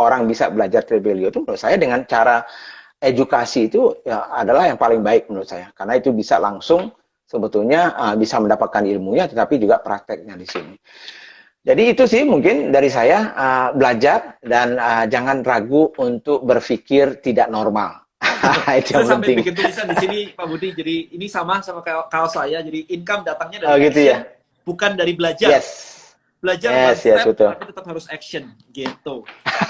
orang bisa belajar Tribelio itu menurut saya dengan cara edukasi itu ya, adalah yang paling baik menurut saya. Karena itu bisa langsung sebetulnya bisa mendapatkan ilmunya, tetapi juga prakteknya di sini. Jadi itu sih mungkin dari saya, belajar dan jangan ragu untuk berpikir tidak normal. Itu Saya yang sampai penting. bikin tulisan di sini Pak Budi. Jadi ini sama kayak kaos saya. Jadi income datangnya Oh dari gitu action, ya? bukan dari belajar. Yes. Belajar one Yes, yes, step, betul. tapi tetap harus action gitu.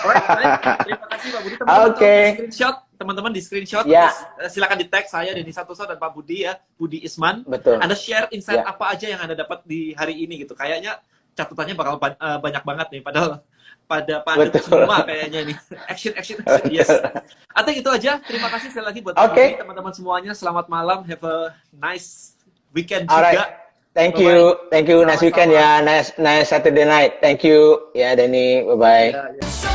Alright, baik. Terima kasih Pak Budi. Teman-teman Oke. tolong di screenshot, teman-teman di screenshot. Ya, Silakan di tag saya Denny Santoso dan Pak Budi ya, Budi Isman. betul. Anda share insight Ya, apa aja yang Anda dapat di hari ini gitu. Kayaknya catatannya bakal banyak banget nih, padahal pada padat betul. semua kayaknya nih. Action, action, action. Yes. Atau itu aja. Terima kasih sekali lagi buat Pak Oke. Budi, teman-teman semuanya. Selamat malam. Have a nice weekend Alright. juga. Thank Bye-bye. you. Thank you. Nice weekend Sama-sama. ya. Nice Saturday night. Thank you. Ya, Denny. Bye-bye. Ya, ya.